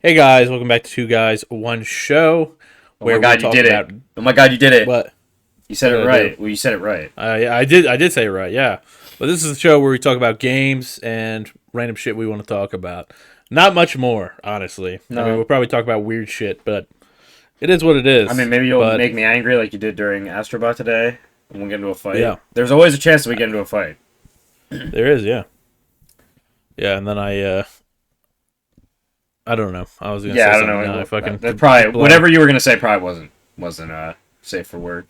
Hey guys, welcome back to Two Guys One Show, Oh my where we god, you talk did it. about Oh my god, you did it. what You said what it did I do? right. Well, you said it right. Yeah, I did say it right. Yeah, but this is the show where we talk about games and random shit we want to talk about. Not much more, honestly. I mean, we'll No. probably talk about weird shit, but it is what it I mean, is. maybe you'll But make me angry like you did during Astrobot today, and we'll get into a fight. yeah, There's always a chance that we get into a fight. there is. Yeah, yeah, and then I don't know. I was gonna Yeah, say I don't something. Now I know. fucking That probably blank. whatever you were gonna say probably wasn't safe for work.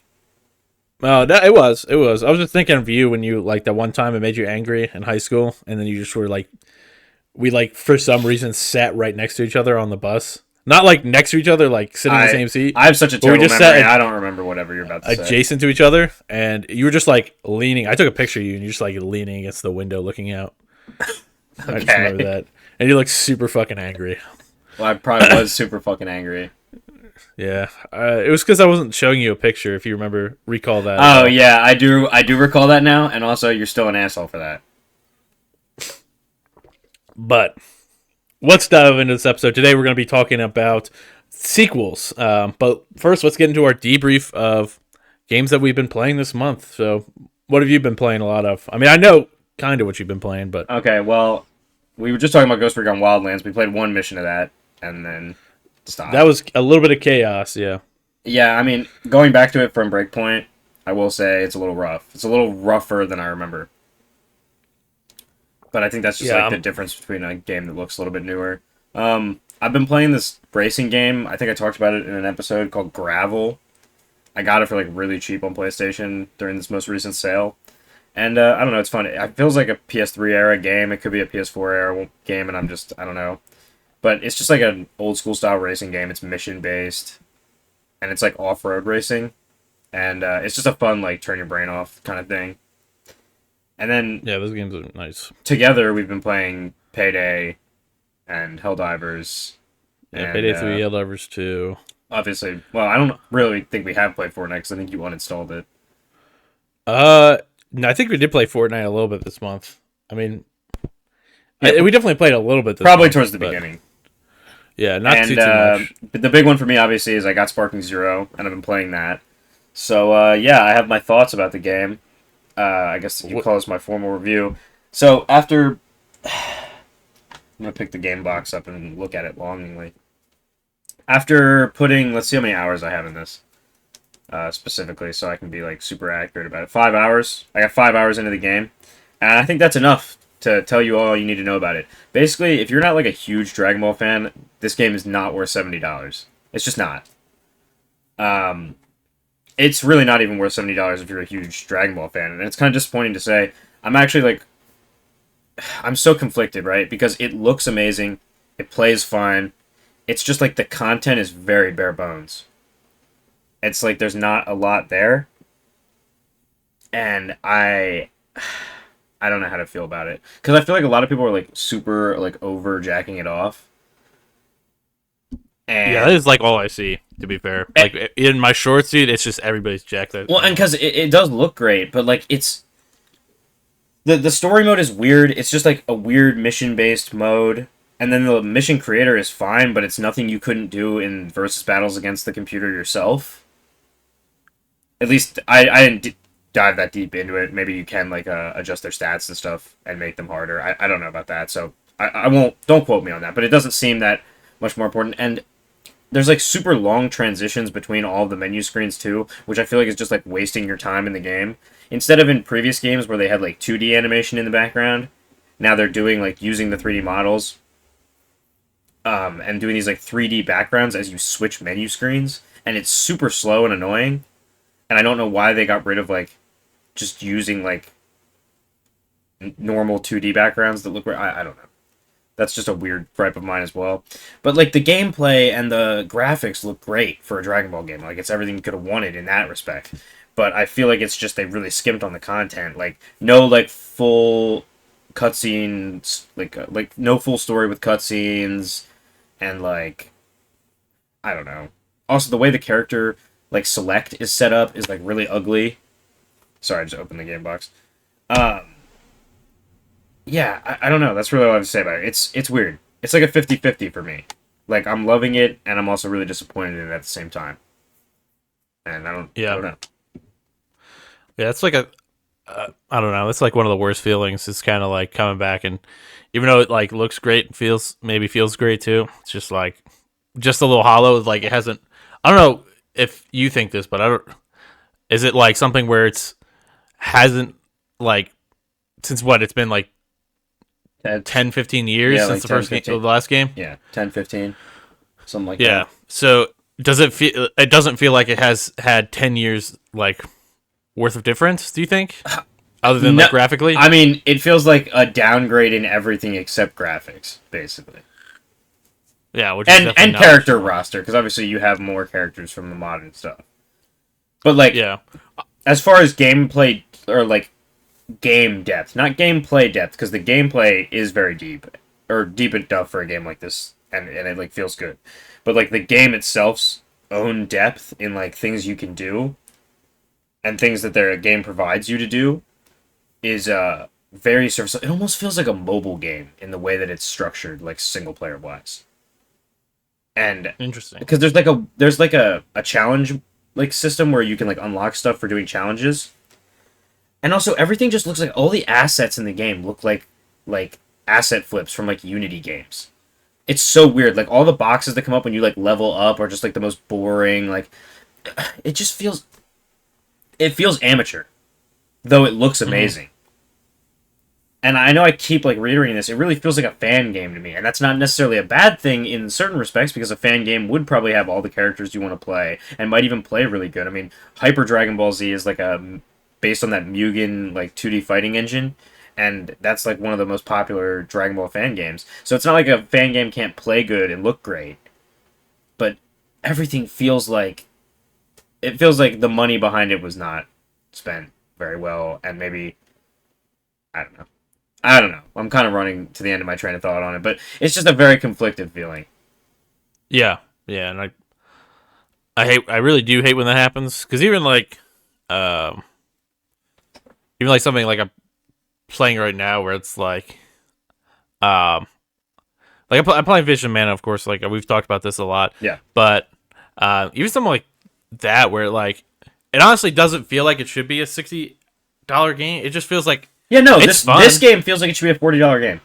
Oh, that, it was. It was. I was just thinking of you when you like that one time it made you angry in high school, and then you just were like we like for some reason sat right next to each other on the bus. Not like next to each other, like sitting in the I same seat, I have such a but we terrible just memory. sat I don't remember whatever you're about to say. adjacent to each other, and you were just like leaning. I took a picture of you, and you're just like leaning against the window, looking out. I just remember Okay. that, and you look super fucking angry. Well, I probably was super fucking angry. Yeah, it was because I wasn't showing you a picture. If you remember, recall that at Oh all. yeah, I do. I do recall that now, and also you're still an asshole for that. But let's dive into this episode. Today, we're going to be talking about sequels. But first, let's get into our debrief of games that we've been playing this month. So, what have you been playing a lot of? I mean, I know kind of what you've been playing, but Okay, well, we were just talking about Ghost Recon Wildlands. We played one mission of that, and then that stopped. was a little bit of chaos. Yeah. Yeah, I mean, going back to it from Breakpoint, I will say it's a little rough. It's a little rougher than I remember. But I think that's just Yeah. like the difference between a game that looks a little bit newer. I've been playing this racing game. I think I talked about it in an episode called Gravel. I got it for like really cheap on PlayStation during this most recent sale. And I don't know, it's fun. It feels like a PS3 era game. It could be a PS4 era game, and I don't know. But it's just like an old school style racing game. It's mission based, and it's like off road racing, and it's just a fun like turn your brain off kind of thing. And then Yeah, those games are nice. together we've been playing Payday and Helldivers, Yeah, and Payday 3, Helldivers 2. obviously, well, I don't really think we have played Fortnite because I think you uninstalled it. Uh, no, I think we did play Fortnite a little bit this month. I mean, Yeah, we definitely played a little bit this probably month, towards the but beginning. yeah, not And too much. but the big one for me, obviously, is I got Sparking Zero, and I've been playing that. So yeah, I have my thoughts about the game. I guess you What, call this my formal review. So after, I'm gonna pick the game box up and look at it longingly. After putting, let's see how many hours I have in this specifically, so I can be like super accurate about it. 5 hours. I got 5 hours into the game, and I think that's enough to tell you all you need to know about it. Basically, if you're not like a huge Dragon Ball fan, this game is not worth $70. It's just not. Um, it's really not even worth $70 if you're a huge Dragon Ball fan, and it's kind of disappointing to say. I'm actually like, I'm so conflicted, right? Because it looks amazing, it plays fine. It's just like the content is very bare bones. It's like there's not a lot there, and I don't know how to feel about it because I feel like a lot of people are like super like over jacking it off, yeah, that and is like all I see. To be fair, like in my short feed, it's just everybody's jacked that. well, and because it does look great, but like it's the story mode is weird. It's just like a weird mission based mode, and then the mission creator is fine, but it's nothing you couldn't do in versus battles against the computer yourself. At least I didn't dive that deep into it. Maybe you can like adjust their stats and stuff and make them harder. I don't know about that, so I won't. Don't quote me on that. But it doesn't seem that much more important. And there's like super long transitions between all of the menu screens too, which I feel like is just like wasting your time in the game. Instead of in previous games where they had like 2D animation in the background, now they're doing like using the 3D models and doing these like 3D backgrounds as you switch menu screens, and it's super slow and annoying. And I don't know why they got rid of like just using like normal 2D backgrounds that look. I don't know. That's just a weird gripe of mine as well. But like the gameplay and the graphics look great for a Dragon Ball game. Like it's everything you could have wanted in that respect. But I feel like it's just they really skimped on the content. Like no like full cutscenes, like no full story with cutscenes, and like I don't know. Also, the way the character like select is set up is like really ugly. Sorry, I just opened the game box. Um, yeah, I don't know. That's really all I have to say about it. It's weird. It's like a 50-50 for me. Like I'm loving it, and I'm also really disappointed in it at the same time. And I Yeah, don't know. yeah. It's like a I don't know. It's like one of the worst feelings. It's kind of like coming back, and even though it like looks great, and feels great too. It's just like just a little hollow. Like it hasn't. I don't know if you think this, but I don't. Is it like something where it's hasn't like since what it's been like That's 10, 15 years yeah, since like the 10, first game, the 15. last game? Yeah, 10, 15, something like Yeah. that. So does it feel? It doesn't feel like it has had 10 years like worth of difference. Do you think, other than No, like graphically? I mean, it feels like a downgrade in everything except graphics, basically. Yeah, which is definitely And not what character you want. roster, because obviously you have more characters from the modern stuff. But like, Yeah. as far as gameplay or like game depth, not gameplay depth, because the gameplay is very deep or deep enough for a game like this, and it like feels good. But like the game itself's own depth in like things you can do and things that their game provides you to do is very surface. It almost feels like a mobile game in the way that it's structured, like single player wise. And Interesting. because there's like a challenge like system where you can like unlock stuff for doing challenges, and also everything just looks like all the assets in the game look like asset flips from like Unity games. It's so weird. Like all the boxes that come up when you like level up are just like the most boring. Like it just feels amateur, though it looks Hmm. amazing. And I know I keep like reiterating this. It really feels like a fan game to me, and that's not necessarily a bad thing in certain respects because a fan game would probably have all the characters you want to play and might even play really good. I mean, Hyper Dragon Ball Z is like a based on that Mugen like 2D fighting engine, and that's like one of the most popular Dragon Ball fan games. So it's not like a fan game can't play good and look great, but everything feels like the money behind it was not spent very well, and maybe I don't know. I don't know. I'm kind of running to the end of my train of thought on it, but it's just a very conflicted feeling. Yeah. Yeah, and I really do hate when that happens because um even like something like I'm playing right now where it's um I'm playing Vision Man, of course. Like we've talked about this a lot, Yeah. but even something like that where like it honestly doesn't feel like it should be a $60 game. It just feels like Yeah, no, it's this fun. game feels like it should be a $40 game.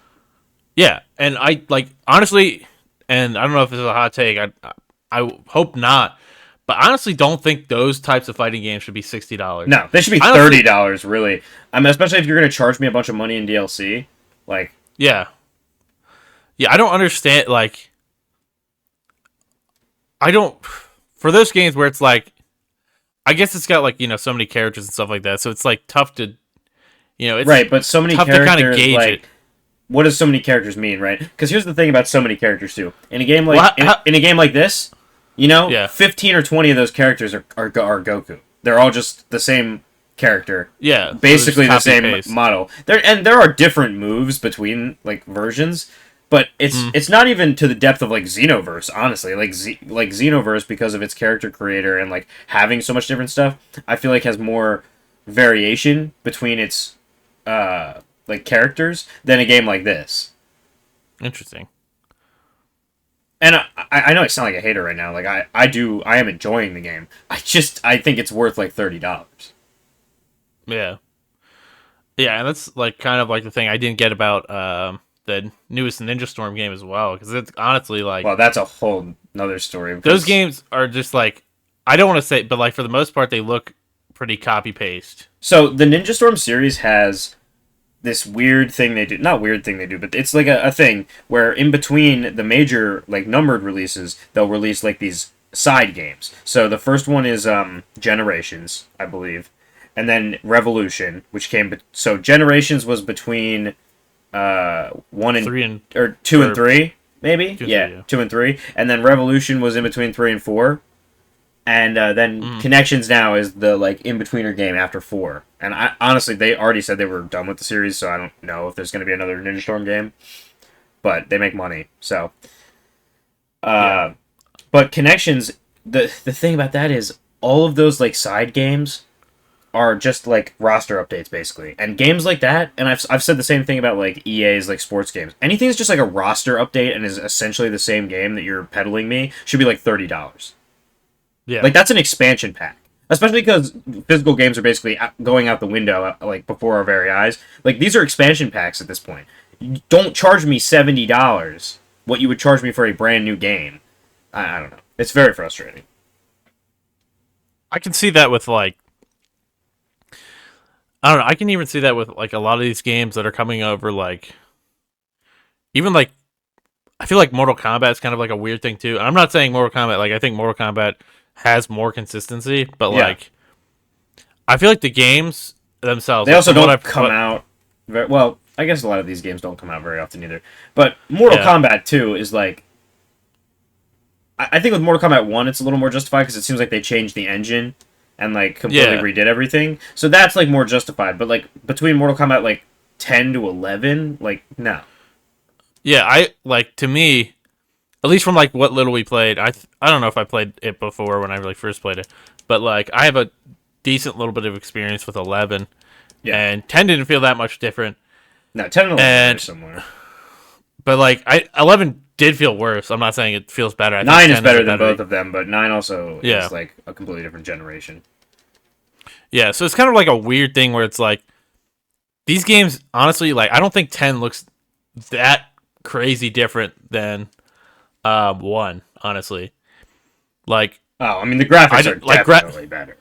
Yeah, and I like honestly, and I don't know if this is a hot take. I hope not, but honestly, don't think those types of fighting games should be $60. No, they should be Honestly, $30, really. I mean, especially if you're going to charge me a bunch of money in DLC. Like, yeah, yeah. I don't understand. Like, I don't for those games where it's like, I guess it's got like so many characters and stuff like that, so it's like tough to it's right, but so many tough to kind of characters, gauge it. like, what does so many characters mean, right? Because here's the thing about so many characters, too. In a game like, Well, in a game like this, yeah, 15 or 20 of those characters are Goku. They're all just the same character, yeah. So they just basically the copy same paste. model. There are different moves between like versions, but Mm, it's not even to the depth of like Xenoverse. Honestly, like Xenoverse because of its character creator and like having so much different stuff. I feel like has more variation between its like characters than a game like this. interesting. And I know I sound like a hater right now. Like I am enjoying the game. I think it's worth like $30. Yeah. Yeah, and that's like kind of like the thing I didn't get about the newest Ninja Storm game as well, because it's honestly like Well, that's a whole another story those because games are just like I don't want to say, but like for the most part they look pretty copy paste. so the Ninja Storm series has this weird thing they do. Not weird thing they do, but it's like a thing where in between the major like numbered releases, they'll release like these side games. So the first one is Generations, I believe, and then Revolution, which came. So Generations was between one and Three and or two and or three, maybe. two and Yeah, three, yeah. 2 and 3, and then Revolution was in between 3 and 4, and then Mm, Connections now is the like in betweener game after 4. And I honestly, they already said they were done with the series, so I don't know if there's going to be another Ninja Storm game. But they make money, so. yeah. Uh, but Connections, the thing about that is all of those like side games are just like roster updates basically. And games like that, and I've said the same thing about like EA's like sports games. Anything that's just like a roster update and is essentially the same game that you're peddling me should be like $30. Yeah. Like that's an expansion pack. Especially because physical games are basically going out the window like before our very eyes. Like these are expansion packs at this point. You don't charge me $70 what you would charge me for a brand new game. I don't know. It's very frustrating. I can see that with like I don't know. I can even see that with like a lot of these games that are coming over. Like even like I feel like Mortal Kombat is kind of like a weird thing too. And I'm not saying Mortal Kombat. Like I think Mortal Kombat has more consistency, but Yeah. like I feel like the games themselves. They Like, also from what don't I've come out very well. I guess a lot of these games don't come out very often either. But Mortal Yeah. Kombat 2 is like I think with Mortal Kombat 1 it's a little more justified because it seems like they changed the engine and like completely Yeah. redid everything. So that's like more justified. But like between Mortal Kombat like 10 to 11, like no. Yeah, I like to me, at least from like what little we played. I don't know if I played it before when I like first played it, but like I have a decent little bit of experience with 11, Yeah. and 10 didn't feel that much different. No, 10 and 11 are And similar. but like 11 did feel worse. I'm not saying it feels better. I think 9 is 10 better a than both of them, but 9 also Yeah. is like a completely different generation. Yeah, so it's kind of like a weird thing where it's like these games. Honestly, like I don't think 10 looks that crazy different than 1. Honestly, like Oh, I mean the graphics are like definitely better.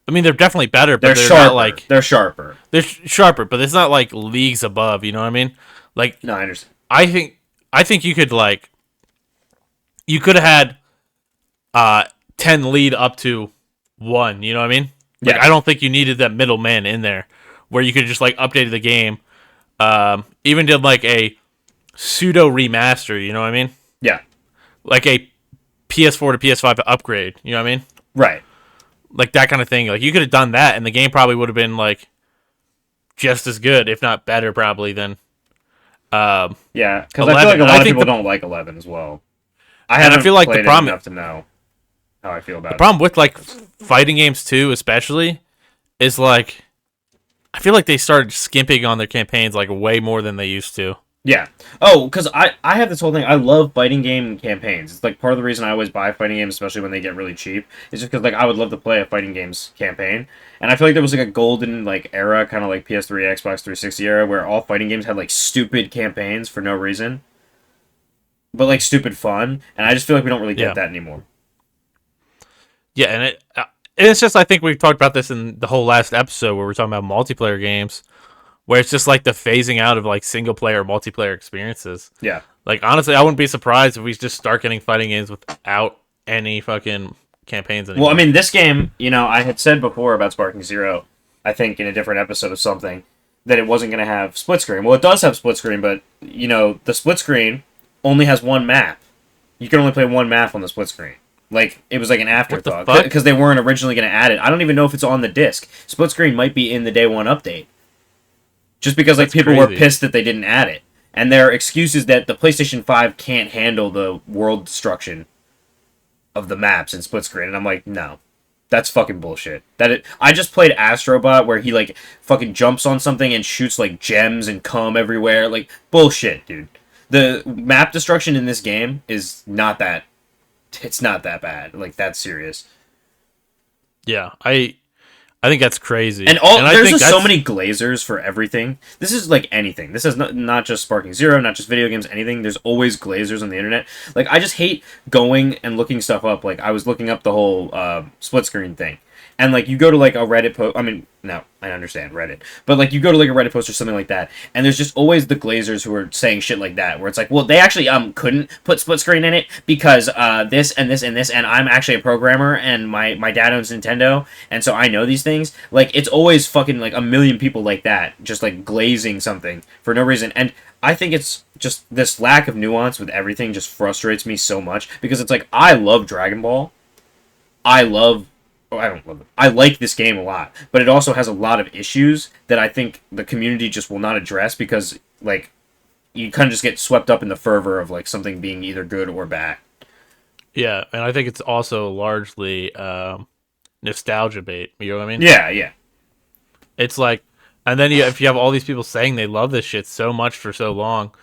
I mean, they're definitely better, but They're they're sharper. not like They're sharper. they're sharper, but it's not like leagues above. You know what I mean? Like No, I understand. I think you could like you could have had 10 lead up to 1. You know what I mean? Like Yeah. I don't think you needed that middleman in there where you could just like update the game, even did like a pseudo remaster. You know what I mean? Yeah. Like a PS4 to PS5 upgrade. You know what I mean? Right. Like that kind of thing. Like you could have done that, and the game probably would have been like just as good, if not better, probably than Yeah, because I feel 11. like a lot I of think people don't like 11 as well. I and haven't I feel like played the it problem enough to know how I feel about the it. problem with like fighting games too, especially, is like I feel like they started skimping on their campaigns like way more than they used to. Yeah. Oh, because I have this whole thing. I love fighting game campaigns. It's like part of the reason I always buy fighting games, especially when they get really cheap. Is just because like I would love to play a fighting games campaign, and I feel like there was like a golden like era, kind of like PS3, Xbox 360 era, where all fighting games had like stupid campaigns for no reason, but like stupid fun. And I just feel like we don't really get Yeah. that anymore. Yeah, and it's just I think we've talked about this in the whole last episode where we're talking about multiplayer games, where it's just like the phasing out of like single player multiplayer experiences. Yeah. Like honestly, I wouldn't be surprised if we just start getting fighting games without any fucking campaigns anymore. Well, I mean, this game, you know, I had said before about Sparking Zero, I think in a different episode of something, that it wasn't going to have split screen. Well, it does have split screen, but, you know, the split screen only has one map. You can only play one map on the split screen. Like, it was like an afterthought. fuck? Because they weren't originally going to add it. I don't even know if it's on the disc. Split screen might be in the day one update. Just because, like, That's people were crazy. pissed that they didn't add it. And their excuse is that the PlayStation 5 can't handle the world destruction of the maps in split screen. And I'm like, no. That's fucking bullshit. I just played Astrobot where he like fucking jumps on something and shoots like gems and cum everywhere. Like bullshit, dude. The map destruction in this game is not that. It's not that bad. Like that's serious. yeah, I think that's crazy. And I there's think just so that's- many glazers for everything. This is like anything. This is not just Sparking Zero, not just video games, anything. There's always glazers on the internet. Like I just hate going and looking stuff up. Like I was looking up the whole split screen thing. And like you go to like a Reddit post, I mean, no, I understand Reddit, but like you go to like a Reddit post or something like that, and there's just always the glazers who are saying shit like that, where it's like, well, they actually couldn't put split screen in it because this and this and this, and I'm actually a programmer, and my dad owns Nintendo, and so I know these things. Like it's always fucking like a million people like that, just like glazing something for no reason, and I think it's just this lack of nuance with everything just frustrates me so much because it's like I love Dragon Ball, I love. Oh, I don't love it. I like this game a lot, but it also has a lot of issues that I think the community just will not address because, like, you kind of just get swept up in the fervor of like something being either good or bad. yeah, and I think it's also largely nostalgia bait. You know what I mean? Yeah, yeah. It's like, and then if you have all these people saying they love this shit so much for so long,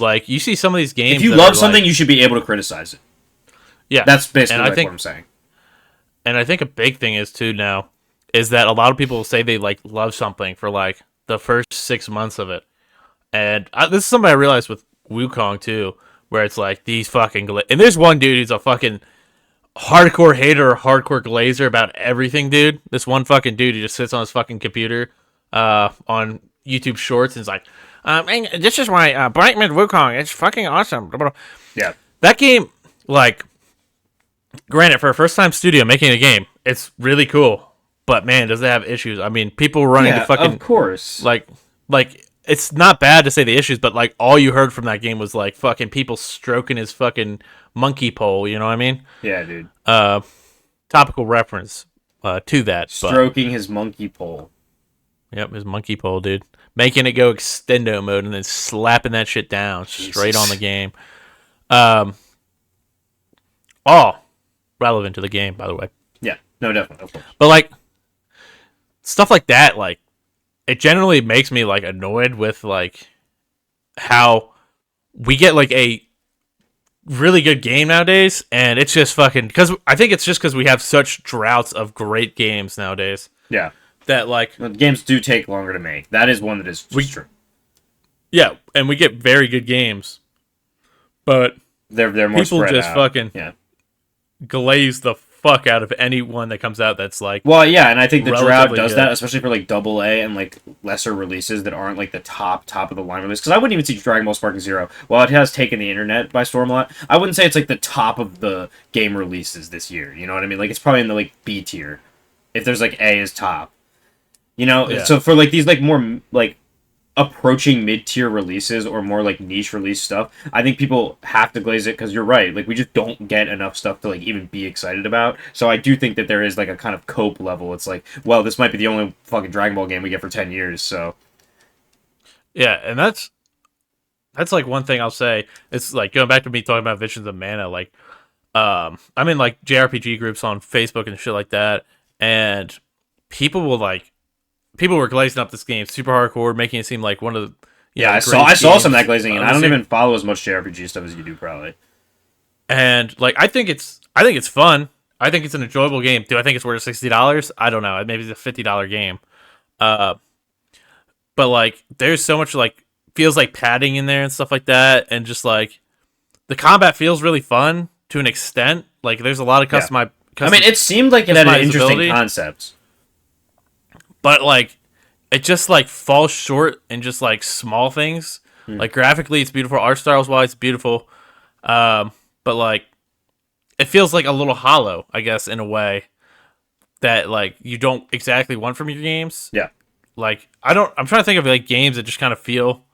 like you see some of these If games you that are love like, something, you should be able to criticize it. yeah, That's and basically I like what think I'm saying. and I think a big thing is too now is that a lot of people say they like love something for like the first 6 months of it, and this is something I realized with Wukong too, where it's like these fucking and there's one dude who's a fucking hardcore hater or hardcore glazer about everything, dude. This one fucking dude who just sits on his fucking computer, on YouTube Shorts and is like, "Man, this is why Brightman Wukong, it's fucking awesome." Yeah. That game, like, granted, for a first time studio making a game, it's really cool. But man, does it have issues? I mean, people running into Yeah, of fucking course. like it's not bad to say the issues, but like all you heard from that game was like fucking people stroking his fucking monkey pole. You know what I mean? Yeah, dude. Topical reference to that, but Stroking his monkey pole. yep, his monkey pole, dude, making it go extendo mode and then slapping that shit down straight on the game. Um, all relevant to the game, by the way. Yeah, no, definitely, of course. But like stuff like that, like it generally makes me like annoyed with like how we get like a really good game nowadays, and it's just fucking because I think it's just because we have such droughts of great games nowadays Yeah. that like The games do take longer to make. That is one that is just true. yeah, and we get very good games, but They're more people spread just out. fucking Yeah. glaze the fuck out of any one that comes out that's like Well, yeah, and I think the drought relatively does good. that, especially for like double A and like lesser releases that aren't like the top of the line release. Because I wouldn't even see Dragon Ball Sparking Zero. While it has taken the internet by storm a lot, I wouldn't say it's like the top of the game releases this year. You know what I mean? Like it's probably in the like B tier. If there's like A is top, you know. Yeah. So for like these like more like approaching mid-tier releases or more like niche release stuff, I think people have to glaze it because you're right, like we just don't get enough stuff to like even be excited about. So I do think that there is like a kind of cope level. It's like, well, this might be the only fucking Dragon Ball game we get for 10 years, so yeah, and that's like one thing I'll say. It's like going back to me talking about Visions of Mana, like I'm in like JRPG groups on Facebook and shit like that, and people will like people were glazing up this game super hardcore, making it seem like one of the yeah, the I greatest saw some of that games glazing, and of I the don't series. even follow as much JRPG stuff as you do probably. And like I think it's fun. I think it's an enjoyable game. Do I think it's worth $60? I don't know. Maybe it's a $50 game. Uh, but like there's so much like feels like padding in there and stuff like that, and just like the combat feels really fun to an extent. Like there's a lot of Yeah. I mean, it seemed like it had an interesting customizability. concept. But like it just like falls short in just like small things. Like graphically, it's beautiful. Art styles wise, it's beautiful. But like it feels like a little hollow, I guess, in a way that like you don't exactly want from your games. Yeah. Like I don't. I'm trying to think of like games that just kind of feel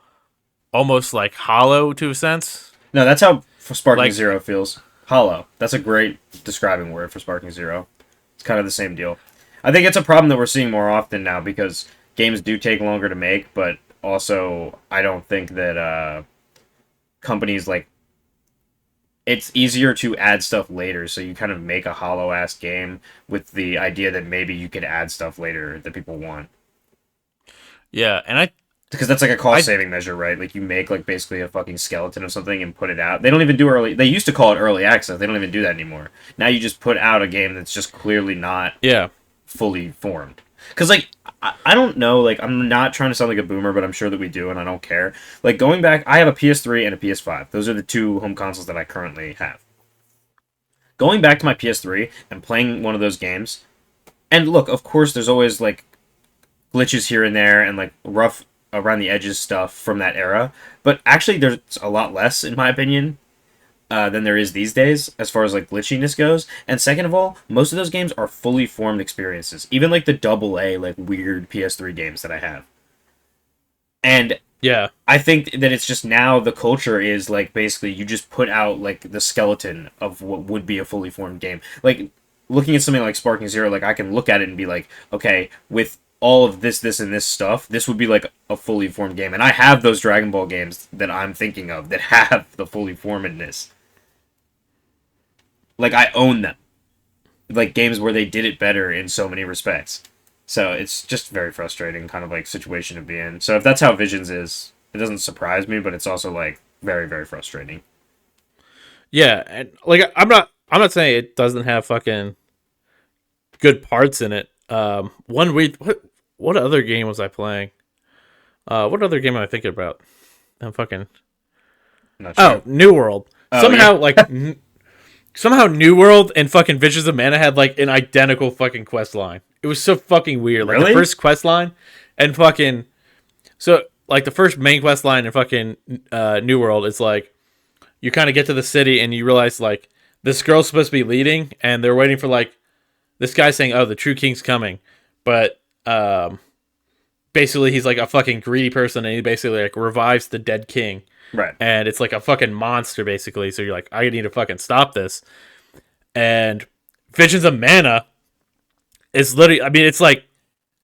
almost like hollow to a sense. No, that's how Sparking Like- Zero feels. Hollow. That's a great describing word for Sparking Zero. It's kind of the same deal. I think it's a problem that we're seeing more often now because games do take longer to make, but also I don't think that companies like it's easier to add stuff later, so you kind of make a hollow ass game with the idea that maybe you could add stuff later that people want. Yeah, and I Because that's like a cost saving measure, right? Like you make like basically a fucking skeleton of something and put it out. They don't even do early. They used to call it early access. They don't even do that anymore. Now you just put out a game that's just clearly not yeah fully formed. Because like I don't know. Like I'm not trying to sound like a boomer, but I'm sure that we do, and I don't care. Like going back, I have a PS3 and a PS5. Those are the two home consoles that I currently have. Going back to my PS3 and playing one of those games, and look, of course, there's always like glitches here and there and like rough around the edges stuff from that era, but actually there's a lot less in my opinion than there is these days as far as like glitchiness goes. And second of all, most of those games are fully formed experiences, even like the double A like weird PS3 games that I have. And yeah I think that it's just now the culture is like basically you just put out like the skeleton of what would be a fully formed game. Like looking at something like Sparking Zero, like I can look at it and be like, okay, with all of this, and this stuff, this would be like a fully formed game. And I have those Dragon Ball games that I'm thinking of that have the fully formedness. Like I own them. like games where they did it better in so many respects. So it's just very frustrating, kind of like situation to be in. So if that's how Visions is, it doesn't surprise me, but it's also like very very frustrating. Yeah, and like I'm not saying it doesn't have fucking good parts in it. One week, what other game was I playing? What other game am I thinking about? I'm fucking Not sure. oh, New World. Oh yeah, Somehow New World and fucking Visions of Mana had like an identical fucking quest line. It was so fucking weird. Like the really? first quest line and fucking so like the first main quest line in fucking New World is like you kind of get to the city and you realize like this girl's supposed to be leading and they're waiting for like this guy saying, "Oh, the true king's coming," but basically he's like a fucking greedy person and he basically like revives the dead king Right. and it's like a fucking monster basically. So you're like, I need to fucking stop this. And Visions of Mana is literally, I mean, it's like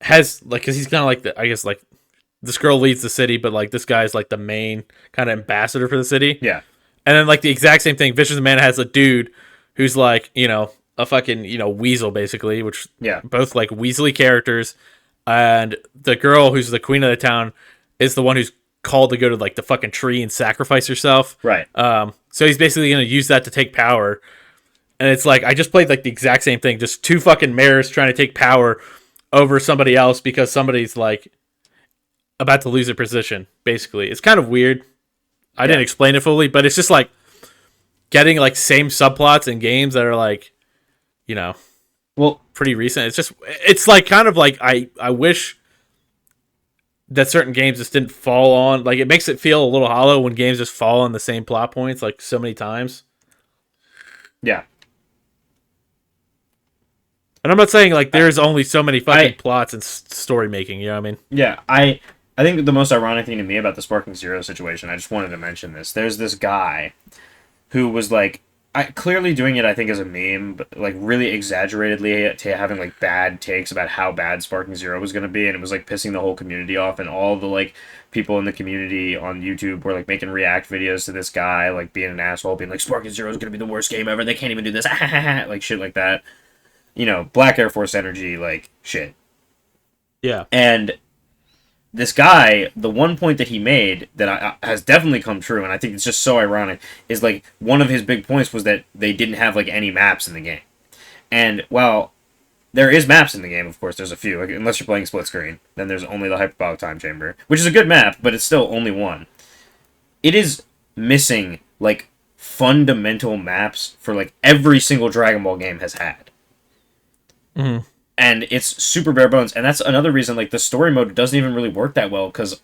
has like because he's kind of like the I guess like this girl leads the city, but like this guy's like the main kind of ambassador for the city. Yeah. And then like the exact same thing, Visions of Mana has a dude who's like a fucking weasel basically, which Yeah. both like weaselly characters. And the girl who's the queen of the town is the one who's called to go to like the fucking tree and sacrifice herself. Right. So he's basically gonna use that to take power. And it's like I just played like the exact same thing, just two fucking mares trying to take power over somebody else because somebody's like about to lose their position. Basically, it's kind of weird. I didn't explain it fully, but it's just like getting like same subplots in games that are like, you know, Well, pretty recent. It's like kind of like I wish that certain games just didn't fall on like it makes it feel a little hollow when games just fall on the same plot points like so many times. yeah. And I'm not saying like there's only so many fucking I plots and story making. You know what I mean? Yeah, I think the most ironic thing to me about the Sparking Zero situation, I just wanted to mention this. There's this guy who was like, clearly doing it, I think, as a meme, but like really exaggeratedly to having like bad takes about how bad Sparking Zero was going to be, and it was like pissing the whole community off, and all the like people in the community on YouTube were like making react videos to this guy, like being an asshole, being like Sparking Zero is going to be the worst game ever. They can't even do this, like shit like that. Black Air Force energy, like shit. Yeah. And this guy, the one point that he made that has definitely come true, and I think it's just so ironic, is like one of his big points was that they didn't have like any maps in the game. And while there is maps in the game, of course, there's a few. Like, unless you're playing split screen, then there's only the Hyperbolic Time Chamber, which is a good map, but it's still only one. It is missing like fundamental maps for like every single Dragon Ball game has had. Mm-hmm. And it's super bare bones, and that's another reason like the story mode doesn't even really work that well, because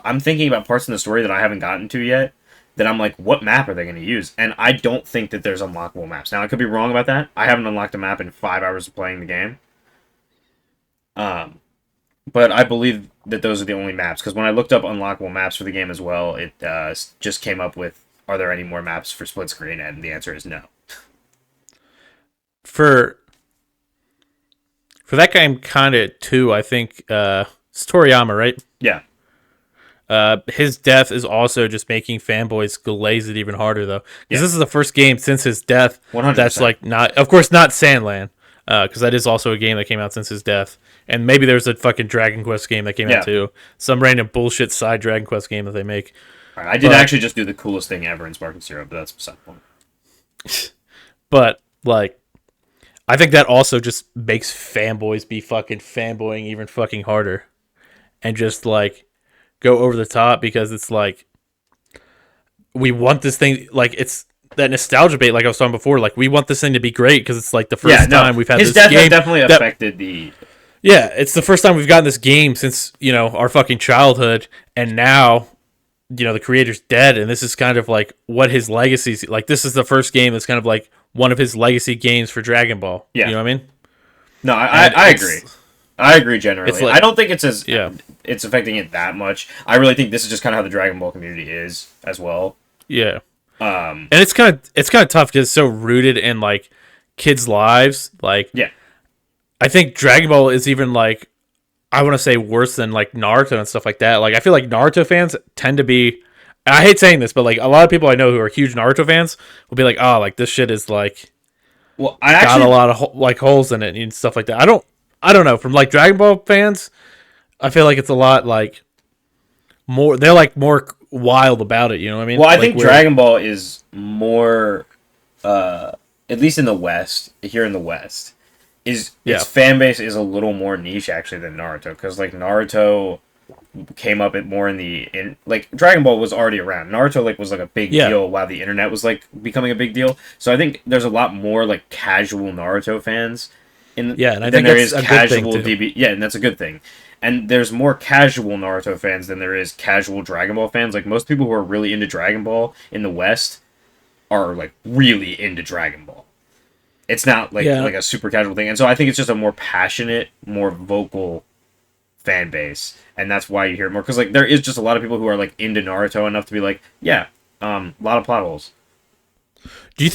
I'm thinking about parts in the story that I haven't gotten to yet that I'm like, what map are they going to use? And I don't think that there's unlockable maps. Now I could be wrong about that. I haven't unlocked a map in 5 hours of playing the game, but I believe that those are the only maps, because when I looked up unlockable maps for the game as well, it just came up with, are there any more maps for split screen? And the answer is no. For that game kind of too, I think it's Toriyama, right? Yeah. His death is also just making fanboys glaze it even harder, though, because Yeah. this is the first game since his death 100%. that's like not, of course, not Sandland, because that is also a game that came out since his death, and maybe there's a fucking Dragon Quest game that came out too, some random bullshit side Dragon Quest game that they make. Right, I did actually just do the coolest thing ever in Sparking Zero, but that's beside the point. But like, I think that also just makes fanboys be fucking fanboying even fucking harder, and just like go over the top, because it's like we want this thing, like it's that nostalgia bait like I was talking before, like we want this thing to be great because it's like the first time we've had his this death game has definitely affected the yeah, it's the first time we've gotten this game since our fucking childhood, and now the creator's dead, and this is kind of like what his legacy's like. This is the first game that's kind of like one of his legacy games for Dragon Ball. Yeah. You know what I mean? No, I agree. I agree generally. It's like, I don't think it's it's affecting it that much. I really think this is just kind of how the Dragon Ball community is as well. Yeah. And it's kind of tough because it's so rooted in like kids' lives. Like, yeah, I think Dragon Ball is even like, I want to say worse than like Naruto and stuff like that. Like, I feel like Naruto fans tend to be, I hate saying this, but like a lot of people I know who are huge Naruto fans will be like, oh, like this shit is like Well, I got a actually lot of like holes in it and stuff like that. I don't know. From like Dragon Ball fans, I feel like it's a lot like more. They're like more wild about it. You know what I mean? well, I Like think where Dragon Ball is more, uh, at least in the West, here in the West, is its yeah, fan base is a little more niche actually than Naruto, because like Naruto came up at more in the in like Dragon Ball was already around. Naruto like was like a big yeah, deal while the internet was like becoming a big deal. So I think there's a lot more like casual Naruto fans in yeah, and I than think there that's is a good thing casual too. DB. Yeah, and that's a good thing. And there's more casual Naruto fans than there is casual Dragon Ball fans. Like most people who are really into Dragon Ball in the West are like really into Dragon Ball. It's not Yeah, like a super casual thing. And so I think it's just a more passionate, more vocal fan base, and that's why you hear it more. Because like there is just a lot of people who are like into Naruto enough to be like, yeah, a lot of plot holes. do you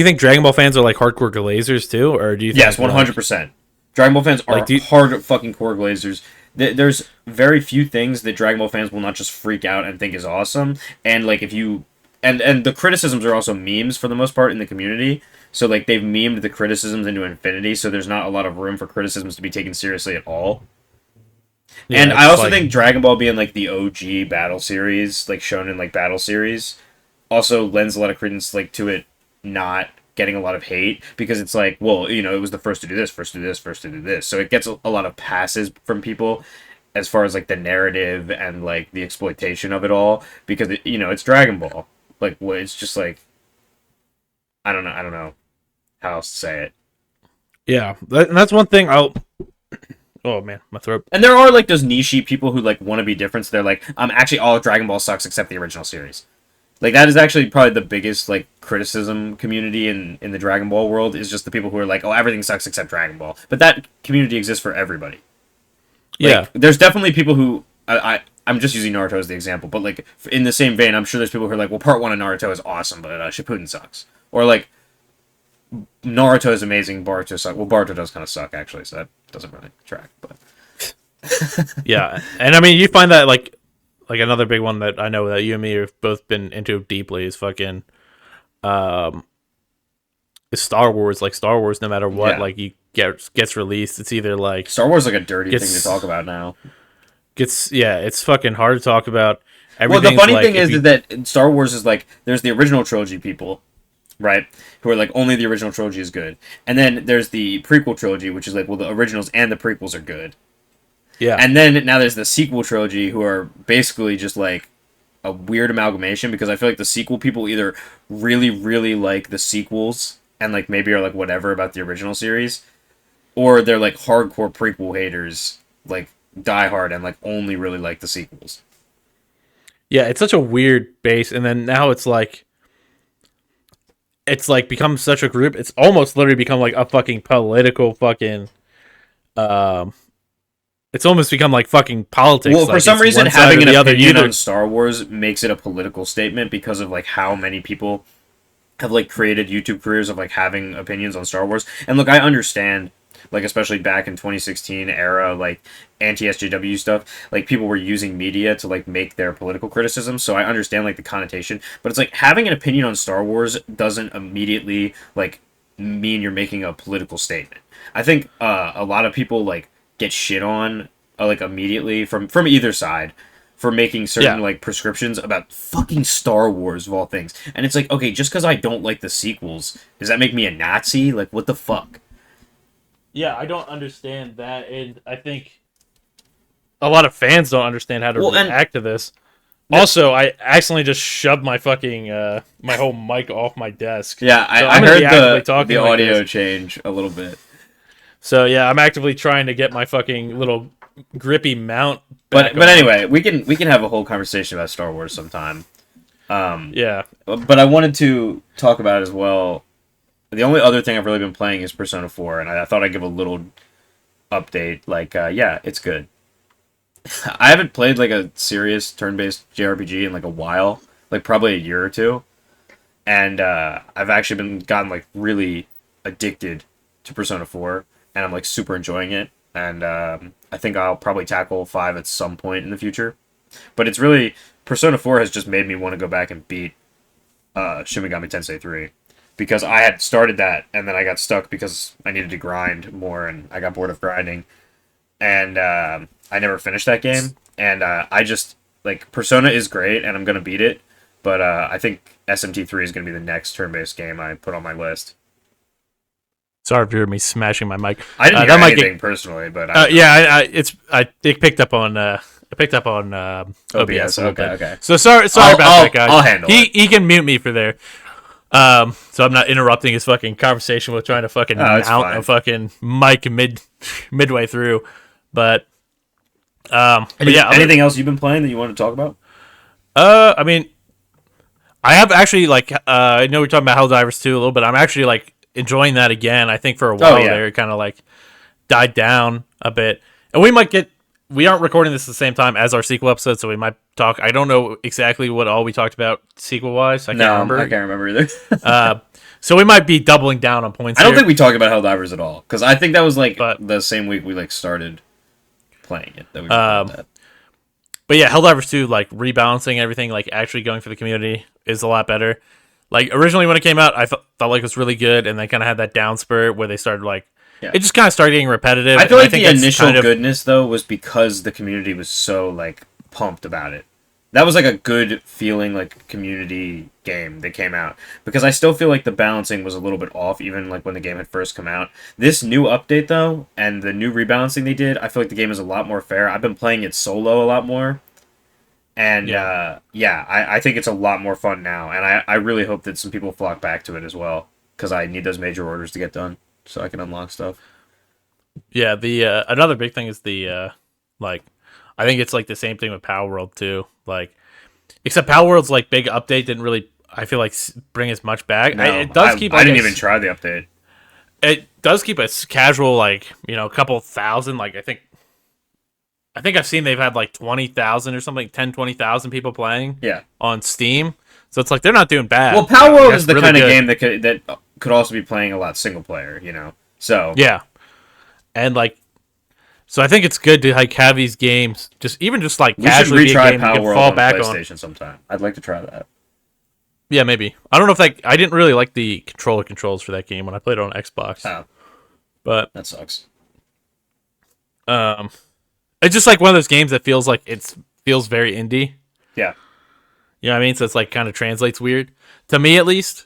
think Dragon Ball fans are like hardcore Glazers too, or do you Yes, think 100%. Dragon Ball fans like are hard fucking core glazers. There's very few things that Dragon Ball fans will not just freak out and think is awesome. And like if you and the criticisms are also memes for the most part in the community. So like they've memed the criticisms into infinity. So there's not a lot of room for criticisms to be taken seriously at all. And yeah, I it's also like think Dragon Ball being like the OG battle series, like shown in like battle series, also lends a lot of credence like to it not getting a lot of hate because it's like, well, you know, it was the first to do this, first to do this, first to do this. So it gets a lot of passes from people as far as like the narrative and like the exploitation of it all because it, you know, it's Dragon Ball. Like what it's just like I don't know how else to say it. yeah, and that's one thing I'll. Oh man, my throat. And there are like those niche people who like want to be different. So they're like, actually all of Dragon Ball sucks except the original series. Like that is actually probably the biggest like criticism community in the Dragon Ball world is just the people who are like, oh, everything sucks except Dragon Ball. But that community exists for everybody. Yeah, Like, there's definitely people who I'm just using Naruto as the example, but like in the same vein, I'm sure there's people who are like, well, part one of Naruto is awesome, but Shippuden sucks, or like Naruto is amazing, Boruto sucks. Well, Boruto does kind of suck actually, so that doesn't really track. But yeah, and I mean you find that like another big one that I know that you and me have both been into deeply is fucking um is Star Wars. Like Star Wars, no matter what, yeah, like you gets released, it's either like Star Wars is like a dirty thing to talk gets about now. gets yeah, it's fucking hard to talk about. Well, the Everything's funny like thing if is you that Star Wars is like there's the original trilogy people, right? Who are like only the original trilogy is good, and then there's the prequel trilogy, which is like well the originals and the prequels are good, yeah and then now there's the sequel trilogy who are basically just like a weird amalgamation because I feel like the sequel people either really like the sequels and like maybe are like whatever about the original series, or they're like hardcore prequel haters, like die hard and like only really like the sequels. yeah, it's such a weird base, and then now it's like become such a group. It's almost literally become like a fucking political fucking um. It's almost become like fucking politics. Well, for Like some it's reason, one side having or an the other. You opinion either on Star Wars makes it a political statement because of like how many people have like created YouTube careers of like having opinions on Star Wars. And look, I understand, like especially back in 2016 era, like anti SJW stuff, like people were using media to like make their political criticism. So I understand like the connotation, but it's like having an opinion on Star Wars doesn't immediately like mean you're making a political statement. I think a lot of people like get shit on like immediately from either side for making certain yeah like prescriptions about fucking Star Wars of all things. And it's like, okay, just because I don't like the sequels, does that make me a Nazi? Like, what the fuck? yeah. I don't understand that, and I think a lot of fans don't understand how to Well, and react to this. th- Also, I accidentally just shoved my fucking my whole mic off my desk, yeah, so I I'm gonna be heard actively the talking like audio this. change a little bit, So yeah, I'm actively trying to get my fucking little grippy mount back but on. anyway, we can have a whole conversation about Star Wars sometime. Yeah, But I wanted to talk about as well. The only other thing I've really been playing is Persona 4, and I thought I'd give a little update. Like, yeah, it's good. I haven't played like a serious turn-based JRPG in like a while, like probably a year or two, and I've actually been gotten like really addicted to Persona 4, and I'm like super enjoying it. And I think I'll probably tackle 5 at some point in the future. But it's really Persona 4 has just made me want to go back and beat Shin Megami Tensei 3. because I had started that and then I got stuck because I needed to grind more and I got bored of grinding, and I never finished that game. And I just like Persona is great and I'm gonna beat it, but I think SMT3 is gonna be the next turn-based game I put on my list. Sorry for me smashing my mic. I didn't hear that might anything personally, but it picked up on OBS a little Okay, bit. okay. So sorry about that, guys. I'll handle it. He can mute me for there. So I'm not interrupting his fucking conversation with trying to fucking Oh, it's mount fine. a fucking mic midway through. But Anything else you've been playing that you want to talk about? I mean, I have actually like I know we're talking about Helldivers 2 a little bit. I'm actually like enjoying that again. I think for a while yeah. there it kind of like died down a bit, and we aren't recording this at the same time as our sequel episode, so we might talk. I don't know exactly what all we talked about sequel wise. I can't remember. I can't remember either. So we might be doubling down on points. I don't here. think we talked about Helldivers at all because I think that was like But- the same week we like started playing it. That we that. But yeah, Helldivers 2, like rebalancing everything, like actually going for the community is a lot better. Like originally when it came out, I felt like it was really good, and they kind of had that down spurt where they started like it just kind of started getting repetitive. I feel like think the that's initial goodness though was because the community was so like pumped about it. That was like a good feeling like community game that came out, because I still feel like the balancing was a little bit off even like when the game had first come out. This new update though and the new rebalancing they did, I feel like the game is a lot more fair. I've been playing it solo a lot more. And I think it's a lot more fun now, and I really hope that some people flock back to it as well, because I need those major orders to get done so I can unlock stuff. Yeah, the another big thing is the like I think it's like the same thing with Power World too. Like except Power World's like big update didn't really I feel like bring as much back. No, It does keep. I didn't even try the update. It does keep a casual like a couple thousand. Like I think I've seen they've had like 20,000 or something, 10, 20,000 people playing. Yeah. On Steam, so it's like they're not doing bad. Well, Power World is the really kind of good. game that could also be playing a lot single player, So yeah, and like, so I think it's good to like have these games just like we should casually be a retry game you Power can World fall on back PlayStation on. sometime. I'd like to try that. Yeah, maybe. I don't know if I didn't really like the controller controls for that game when I played it on Xbox. Oh, but that sucks. It's just like one of those games that feels like feels very indie. Yeah. You know what I mean? So it's like kind of translates weird to me at least.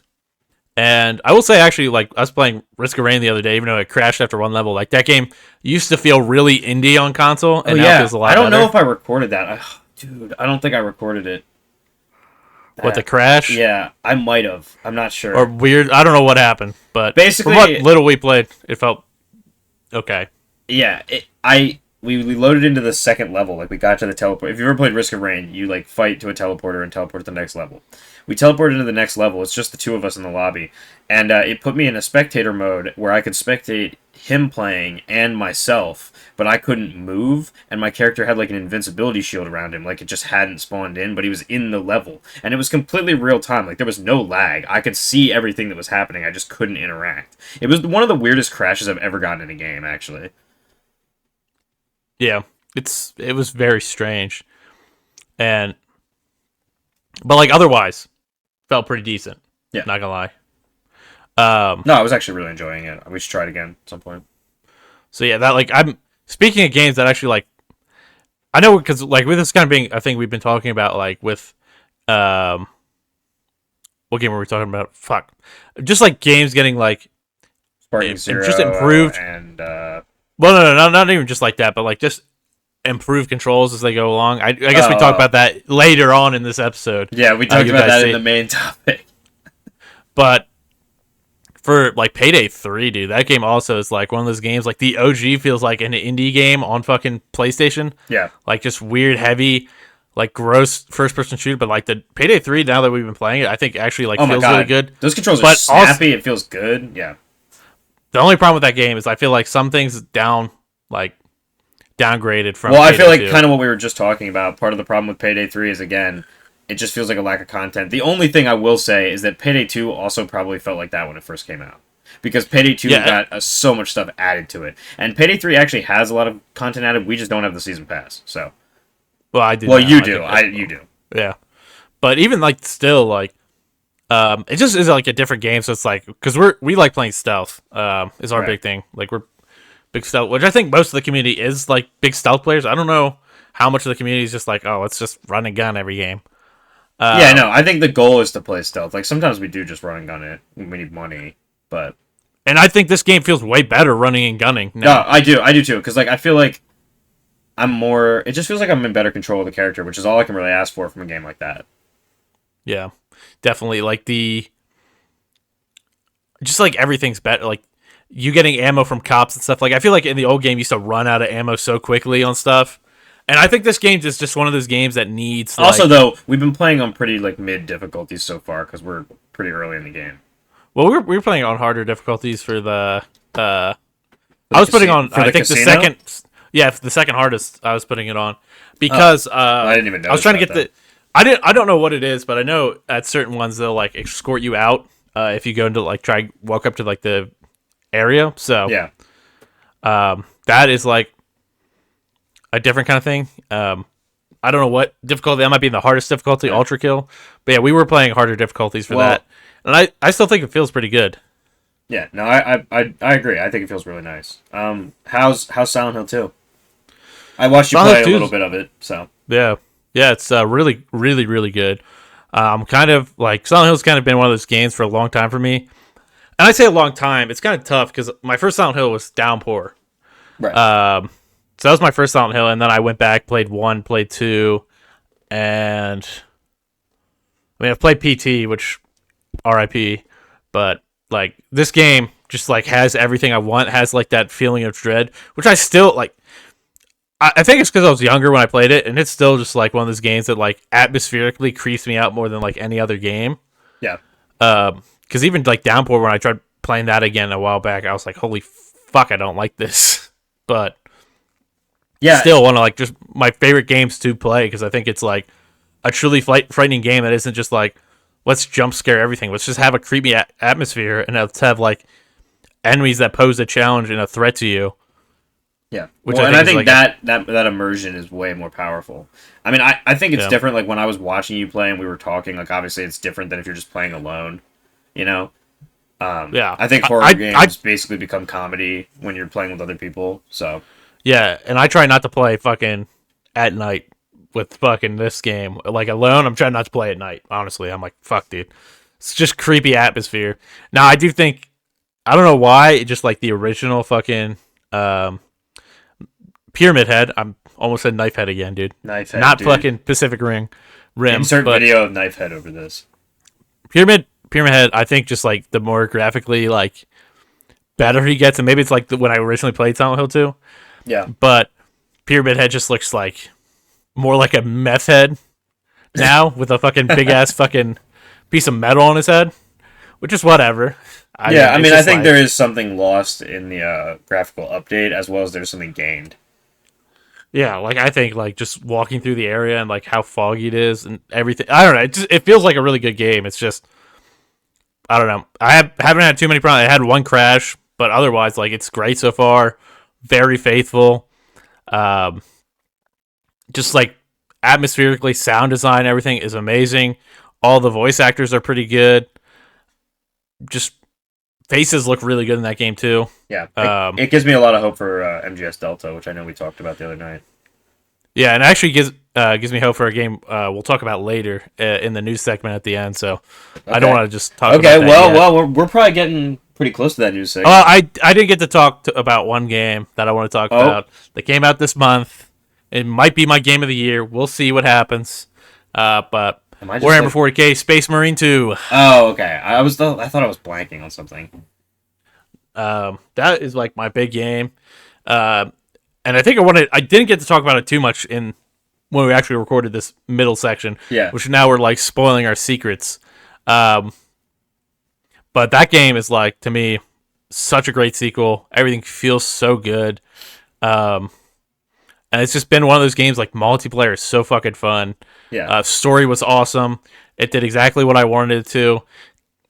And I will say actually, like us playing Risk of Rain the other day, even though it crashed after one level, like that game used to feel really indie on console, and now it feels a lot I don't better. know if I recorded that. Dude, I don't think I recorded it. What, the crash? Yeah, I might have. I'm not sure. Or weird. I don't know what happened, but Basically, from what little we played, it felt okay. Yeah, we loaded into the second level. Like we got to the teleport. If you ever played Risk of Rain, you like fight to a teleporter and teleport to the next level. We teleported into the next level. It's just the two of us in the lobby, and it put me in a spectator mode where I could spectate him playing and myself, but I couldn't move, and my character had like an invincibility shield around him, like it just hadn't spawned in, but he was in the level, and it was completely real time. Like there was no lag. I could see everything that was happening. I just couldn't interact. It was one of the weirdest crashes I've ever gotten in a game, actually. Yeah, it was very strange, but like otherwise, felt pretty decent. Yeah, not gonna lie. No, I was actually really enjoying it. We should try it again at some point. So yeah, that like I'm speaking of games that actually like I know because like with this kind of being a thing we've been talking about like with what game were we talking about? Fuck, just like games getting like Sparking Zero just improved and well, no, not even just like that, but like just improved controls as they go along. I guess we talk about that later on in this episode. Yeah, we talked about that in the main topic. But for like Payday 3, dude, that game also is like one of those games. Like the OG feels like an indie game on fucking PlayStation. Yeah, like just weird, heavy, like gross first-person shooter. But like the Payday 3, now that we've been playing it, I think actually like feels really good. Those controls are snappy. It feels good. Yeah. The only problem with that game is I feel like some things downgraded from. Well, Payday I feel like 2. kind of what we were just talking about. Part of the problem with Payday 3 is again, it just feels like a lack of content. The only thing I will say is that Payday 2 also probably felt like that when it first came out. Because Payday 2 got so much stuff added to it. And Payday 3 actually has a lot of content added. We just don't have the season pass. So, well, I do. Well, you do. You do. Yeah. But even like still like It just is like a different game. So it's like because we like playing stealth. Is our Right. big thing. Like we're big stealth, which I think most of the community is like big stealth players. I don't know how much of the community is just like, oh, let's just run and gun every game. Yeah, no, Um, I think the goal is to play stealth. Like sometimes we do just run and gun it when we need money, but and I think this game feels way better running and gunning no, now. I do too. Because like I feel like I'm more. It just feels like I'm in better control of the character, which is all I can really ask for from a game like that. Yeah, definitely. Like the just like everything's better. Like you getting ammo from cops and stuff. Like I feel like in the old game you used to run out of ammo so quickly on stuff. And I think this game is just one of those games that needs Also, like. though, we've been playing on pretty like mid difficulties so far because we're pretty early in the game. Well, we were playing on harder difficulties for the. For I the was putting on. for I the think the casino. second. Yeah, the second hardest. I was putting it on Oh, because I didn't even I was notice trying to that get then. the. I didn't. I don't know what it is, but I know at certain ones they'll like escort you out if you go into like try walk up to like the area. So Yeah, that is like a different kind of thing. I don't know what difficulty that might be in the hardest difficulty, yeah. ultra kill. But yeah, we were playing harder difficulties for Well, that, and I still think it feels pretty good. yeah. No, I agree. I think it feels really nice. How's Silent Hill 2? I watched you Silent play a Hill little 2's bit of it, so yeah, yeah, it's really, really, really good. Kind of like Silent Hill's kind of been one of those games for a long time for me, and I say a long time. It's kind of tough because my first Silent Hill was Downpour. right. So that was my first Silent Hill, and then I went back, played one, played two, and I mean I've played PT, which RIP, but like this game just like has everything I want, has like that feeling of dread, which I still like. I think it's because I was younger when I played it, and it's still just like one of those games that like atmospherically creeps me out more than like any other game. Yeah, Because even like Downpour, when I tried playing that again a while back, I was like, holy fuck, I don't like this. But yeah. still, one of like just my favorite games to play because I think it's like a truly frightening game that isn't just like let's jump scare everything. Let's just have a creepy atmosphere and let's have like enemies that pose a challenge and a threat to you. Yeah. Which Well, I and think I is think like a, that immersion is way more powerful. I mean, I think it's yeah, different. Like when I was watching you play and we were talking, like obviously it's different than if you're just playing alone. You know. yeah. I think I, horror I, I games basically become comedy when you're playing with other people. So Yeah, and I try not to play fucking at night with fucking this game. Like alone, I'm trying not to play at night. Honestly, I'm like, fuck, dude. It's just creepy atmosphere. Now, I do think I don't know why, just like the original fucking um, Pyramid Head. I'm almost said Knife Head again, dude. knife head, Not dude. fucking Pacific Rim, Insert but video of knife head over this. Pyramid Head. I think just like the more graphically like better he gets, and maybe it's like when I originally played Silent Hill 2, Yeah. but Pyramid Head just looks like more like a meth head now with a fucking big ass fucking piece of metal on his head, which is whatever. Yeah, I it's mean, I just think like, there is something lost in the graphical update as well as there's something gained. yeah, like I think like just walking through the area and like how foggy it is and everything. I don't know. It feels like a really good game. It's just I don't know. Haven't had too many problems. I had one crash, but otherwise like it's great so far. Very faithful. Um, just like atmospherically, sound design, everything is amazing. All the voice actors are pretty good. Just faces look really good in that game too. Yeah, Um, it gives me a lot of hope for MGS Delta, which I know we talked about the other night. yeah, and actually gives me hope for a game we'll talk about later in the news segment at the end. So I don't Okay. want to just talk Okay, about that well, yet. well, we're probably getting pretty close to that news segment. I didn't get to talk about one game that I want to talk Oh. about that came out this month. It might be my game of the year. We'll see what happens. But Am I just Warhammer like... 40K Space Marine 2. Oh, okay. I thought I was blanking on something. That is like my big game. And I think I didn't get to talk about it too much in when we actually recorded this middle section, Yeah. which now we're like spoiling our secrets. But that game is like, to me, such a great sequel. Everything feels so good. And it's just been one of those games like multiplayer is so fucking fun. Yeah. Story was awesome. It did exactly what I wanted it to.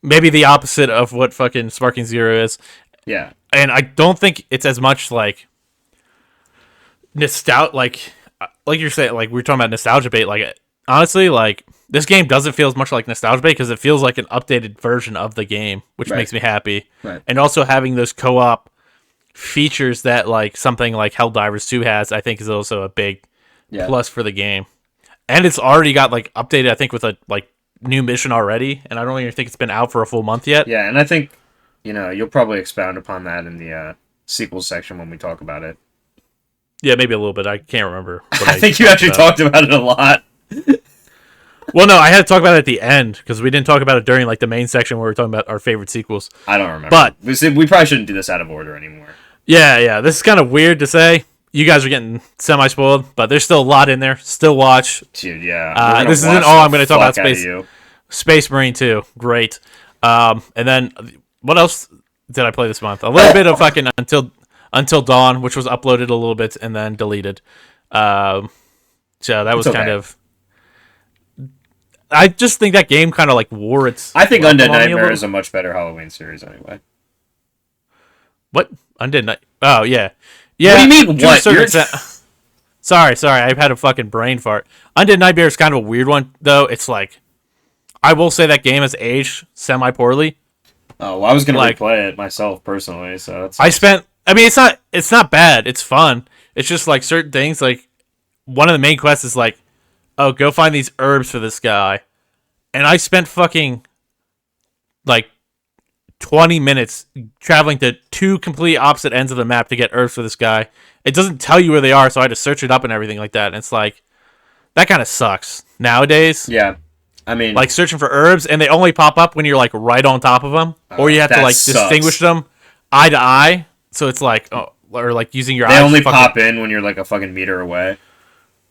Maybe the opposite of what fucking Sparking Zero is. Yeah. And I don't think it's as much like nostalgia, like you're saying, like we are talking about nostalgia bait. Like honestly, like This game doesn't feel as much like Nostalgia Bay because it feels like an updated version of the game, which Right. makes me happy. Right. And also having those co-op features that like something like Helldivers 2 has, I think is also a big Yeah. plus for the game. And it's already got like updated, I think, with a like new mission already, and I don't even think it's been out for a full month yet. Yeah, and I think you'll probably expound upon that in the sequels section when we talk about it. Yeah, maybe a little bit. I can't remember. What I think you actually talked about it a lot. Well, no, I had to talk about it at the end because we didn't talk about it during like the main section where we were talking about our favorite sequels. I don't remember. But we probably shouldn't do this out of order anymore. Yeah. This is kind of weird to say. You guys are getting semi-spoiled, but there's still a lot in there. Still watch. Dude, yeah. This isn't all I'm going to talk about. Space Marine 2. Great. And then, what else did I play this month? A little bit of fucking Until Dawn, which was uploaded a little bit and then deleted. So that was kind of... I just think that game kind of like wore its... I think Undead Nightmare is a much better Halloween series anyway. What? Undead Night? Oh, yeah. Yeah. What do you mean, what? Sorry, I've had a fucking brain fart. Undead Nightmare is kind of a weird one, though. It's like... I will say that game has aged semi-poorly. Oh, well, I was going to replay it myself, personally, so... I mean, it's not bad. It's fun. It's just, like, certain things, like... One of the main quests is, like... Oh, go find these herbs for this guy. And I spent fucking... Like... 20 minutes traveling to two complete opposite ends of the map to get herbs for this guy. It doesn't tell you where they are, so I had to search it up and everything like that. And it's like, that kind of sucks nowadays. Yeah. I mean, like searching for herbs, and they only pop up when you're like right on top of them, or you have to like distinguish them eye to eye. So it's like, or like using your eyes. They only pop in when you're like a fucking meter away.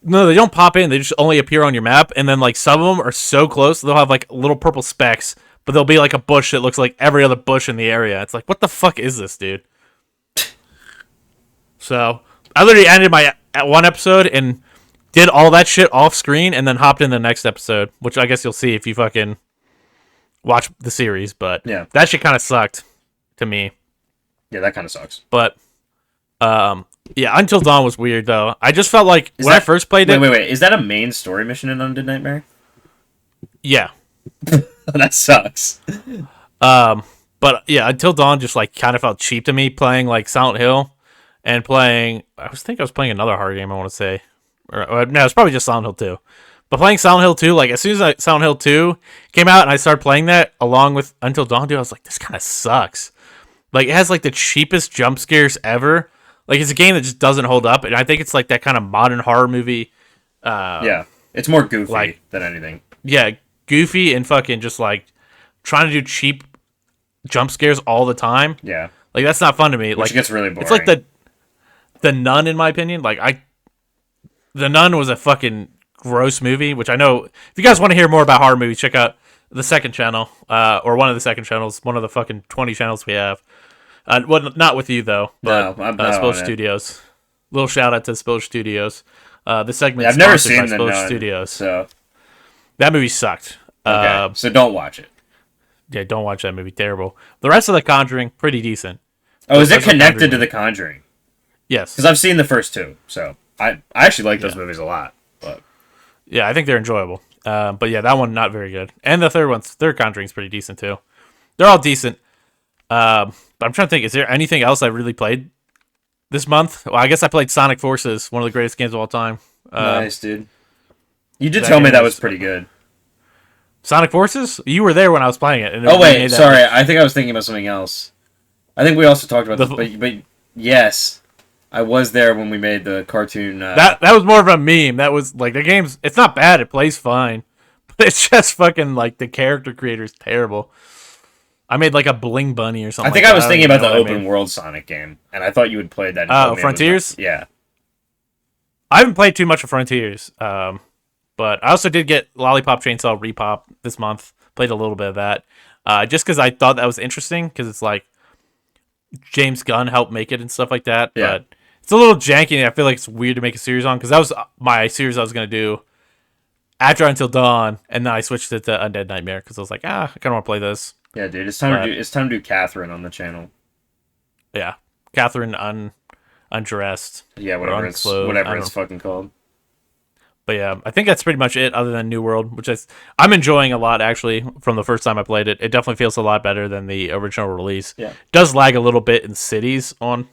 No, they don't pop in. They just only appear on your map, and then like some of them are so close they'll have like little purple specks. But there'll be like a bush that looks like every other bush in the area. It's like, what the fuck is this, dude? So, I literally ended my one episode and did all that shit off screen and then hopped in the next episode, which I guess you'll see if you fucking watch the series. But yeah, that shit kind of sucked to me. Yeah, that kind of sucks. But, yeah, Until Dawn was weird, though. I just felt like I first played it... Wait. Is that a main story mission in Undead Nightmare? Yeah. That sucks. But yeah, Until Dawn just like kind of felt cheap to me playing like Silent Hill and playing. I was playing another horror game. I want to say, or no, it's probably just Silent Hill 2. But playing Silent Hill 2, like as soon as Silent Hill 2 came out and I started playing that along with Until Dawn, dude, I was like, this kind of sucks. Like it has like the cheapest jump scares ever. Like it's a game that just doesn't hold up, and I think it's like that kind of modern horror movie. Yeah, it's more goofy than anything. Yeah. Goofy and fucking just like trying to do cheap jump scares all the time. Yeah, like that's not fun to me. Like it gets really boring. It's like the Nun, in my opinion. The Nun was a fucking gross movie. Which I know if you guys want to hear more about horror movies, check out the second channel or one of the second channels, one of the fucking 20 channels we have. Well, not with you though, but Spill Studios. Little shout out to Spill Studios. The segment I've never sponsored seen by the Spill Nun, Studios. So. That movie sucked. Okay, so don't watch it. Yeah, don't watch that movie. Terrible. The rest of The Conjuring, pretty decent. Oh, is it connected to The Conjuring? Yes. Because I've seen the first two, so I actually like those movies a lot. But yeah, I think they're enjoyable. But yeah, that one not very good. And the third Conjuring's pretty decent too. They're all decent. But I'm trying to think, is there anything else I really played this month? Well, I guess I played Sonic Forces, one of the greatest games of all time. Nice, dude. You did tell me that was pretty good. Sonic Forces? You were there when I was playing it. Oh, wait. Sorry. I think I was thinking about something else. I think we also talked about this, but yes. I was there when we made the cartoon. That was more of a meme. That was, like, the game's... It's not bad. It plays fine. But it's just fucking, like, the character creator's terrible. I made, like, a Bling Bunny or something. I think I was thinking about the open world Sonic game, and I thought you had played that. Oh, Frontiers? Yeah. I haven't played too much of Frontiers. But I also did get Lollipop Chainsaw Repop this month. Played a little bit of that. Just because I thought that was interesting. Because it's like James Gunn helped make it and stuff like that. Yeah. But it's a little janky. And I feel like it's weird to make a series on. Because that was my series I was going to do after Until Dawn. And then I switched it to Undead Nightmare. Because I was like, I kind of want to play this. Yeah, dude. It's time to do Catherine on the channel. Yeah. Catherine Undressed. Yeah, whatever it's fucking called. But yeah, I think that's pretty much it. Other than New World, which I'm enjoying a lot actually from the first time I played it. It definitely feels a lot better than the original release. Yeah. It does lag a little bit in cities on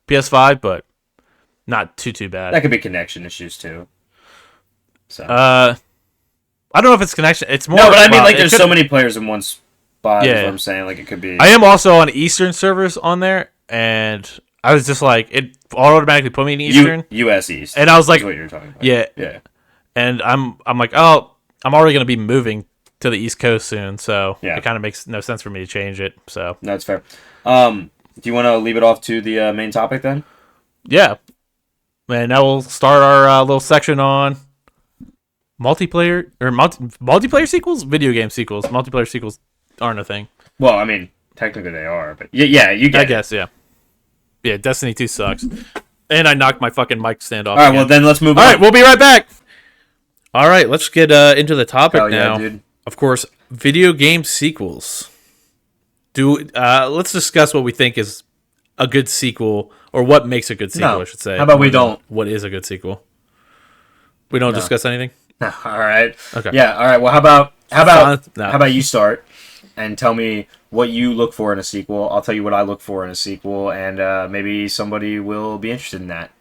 PS5, but not too bad. That could be connection issues too. So I don't know if it's connection. It's more. no, but I mean, well, like, there's so many players in one spot. Yeah, is Yeah. what I'm saying. Like, it could be. I am also on Eastern servers on there, and I was just like, it automatically put me in Eastern, U.S. East, and I was like, is what you're talking about. yeah, Yeah. and I'm like, oh, I'm already gonna be moving to the East Coast soon, so Yeah. it kind of makes no sense for me to change it. So No, that's fair. Do you want to leave it off to the main topic then? yeah, and now we'll start our little section on multiplayer sequels, video game sequels. Multiplayer sequels aren't a thing. Well, I mean, technically they are, but yeah, you get I it. guess, yeah. Yeah, Destiny 2 sucks. And I knocked my fucking mic stand off. All right, again. well then let's move on. All right, we'll be right back. All right, let's get into the topic Hell yeah, now. dude. Of course, video game sequels. Let's discuss what we think is a good sequel, or what makes a good sequel, No. I should say. How about we don't? What is a good sequel? We don't discuss anything? All right. Okay. Yeah. All right. Well, how No. about you start and tell me what you look for in a sequel? I'll tell you what I look for in a sequel, and maybe somebody will be interested in that.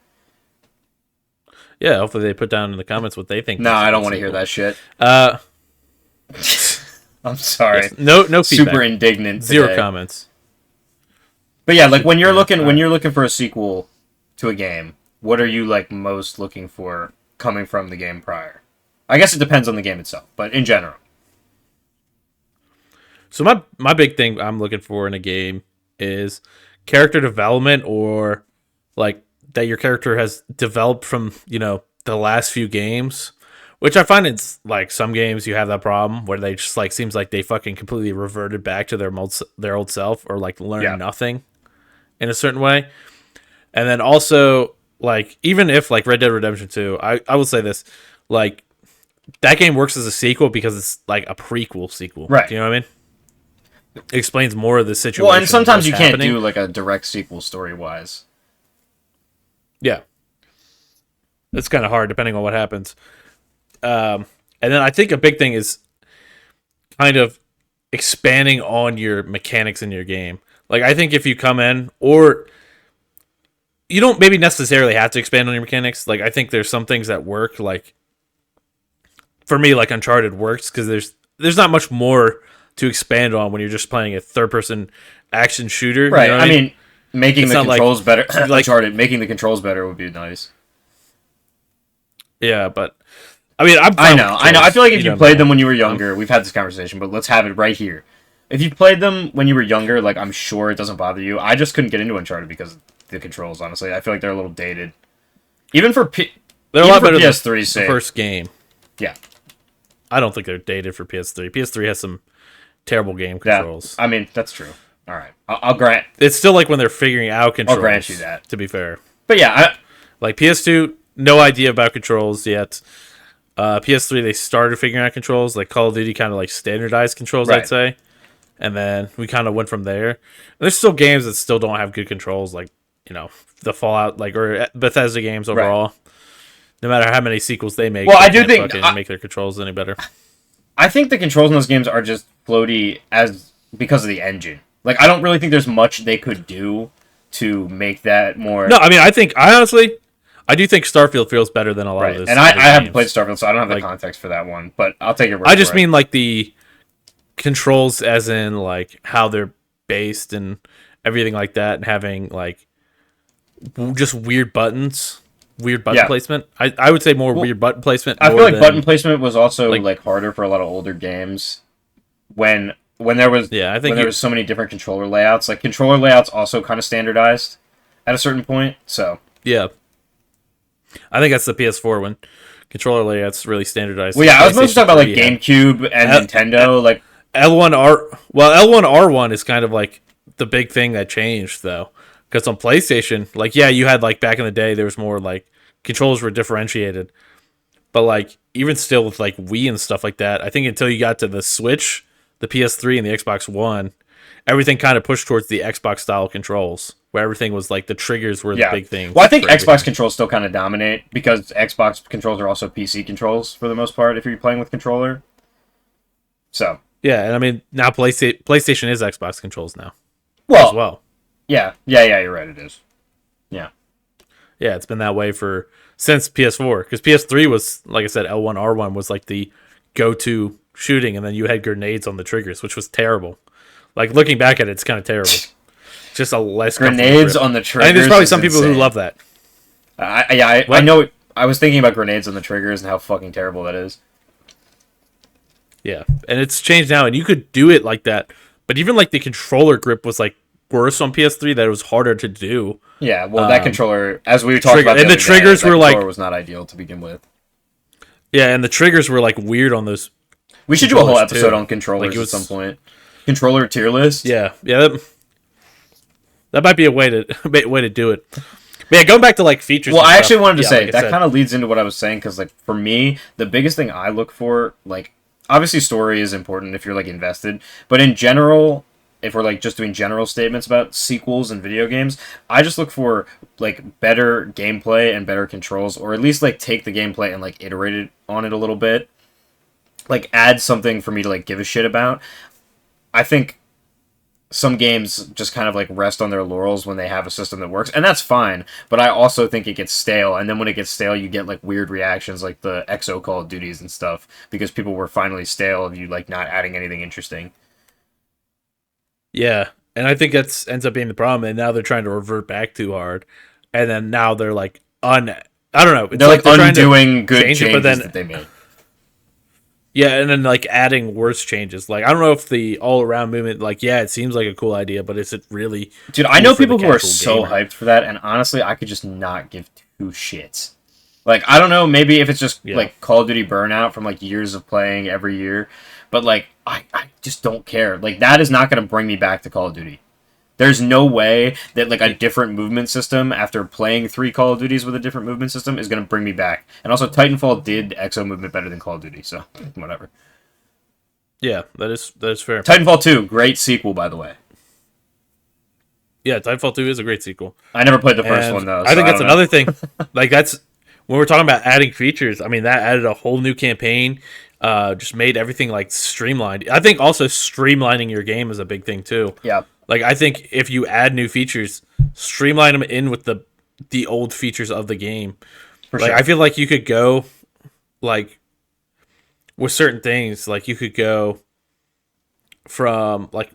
Yeah, hopefully they put down in the comments what they think. No, makes a I don't good want to hear sequel. that shit. I'm sorry. Yes, no feedback. Super indignant. Zero today. comments. But yeah, like when you're looking for a sequel to a game, what are you like most looking for coming from the game prior? I guess it depends on the game itself, but in general. So my big thing I'm looking for in a game is character development, or like that your character has developed from, the last few games, which I find it's like some games you have that problem where they just like seems like they fucking completely reverted back to their old self, or like learn nothing in a certain way. And then also, like, even if like Red Dead Redemption 2, I will say this, like, that game works as a sequel because it's like a prequel sequel. Right. Do you know what I mean? It explains more of the situation. Well, and sometimes you can't happening. do like a direct sequel story wise. Yeah. It's kind of hard depending on what happens. And then I think a big thing is kind of expanding on your mechanics in your game. Like, I think if you come in, or you don't maybe necessarily have to expand on your mechanics. Like, I think there's some things that work. Like, for me, like Uncharted works because there's not much more to expand on when you're just playing a third-person action shooter. Right. You know what I mean, making It's the not like- controls better. like- Uncharted, making the controls better would be nice. Yeah, but I mean, I fine know. with I know. I feel like if you know, played them when you were younger, we've had this conversation, but let's have it right here. If you played them when you were younger, like, I'm sure it doesn't bother you. I just couldn't get into Uncharted because of the controls, honestly. I feel like they're a little dated. Even for they're a lot better than PS3's the sake. first game. Yeah. I don't think they're dated for PS3. PS3 has some terrible game Yeah. controls. I mean, that's true. All right. I'll grant. It's still like when they're figuring out controls. I'll grant you that. To be fair, But yeah, like PS2, no idea about controls yet. PS3, they started figuring out controls. Like Call of Duty, kind of like standardized controls, Right. I'd say. And then we kind of went from there. And there's still games that still don't have good controls, like the Fallout, like, or Bethesda games overall. No matter how many sequels they make, Well, they I do can't think fucking make their controls any better. I think the controls in those games are just floaty because of the engine. Like, I don't really think there's much they could do to make that more. No, I mean, I do think Starfield feels better than a lot of Right. those. And I other haven't games. played Starfield, so I don't have the Like- context for that one. But I'll take your word I just for it. mean like the controls, as in like how they're based and everything like that, and having like just weird button Yeah. placement. I would say more weird button placement. I feel more like than- button placement was also like- like harder for a lot of older games when there was Yeah, I think when there was so many different controller layouts. Like, controller layouts also kind of standardized at a certain point. So yeah. I think that's the PS4 when controller layouts really standardized. well, yeah, I was mostly talking about like PlayStation 3 had- GameCube and Nintendo. Like, L1R1 is kind of like the big thing that changed though, because on PlayStation, like, yeah, you had like back in the day there was more like controls were differentiated, but like even still with like Wii and stuff like that, I think until you got to the Switch, the PS3, and the Xbox One, everything kind of pushed towards the Xbox style controls, where everything was like the triggers were the Yeah. big thing. Well, I think for Xbox everything. controls still kind of dominate because Xbox controls are also PC controls for the most part if you're playing with controller. So, Yeah, and I mean now PlayStation is Xbox controls now as well, well. yeah, you're right, it is. Yeah. Yeah, it's been that way for since PS4 because PS3 was like I said L1 R1 was like the go-to shooting, and then you had grenades on the triggers, which was terrible. Like looking back at it, it's kind of terrible. Just a less comfortable Grenades grip. on the I think there's triggers probably is some people who insane. love that. I What? know. I was thinking about grenades on the triggers and how fucking terrible that is. Yeah, and it's changed now, and you could do it like that. But even like the controller grip was like worse on PS3. That it was harder to do. Yeah, well, that controller, as we talked Trigger about, and the other day, triggers that were controller like was not ideal to begin with. yeah, and the triggers were like weird on those We should do a whole controllers, episode too. on controllers Like, it at was- some point. Controller tier list. Yeah, yeah. That might be a way to way to do it. But yeah, going back to like features. Well, and I stuff, actually wanted to yeah, say like I that said, kind of leads into what I was saying because, like, for me, the biggest thing I look for, like, obviously story is important if you're like invested, but in general, if we're like just doing general statements about sequels and video games, I just look for like better gameplay and better controls, or at least like take the gameplay and like iterate it on it a little bit, like add something for me to like give a shit about. I think some games just kind of like rest on their laurels when they have a system that works, and that's fine. But I also think it gets stale, and then when it gets stale, you get like weird reactions, like the XO Call of Duties and stuff, because people were finally stale of you like not adding anything interesting. yeah, and I think that's ends up being the problem. And now they're trying to revert back too hard, and then now they're like I don't know. It's They're like they're trying to undoing good change changes it, but then that they made. yeah, and then like adding worse changes. Like I don't know if the all around movement, like yeah, it seems like a cool idea, but is it really? Dude, I cool know for the people who are casual so gamer? hyped for that, and honestly, I could just not give two shits. Like, I don't know, maybe if it's just Yeah. like Call of Duty burnout from like years of playing every year, but like, I just don't care. Like, that is not going to bring me back to Call of Duty. There's no way that like a different movement system after playing 3 Call of Duties with a different movement system is going to bring me back. And also, Titanfall did exo movement better than Call of Duty, so whatever. Yeah, that is fair. Titanfall 2, great sequel, by the way. Yeah, Titanfall 2 is a great sequel. I never played the first And one though. I think that's don't know. another thing. Like that's when we're talking about adding features. I mean, that added a whole new campaign. Just made everything like streamlined. I think also streamlining your game is a big thing too. Yeah. Like I think if you add new features, streamline them in with the old features of the game. For Like sure. I feel like you could go like with certain things. Like you could go from like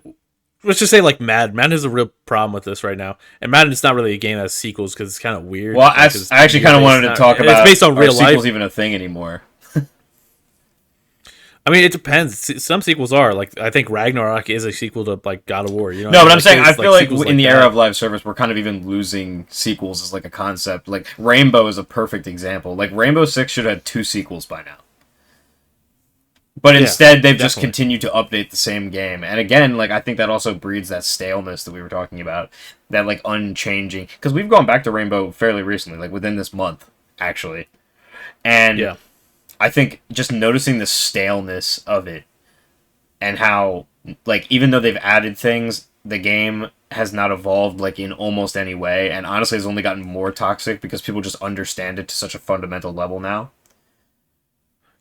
let's just say like Madden has a real problem with this right now, and Madden is not really a game that has sequels because it's kind of weird. Well, Like, it's I actually kind of year-based, wanted to not- talk and about it's based on are real sequels life. even a thing anymore. I mean, it depends. Some sequels are like I think Ragnarok is a sequel to like God of War. You know, No, what but I I'm mean? saying I There's, feel like sequels in the that. era of live service, we're kind of even losing sequels as like a concept. Like Rainbow is a perfect example. Like Rainbow Six should have had 2 sequels by now, but Yeah, instead they've just definitely. continued to update the same game. And again, like I think that also breeds that staleness that we were talking about, that like unchanging. Because we've gone back to Rainbow fairly recently, like within this month, actually, and Yeah, I think just noticing the staleness of it and how, like, even though they've added things, the game has not evolved, like, in almost any way, and honestly has only gotten more toxic because people just understand it to such a fundamental level now.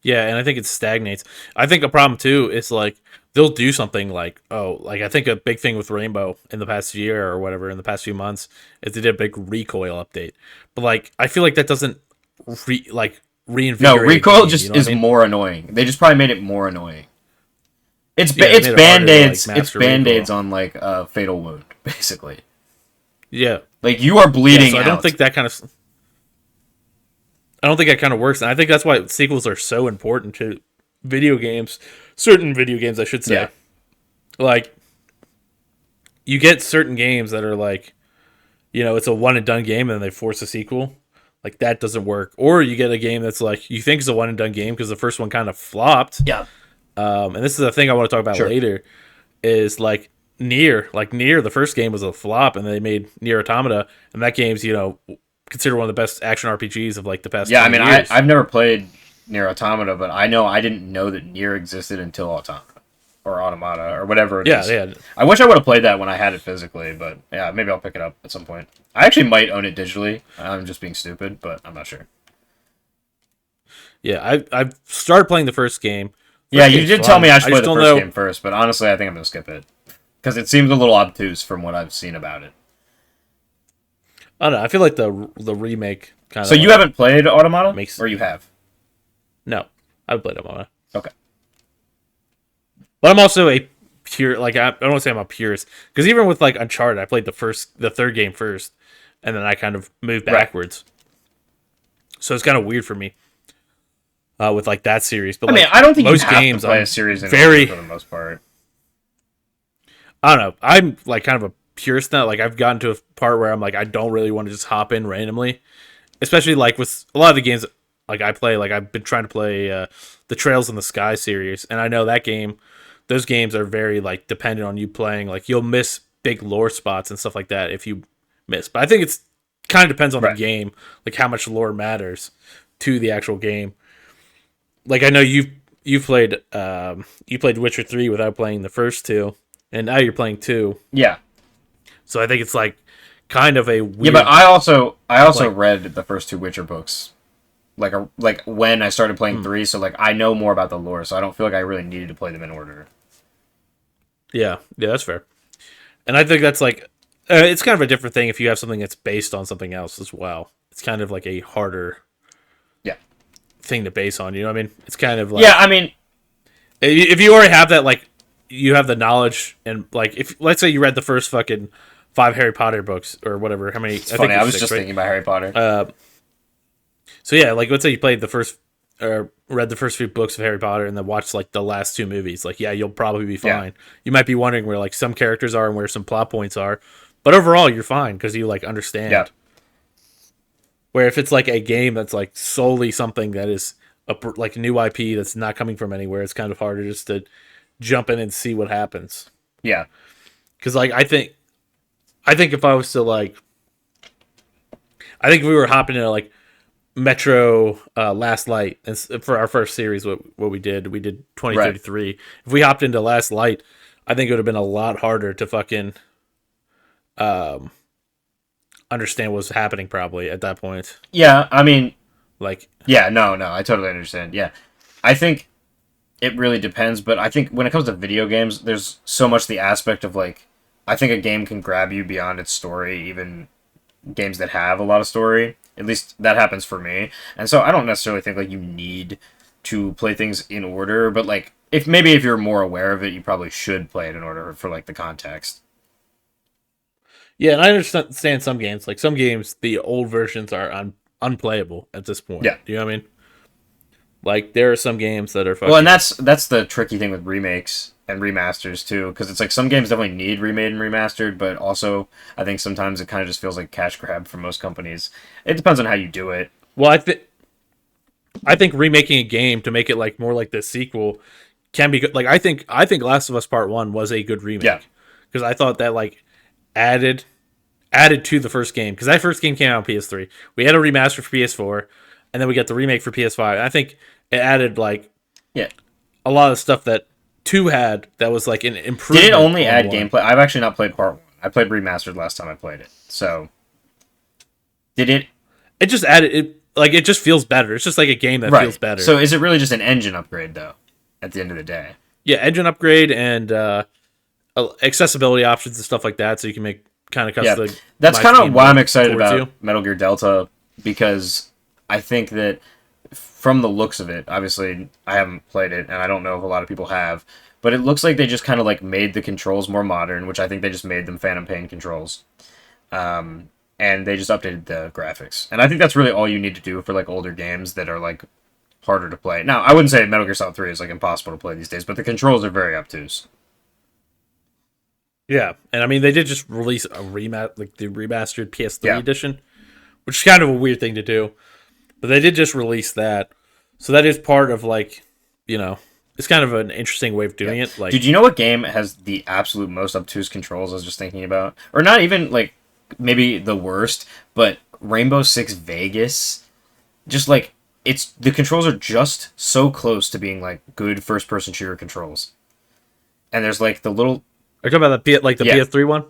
yeah, and I think it stagnates. I think a problem too is like they'll do something like like I think a big thing with Rainbow in the past year or whatever in the past few months is they did a big recoil update, but like I feel like that doesn't reinvigorate. No, the recoil game, just you know what is I mean? more annoying. They just probably made it more annoying. It's Yeah, it's it made it harder to, like, band-aids. It's master band-aids recoil. on like a fatal wound, basically. Yeah. Like you are Yeah, bleeding so I out. don't think that kind of. I don't think that kind of works, and I think that's why sequels are so important to video games. Certain video games, I should say. Yeah. Like, you get certain games that are like, it's a one and done game, and then they force a sequel. Like that doesn't work. Or you get a game that's like you think is a one and done game because the first one kind of flopped. Yeah. And this is a thing I want to talk about Sure. later. Is like Nier, the first game was a flop, and they made Nier Automata, and that game's considered one of the best action RPGs of like the past. Yeah, I 20 mean, years. I've never played Nier Automata, but I didn't know that Nier existed until Automata. or Automata or whatever it Yeah, is. yeah. I wish I would have played that when I had it physically, but yeah, maybe I'll pick it up at some point. I actually might own it digitally. I'm just being stupid, but I'm not sure. Yeah, I've started playing the first game. Yeah, First you game's did tell me fun. I I should play just the don't first know. game first, but honestly, I think I'm gonna skip it because it seems a little obtuse from what I've seen about it. I don't know. I feel like the remake kind So of you like haven't played Automata, makes or you have? no. I've played them all, Okay. but I'm also a pure like I don't want to say I'm a purist because even with like Uncharted, I played the third game first, and then I kind of moved Right. backwards. So it's kind of weird for me with like that series. But I mean, like I don't think you most have to games, play a I'm series in order very for the most part. I don't know. I'm like kind of a purist now. Like I've gotten to a part where I'm like I don't really want to just hop in randomly, especially like with a lot of the games like I play. Like I've been trying to play the Trails in the Sky series, and I know that game. Those games are very like dependent on you playing. Like you'll miss big lore spots and stuff like that if you miss. But I think it's kind of depends on the Right. game, like how much lore matters to the actual game. Like I know you played Witcher 3 without playing the first two, and now you're playing 2. Yeah. So I think it's like kind of a Yeah, weird but I also like read the first two Witcher books like when I started playing 3, so like I know more about the lore, so I don't feel like I really needed to play them in order. yeah, that's fair. And I think that's like it's kind of a different thing if you have something that's based on something else as well. It's kind of like a harder Yeah. thing to base on, you know what I mean? It's kind of Yeah, like I mean, if you already have that like you have the knowledge and like if let's say you read the first fucking 5 Harry Potter books or whatever, how many it's I think funny. I there's was 6, just right? thinking about Harry Potter. So yeah, like let's say you played the first or read the first few books of Harry Potter and then watched like the last 2 movies. Like yeah, you'll probably be Yeah. fine. You might be wondering where like some characters are and where some plot points are, but overall you're fine because you like Yeah. understand. Where if it's like a game that's like solely something that is like a new IP that's not coming from anywhere, it's kind of harder just to jump in and see what happens. Yeah. Because like I think if I was to like I think if we were hopping into like Metro Last Light and for our first series, what we did Right. 2033. If we hopped into Last Light, I think it would have been a lot harder to fucking um, understand what was happening probably at that point. Yeah, I mean, Like yeah, no, no, I totally understand. Yeah. I think it really depends, but I think when it comes to video games, there's so much the aspect of like I think a game can grab you beyond its story, even games that have a lot of story. At least that happens for me. And so I don't necessarily think like you need to play things in order, but like if you're more aware of it, you probably should play it in order for like the context. yeah, and I understand some games. Like some games, the old versions are unplayable at this point. Yeah. Do you know what I mean? Like there are some games that are Well, and fucking that's the tricky thing with remakes and remasters too, because it's like some games definitely need remade and remastered, but also I think sometimes it kind of just feels like cash grab for most companies. It depends on how you do it. well, I think remaking a game to make it like more like the sequel can be good. Like I think Last of Us Part 1 was a good Yeah, remake because I thought that like added added to the first game because that first game came out on PS3. We had a remaster for PS4, and then we got the remake for PS5. And I think it added like yeah. a lot of stuff that 2 had that was like an Did it improvement only on add 1. gameplay? I've actually not played part one. I played remastered last time I played it. So did it? It just added it like it just feels better. It's just like a game that feels Right. better. So is it really just an engine upgrade though? At the end of the day. Yeah, engine upgrade and accessibility options and stuff like that, so you can make kind of Yeah, custom. that's kind of why I'm excited towards about you. Metal Gear Delta because I think that from the looks of it, obviously I haven't played it and I don't know if a lot of people have, but it looks like they just kind of like made the controls more modern, which I think they just made them Phantom Pain controls, and they just updated the graphics, and I think that's really all you need to do for like older games that are like harder to play. Now, I wouldn't say Metal Gear Solid 3 is like impossible to play these days, but the controls are very obtuse. Yeah, and I mean they did just release a like the remastered PS3 Yeah. edition, which is kind of a weird thing to do, but they did just release that, so that is part of like it's kind of an interesting way of doing it. Like, Did you know what game has the absolute most obtuse controls? I was just thinking about, or not even like maybe the worst, but Rainbow Six Vegas. Just like the controls are just so close to being like good first person shooter controls. and there's like the little Are you talking about the yeah. PS3 one?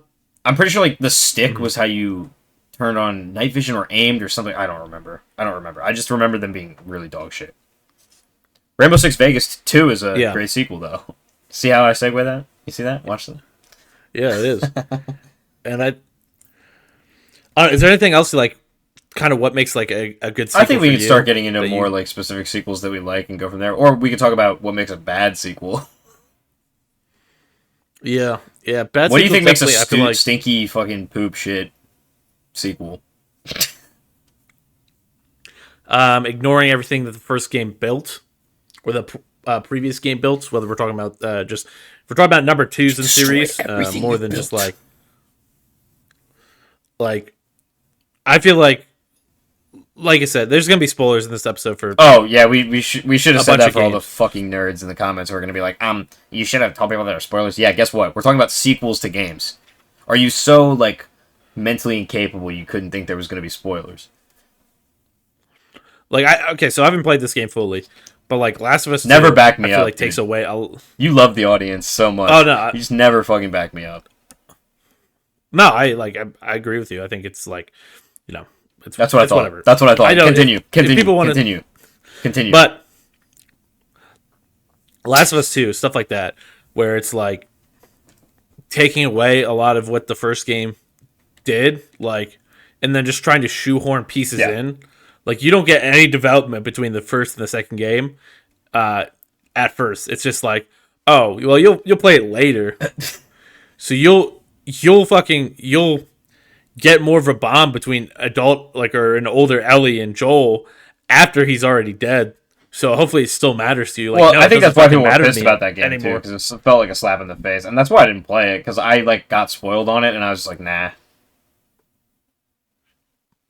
I'm pretty sure like the stick Mm-hmm. was how you turned on night vision or aimed or something. I don't remember. I just remember them being really dog shit. Rainbow Six Vegas 2 is a Yeah, great sequel though. See how I segue that? You see that? Watch that. yeah, it is. And is there anything else like kind of what makes like a good I sequel think for we can start you getting into that more you? like specific sequels that we like and go from there, or we could talk about what makes a bad sequel. Yeah, yeah. Bad What do you sequels think makes a definitely. I feel like stinky fucking poop shit sequel? ignoring everything that the first game built or the previous game built. Whether we're talking about just if we're talking about number twos in Destroy series, everything more you than just built. like I feel like I said, there's gonna be spoilers in this episode for Oh yeah, we should have a said bunch that of for all the games. fucking nerds in the comments who are gonna be like, you should have told people that are spoilers. Yeah, guess what? We're talking about sequels to games. Are you so like mentally incapable you couldn't think there was gonna be spoilers? Like okay, so I haven't played this game fully, but like Last of Us Never Two, back I me feel up, like takes dude. away. You love the audience so Oh much. no, You just never fucking back me up. no, I agree with you. I think it's like, you know, That's what I it's thought. whatever. That's what I I thought. know Continue. if Continue. people want to, Continue. Continue. but Last of Us Two, stuff like that, where it's like taking away a lot of what the first game did, like, and then just trying to shoehorn pieces Yeah. in. Like you don't get any development between the first and the second game. Uh, at first, it's just like, oh, well, you'll play it later, so you'll get more of a bond between adult like or an older Ellie and Joel after he's already dead. So hopefully it still matters to you. Like Well, no, I it think doesn't that's why fucking people were matter to pissed me about that game too, anymore. because it felt like a slap in the face, and that's why I didn't play it because I like got spoiled on it, and I was just like, nah.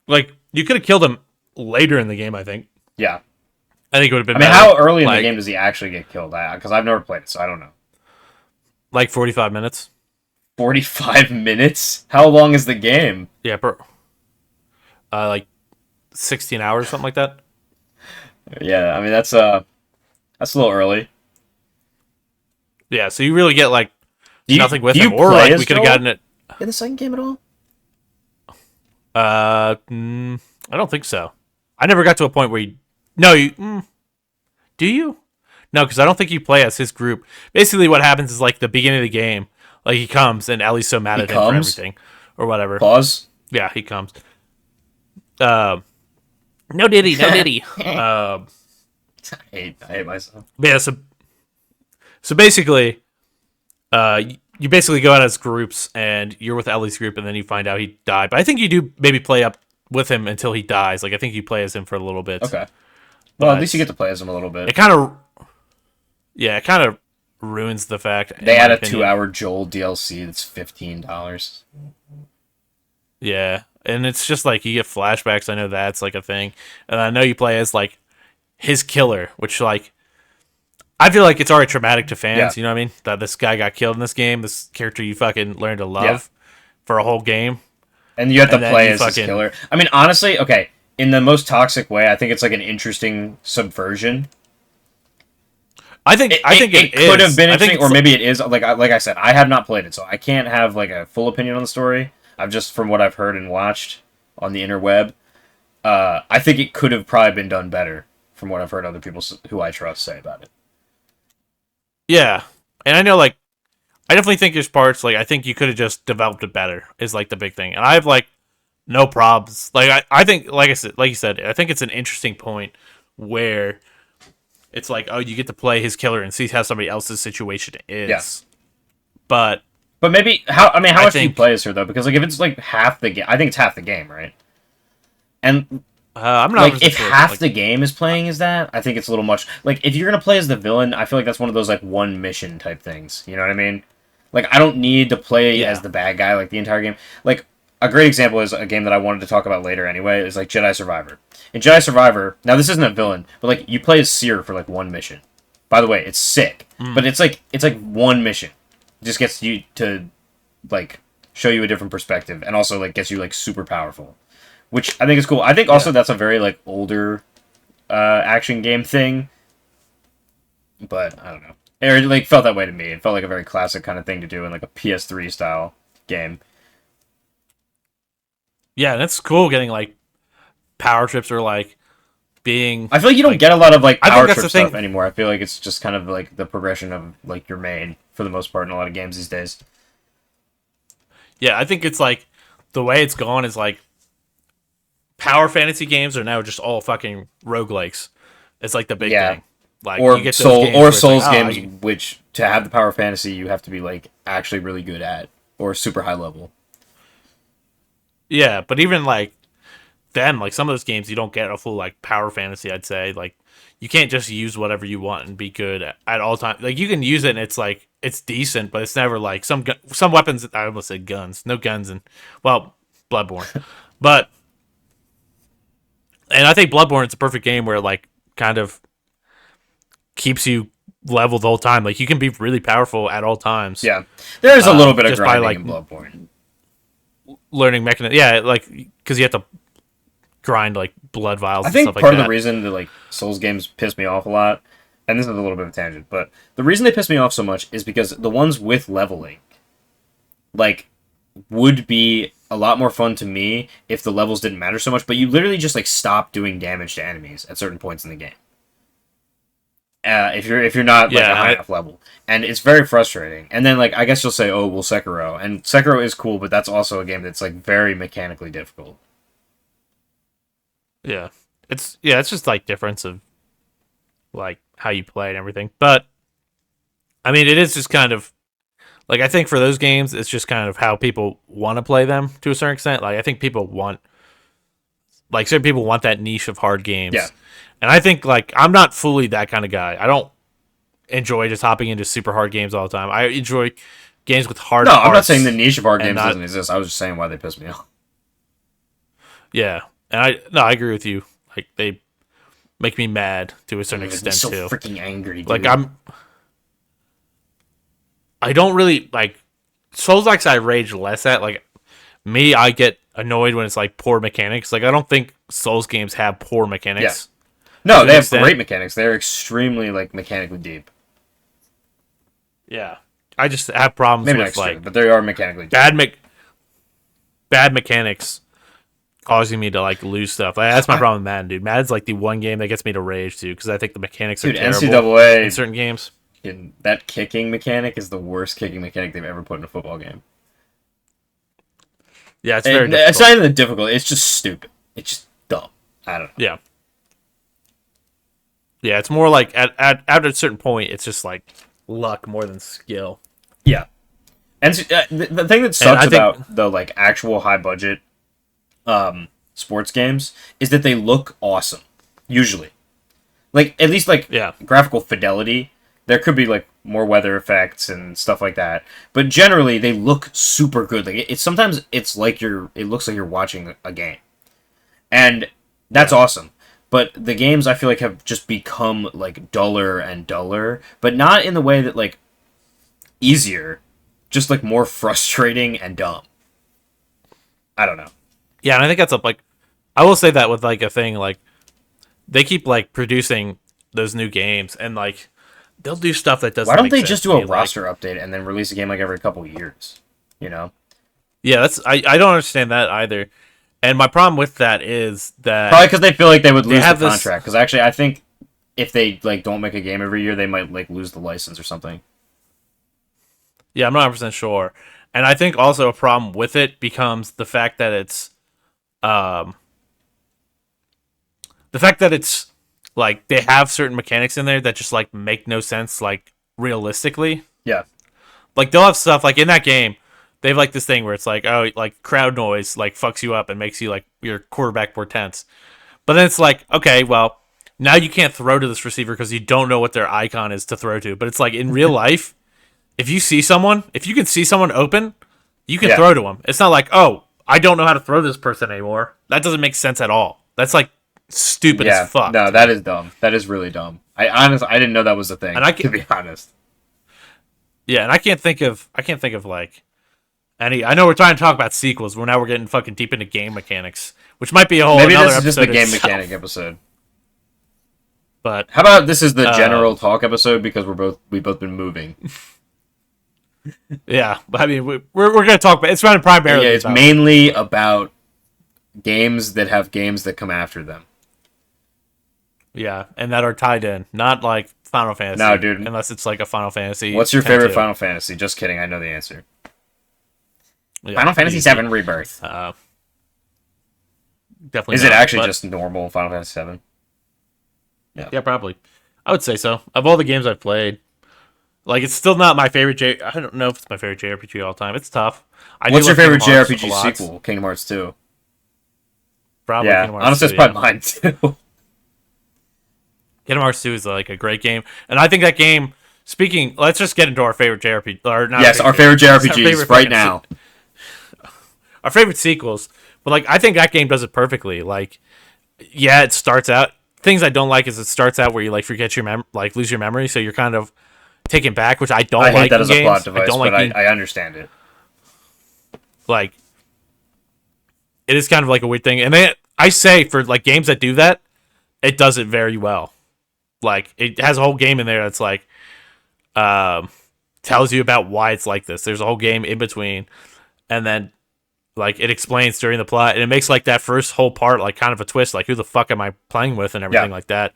Like you could have killed him later in the game. Yeah. I think it would have I been mean, better. how early in the Like game does he actually get killed? Because I've never played it, so I don't know. like 45 minutes. 45 minutes? How long is the game? Yeah, like 16 hours, something like that. Yeah, I mean that's a little early. Yeah, so you really get like Do you nothing with do you him, or play like as we could have Joel gotten it. in the second game at all? I don't think so. I never got to a point where you. No, you. Do you? No, because I don't think you play as his group. Basically, what happens is like the beginning of the game, like he comes and Ellie's so mad He at him for comes? everything or whatever. Pause. Yeah, he comes. No diddy, no diddy. I hate myself. Yeah, so basically, you basically go out as groups, and you're with Ellie's group, and then you find out he died. But I think you do maybe play up with him until he dies. Like I think you play as him for a little bit. Okay. Well, at But least you get to play as him a little bit. it kind of, yeah, it kind of ruins the fact. They in add my a opinion. 2-hour Joel DLC that's $15. Yeah, and it's just like you get flashbacks. I know that's like a thing, and I know you play as like his killer, which like I feel like it's already traumatic to fans. Yeah. You know what I mean? That this guy got killed in this game. This character you fucking learn to love Yeah. for a whole game. And you have to And then play you as his fucking- killer. I mean, honestly, okay, in the most toxic way, I think it's like an interesting subversion. I think it is. could have been I think interesting, or maybe it is. Like I said, I have not played it, so I can't have like a full opinion on the story. I've just from what I've heard and watched on the interweb. I think it could have probably been done better, from what I've heard other people who I trust say about it. yeah, and I know like I definitely think there's parts like I think you could have just developed it better is like the big thing, and I have like no probs. Like I think like you said, I think it's an interesting point where it's like oh you get to play his killer and see how somebody else's situation is. Yeah. But But maybe how I much do you think- play as her though? Because like if it's like half the game, I think it's half the game, right? And I'm not like if sure. half Like, the game is playing as that, I think it's a little much. Like if you're gonna play as the villain, I feel like that's one of those like one mission type things. You know what I mean? Like I don't need to play Yeah. as the bad guy like the entire game. Like a great example is a game that I wanted to talk about later anyway. Is like Jedi Survivor. In Jedi Survivor, now this isn't a villain, but like you play as Seer for like one mission. By the way, it's sick, but it's like one mission. It just gets you to like show you a different perspective, and also like gets you like super powerful, which I think is cool. I think also that's a very like older action game thing, but I don't know. It like felt that way to me. It felt like a very classic kind of thing to do in like a PS3 style game. Yeah, and it's cool getting like power trips or like being I feel like you don't like get a lot of like I think power that's trip the stuff thing. anymore. I feel like it's just kind of like the progression of like your main for the most part in a lot of games these days. Yeah, I think it's like the way it's gone is like power fantasy games are now just all fucking roguelikes. It's like the big Yeah, thing. Like you get those games or where it's like, Souls oh, games, which to have the power fantasy you have to be like actually really good at or super high level. yeah, but even like then, like some of those games, you don't get a full like power fantasy. I'd say like you can't just use whatever you want and be good at all times. Like you can use it and it's like it's decent, but it's never like some weapons. I almost said guns, no guns, and well, Bloodborne, but and I think Bloodborne is a perfect game where it, like kind of keeps you leveled the whole time. Like you can be really powerful at all times. Yeah, there's a little bit of Just by grinding like in Bloodborne. learning mechanism. Yeah, like because you have to grind like blood vials I and stuff think like part of the that. reason that like Souls games piss me off a lot, and this is a little bit of a tangent, but the reason they piss me off so much is because the ones with leveling, like, would be a lot more fun to me if the levels didn't matter so much. But you literally just like stop doing damage to enemies at certain points in the game. If you're not like Yeah, a high enough level, and it's very frustrating. And then like I guess you'll say, oh well, Sekiro, and Sekiro is cool, but that's also a game that's like very mechanically difficult. yeah, it's just like difference of like how you play and everything. But I mean, it is just kind of like I think for those games, it's just kind of how people want to play them to a certain extent. Like I think people want like certain people want that niche of hard Yeah. games, and I think like I'm not fully that kind of guy. I don't enjoy just hopping into super hard games all the time. I enjoy games with hard No, I'm not saying the parts niche of hard and games doesn't not exist. I was just saying why they piss me off. yeah. And I agree with you. Like they make me mad to a certain It makes me extent so too. freaking angry, Like dude. I don't really like Souls likes I rage less at. Like me, I get annoyed when it's like poor mechanics. Like I don't think Souls games have poor Yeah. mechanics No, to they an have extent. great mechanics. They're extremely like mechanically deep. Yeah, I just have problems Maybe not with extremely, like but they are mechanically deep. bad mechanics causing me to like lose stuff. Like, that's my I, problem with Madden, dude. Madden's like the one game that gets me to rage too because I think the mechanics are dude, terrible in NCAA, certain games. that kicking mechanic is the worst kicking mechanic they've ever put in a football game. Yeah, it's very It's difficult. not even difficult. It's just stupid. It's just dumb. I don't know. Yeah, yeah. It's more like at after a certain point, it's just like luck more than skill. Yeah. And the thing that And sucks I think about the like actual high budget sports games is that they look awesome. Usually, like at least like yeah, graphical fidelity. There could be like more weather effects and stuff like that, but generally they look super good. Like it's sometimes it's like it looks like you're watching a game, and that's yeah. awesome. But the games I feel like have just become like duller and duller, but not in the way that like easier, just like more frustrating and dumb. I don't know. Yeah, and I think that's up like I will say that with like a thing like they keep like producing those new games and like they'll do stuff that Why doesn't don't make they sense just to do a me. Like roster update and then release a game like every couple years? You know, yeah, that's I don't understand that either. And my problem with that is that probably because they feel like they would they lose the have this contract. Because actually, I think if they like don't make a game every year, they might like lose the license or something. yeah, I'm not 100% sure. And I think also a problem with it becomes um the fact that it's like they have certain mechanics in there that just like make no sense like realistically. Yeah, Like they'll have stuff like in that game, they have like this thing where it's like, oh, like crowd noise like fucks you up and makes you like your quarterback more tense. But then it's like, okay, well, now you can't throw to this receiver because you don't know what their icon is to throw to. But it's like in real life, if you can see someone open, you can yeah, throw to them. It's not like, oh, I don't know how to throw this person anymore. That doesn't make sense at all. That's like stupid yeah. as fuck. No, that is dumb. That is really dumb. I didn't know that was a thing. And I To can, be honest, yeah, and I can't think of like any. I know we're trying to talk about sequels. We're getting fucking deep into game mechanics, which might be a whole maybe another this is just episode the game itself. mechanic episode. But How about this is the general talk episode because we've both been moving. yeah, I mean we're gonna talk about it's not primarily. Yeah, it's mainly about games that have games that come after them. Yeah, and that are tied in, not like Final Fantasy. No, dude. Unless it's like a Final Fantasy. What's your favorite 10-2. Final Fantasy? Just kidding, I know the answer. Yeah, Final Fantasy easy. VII Rebirth. Definitely. Is not, it actually but- just normal Final Fantasy VII? Yeah, probably. I would say so. Of all the games I've played, like it's still not my favorite I don't know if it's my favorite JRPG of all time. It's tough. What's your favorite Kingdom Hearts a JRPG lot. sequel? Kingdom Hearts 2. Probably Yeah, Kingdom Hearts honestly, 2, it's probably mine too. Kingdom Hearts 2 is like a great game, and I think that game. Speaking, let's just get into our favorite JRPG. Or not Yes, our favorite It's our JRPGs favorite right fucking now. our favorite sequels. But like, I think that game does it perfectly. Like, yeah, it starts out. Things I don't like is it starts out where you like forget your lose your memory, so you're kind of taken back, which I don't I like. hate that in as a games. plot device, I don't but like being, I understand it. like it is kind of like a weird thing. And I say for like games that do that, it does it very well. Like it has a whole game in there that's like tells you about why it's like this. There's a whole game in between, and then like it explains during the plot, and it makes like that first whole part like kind of a twist, like who the fuck am I playing with and everything like that.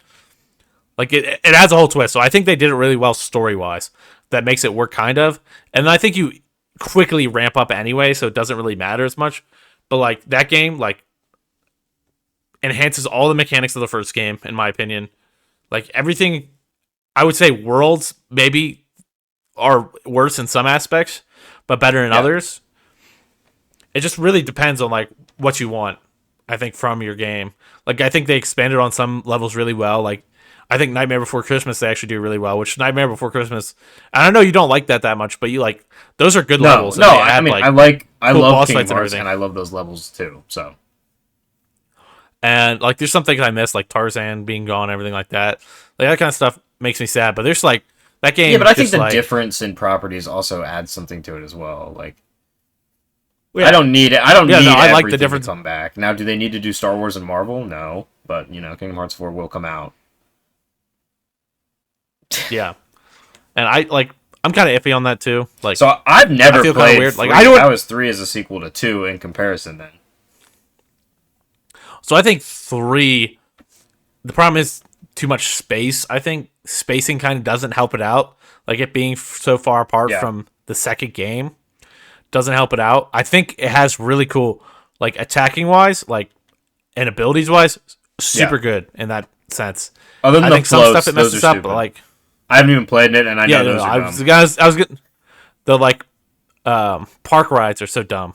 Like it adds a whole twist. So I think they did it really well story wise. That makes it work kind of, and I think you quickly ramp up anyway, so it doesn't really matter as much. But like that game, like enhances all the mechanics of the first game, in my opinion. Like everything, I would say worlds maybe are worse in some aspects, but better in others. It just really depends on like what you want, I think, from your game. Like I think they expanded on some levels really well. Like I think Nightmare Before Christmas they actually do really well. Which Nightmare Before Christmas, and I know you don't like that much, but you like those are good levels. No, and they I add, mean like, I cool love boss Kingdom fights and Hearts everything. and I love those levels too. So And like there's some things I miss, like Tarzan being gone, everything like that. Like that kind of stuff makes me sad. But there's like that game. yeah, but I think just, the like, difference in properties also adds something to it as well. Like yeah. I don't need it. I don't Yeah, need no, I everything like the difference. to come back. Now, do they need to do Star Wars and Marvel? No, but you know, Kingdom Hearts 4 will come out. Yeah, and I'm kind of iffy on that too. Like, So I've never I feel kinda played weird. 3. Like, I don't- How is 3 as a sequel to 2 in comparison then? so I think 3. The problem is too much space. I think spacing kind of doesn't help it out. Like it being so far apart Yeah. from the second game doesn't help it out. I think it has really cool, like attacking wise, like and abilities wise, super Yeah. good in that sense. Other than I the think some floats, stuff it those messes are up, stupid. but like I haven't even played it, and I know yeah, those are dumb. I was getting the like park rides are so dumb.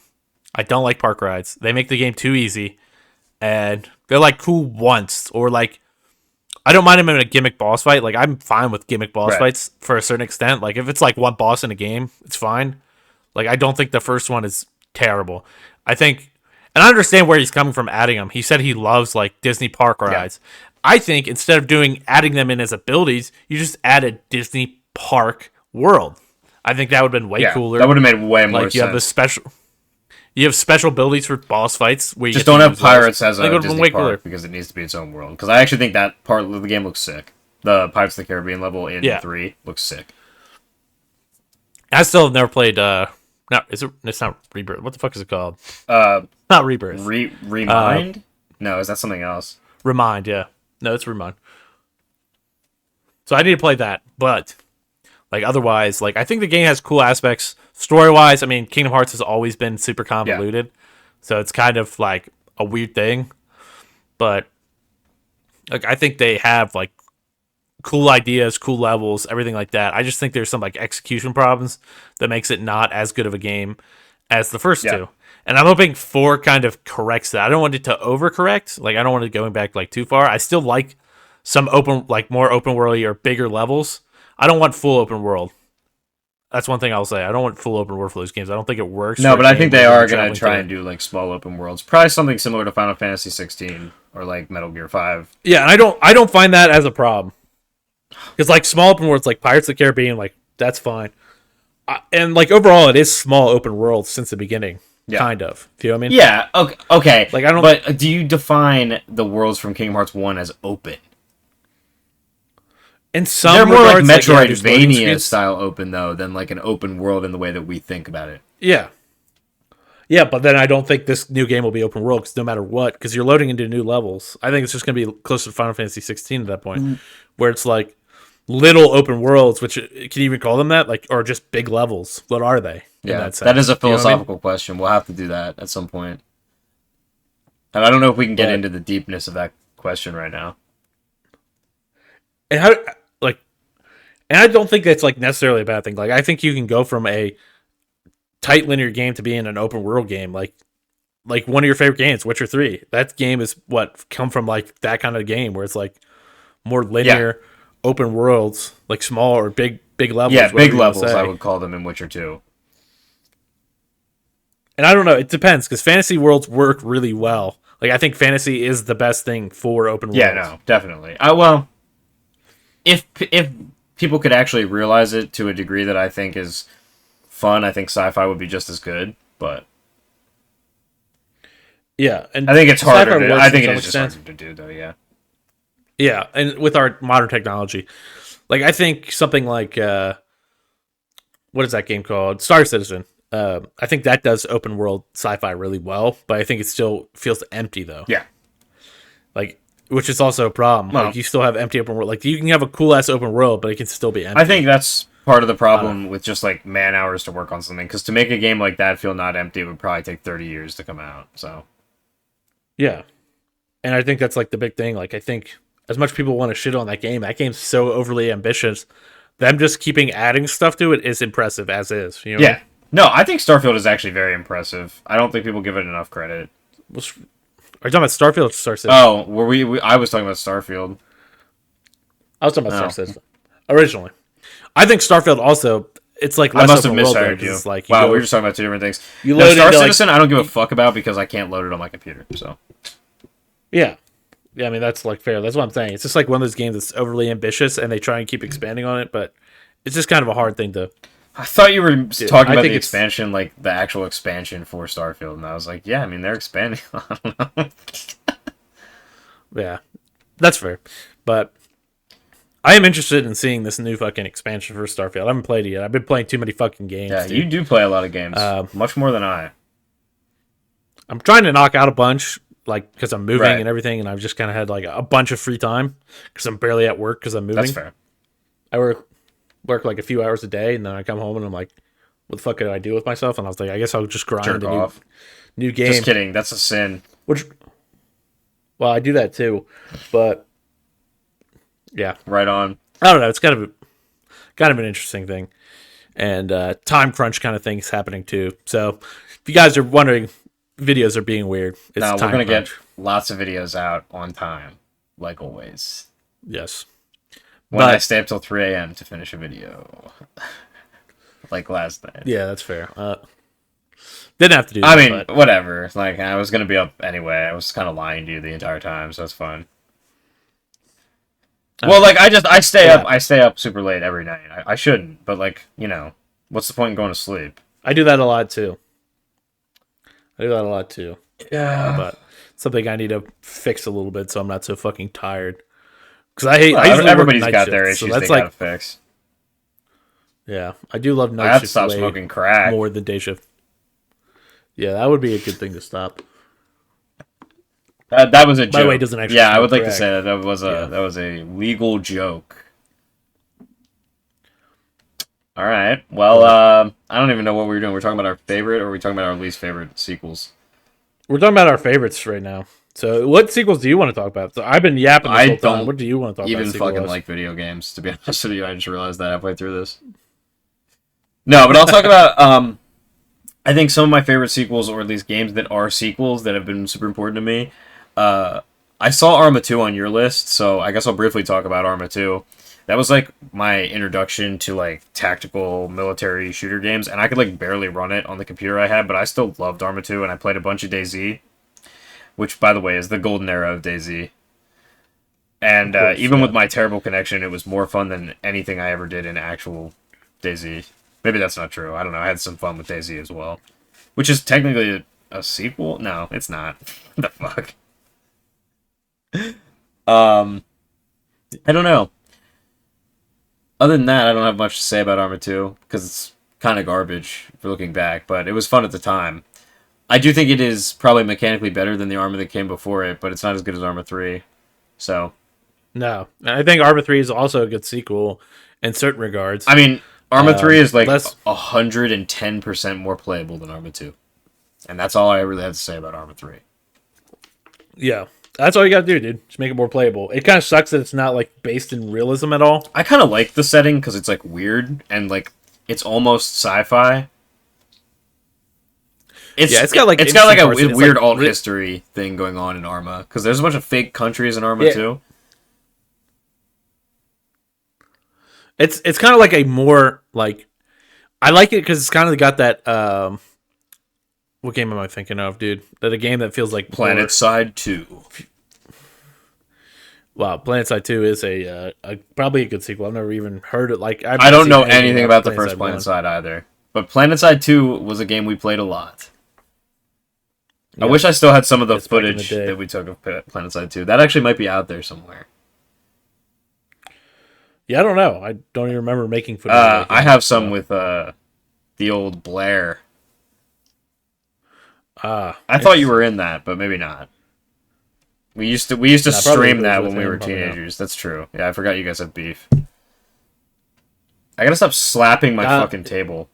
I don't like park rides. They make the game too easy, and they're like cool once or like I don't mind them in a gimmick boss fight. Like I'm fine with gimmick boss Right. fights for a certain extent. Like if it's like one boss in a game, it's fine. Like I don't think the first one is terrible. I think, and I understand where he's coming from adding them. He said he loves like Disney park rides. I think instead of adding them in as abilities, you just add a Disney park world. I think that would have been way Yeah, cooler. that would have made way more Like you have the sense. special, you have special abilities for boss fights where you Just get to don't have use those. pirates as I think it a would've been Disney way park cooler. because it needs to be its own world. Because I actually think that part of the game looks sick. The Pirates of the Caribbean level in Yeah. 3 looks sick. I still have never played. No, is it? It's not Rebirth. What the fuck is it called? Uh, Not Rebirth. Remind? No, is that something else? Remind. Yeah. No, it's Remind. So I need to play that, but like otherwise, like I think the game has cool aspects story wise. I mean, Kingdom Hearts has always been super convoluted, so it's kind of like a weird thing. But like I think they have like cool ideas, cool levels, everything like that. I just think there's some like execution problems that makes it not as good of a game as the first Yeah. two. And I'm hoping 4 kind of corrects that. I don't want it to overcorrect. Like I don't want it going back like too far. I still like some more open worldy or bigger levels. I don't want full open world. That's one thing I'll say. I don't want full open world for those games. I don't think it works. No, for a but I game think where they you're are going traveling to try through. and do like small open worlds. Probably something similar to Final Fantasy 16 or like Metal Gear 5. Yeah, and I don't find that as a problem. Because like small open worlds, like Pirates of the Caribbean, like that's fine. And like overall, it is small open world since the beginning, kind of. Do you know what I mean? Yeah, okay. Like, I don't- But do you define the worlds from Kingdom Hearts 1 as open? In They're some more like regards, yeah, there's loading Metroidvania screens. style open though than like an open world in the way that we think about it. Yeah, yeah, but then I don't think this new game will be open world because no matter what, because you're loading into new levels. I think it's just going to be closer to Final Fantasy 16 at that point, where it's like little open worlds, which can you even call them that? Like, or just big levels? What are they in Yeah, that that is a sense? You know what I mean? philosophical question. We'll have to do that at some point. And I don't know if we can get But into the deepness of that question right now. and how like, and I don't think that's like necessarily a bad thing. Like, I think you can go from a tight linear game to being an open world game. Like one of your favorite games, Witcher 3. That game is what come from like that kind of game where it's like more Yeah. linear, open worlds, like small or big Yeah, levels, whatever big you want to levels I say. would call them in Witcher 2. And I don't know, it depends because fantasy worlds work really well. Like I think fantasy is the best thing for open Yeah, worlds. no, definitely. Well, if people could actually realize it to a degree that I think is fun, I think sci-fi would be just as good, but Yeah, and I think it's sci-fi harder to works I to think it some is just extent. harder to do though, yeah. Yeah, and with our modern technology, like I think something like what is that game called? Star Citizen. I think that does open world sci-fi really well, but I think it still feels empty though. Yeah. Like, which is also a problem. Well, Like, you still have empty open world. Like, you can have a cool ass open world, but it can still be empty. I think that's part of the I don't know. problem with just like man hours to work on something because to make a game like that feel not empty it would probably take 30 years to come out. So, Yeah, and I think that's like the big thing. Like, I think as much people want to shit on that game's so overly ambitious. Them just keeping adding stuff to it is impressive as is. You know what I yeah. No, I think Starfield is actually very impressive. I don't think people give it enough credit. mean? Are you talking about Starfield or Star Citizen? Oh, were we I was talking about Starfield. I was talking about Star No. Citizen originally. I think Starfield also. It's like I less must have open world though, misheard 'cause you. it's like Wow, we were just talking about two different things. you No, load Star into like Citizen, I don't give a fuck about because I can't load it on my computer. So yeah. Yeah, I mean that's like fair. That's what I'm saying. It's just like one of those games that's overly ambitious and they try and keep expanding on it, but it's just kind of a hard thing to I thought you were do. talking I about think the it's expansion, like the actual expansion for Starfield, and I was like, yeah, I mean they're expanding. I don't know. yeah, that's fair. But I am interested in seeing this new fucking expansion for Starfield. I haven't played it yet. I've been playing too many fucking games. Yeah, Dude. you do play a lot of games, Um, much more than I. I'm trying to knock out a bunch, like because I'm moving Right. and everything, and I've just kind of had like a bunch of free time because I'm barely at work because I'm moving. That's fair. I work like a few hours a day, and then I come home and I'm like, what the fuck did I do with myself? And I was like, I guess I'll just grind Jerk a off. new game. Just kidding. That's a sin. Which, well, I do that too, but yeah, Right on. I don't know. It's kind of an interesting thing, and time crunch kind of things happening too. So, if you guys are wondering, videos are being weird. It's Now we're time gonna crunch. get lots of videos out on time, like always. Yes, When I but stay up till 3 a.m. to finish a video, like last night. yeah, that's fair. Didn't have to do that. I mean, but, whatever. Like I was gonna be up anyway. I was kind of lying to you the entire time, so that's fine. Well, like I stay Yeah. up. I stay up super late every night. I shouldn't, but like what's the point in going to sleep? I do that a lot too. Yeah. But something I need to fix a little bit so I'm not so fucking tired. Because I hate. Well, I usually work everybody's night got their shifts, issues so that's they like gotta fix. yeah. I do love I night have to shifts stop way smoking crack. more than day shift. Yeah, that would be a good thing to stop. That was a joke. By the way, it doesn't actually Yeah, I smoke would like to crack. say that Yeah. that was a legal joke. All right. Well, I don't even know what we were doing. We're talking about our favorite, or are we talking about our least favorite sequels? We're talking about our favorites right now. So, what sequels do you want to talk about? So, I've been yapping this I whole time. don't What do you want to talk Even about? fucking sequel-wise? like video games, to be honest with you. I just realized that halfway through this. No, but I'll talk about I think some of my favorite sequels, or at least games that are sequels that have been super important to me. I saw Arma 2 on your list, so I guess I'll briefly talk about Arma 2. That was like my introduction to like tactical military shooter games, and I could like barely run it on the computer I had, but I still loved Arma 2, and I played a bunch of DayZ, which by the way is the golden era of DayZ. And Of course, even yeah. with my terrible connection, it was more fun than anything I ever did in actual DayZ. Maybe that's not true. I don't know. I had some fun with DayZ as well, which is technically a sequel. No, it's not. What the fuck? I don't know. Other than that, I don't have much to say about Arma 2 because it's kind of garbage for looking back, but it was fun at the time. I do think it is probably mechanically better than the Arma that came before it, but it's not as good as Arma 3. So, No, and I think Arma 3 is also a good sequel in certain regards. I mean, Arma 3 is like Less, 110% more playable than Arma 2. And that's all I really have to say about Arma 3. yeah, that's all you got to do, dude. Just make it more playable. It kind of sucks that it's not like based in realism at all. I kind of like the setting because it's like weird and like it's almost sci-fi. It's got like a parts, weird like, alt history thing going on in Arma because there's a bunch of fake countries in Arma too. It's kind of like a more like I like it because it's kind of got that. What game am I thinking of, dude? That a game that feels like Planet Side 2. Wow, Planet Side 2 is a probably a good sequel. I've never even heard it. Like I don't know anything about the first Planet Side either, but Planet Side 2 was a game we played a lot. Yeah. I wish I still had some of the footage that we took of Planet Side 2. That actually might be out there somewhere. Yeah, I don't know. I don't even remember making footage. I have some with the old Blair. I thought you were in that, but maybe not. We used to stream that when we were teenagers. That's true. Yeah, I forgot you guys have beef. I gotta stop slapping my fucking table.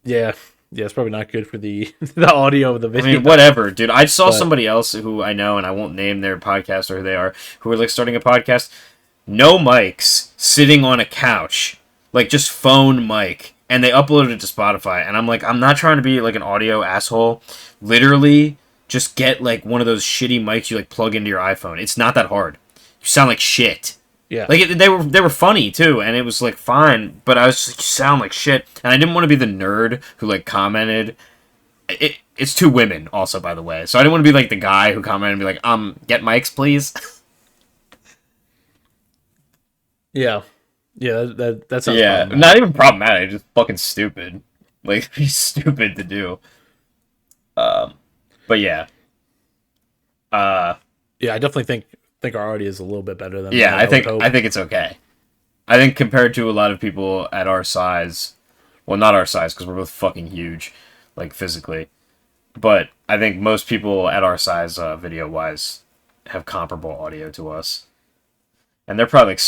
Yeah. Yeah, it's probably not good for the the audio of the video. I mean, whatever, dude. I saw somebody else who I know, and I won't name their podcast or who they are, who are like starting a podcast. No mics, sitting on a couch, like just phone mic, and they uploaded it to Spotify. And I'm like, I'm not trying to be like an audio asshole. Literally, just get like one of those shitty mics you like plug into your iPhone. It's not that hard. You sound like shit. Yeah, like they were funny too, and it was like fine. But I was just, you sound like shit, and I didn't want to be the nerd who like commented. It's two women also, by the way, so I didn't want to be like the guy who commented and be like, get mics, please. Yeah, yeah, that sounds. Yeah, not even problematic, just fucking stupid. Like, he's stupid to do. But yeah. Yeah, I definitely think our audio is a little bit better than. Yeah, I think it's okay. I think compared to a lot of people at our size, well, not our size because we're both fucking huge, like physically, but I think most people at our size, video wise, have comparable audio to us, and they're probably like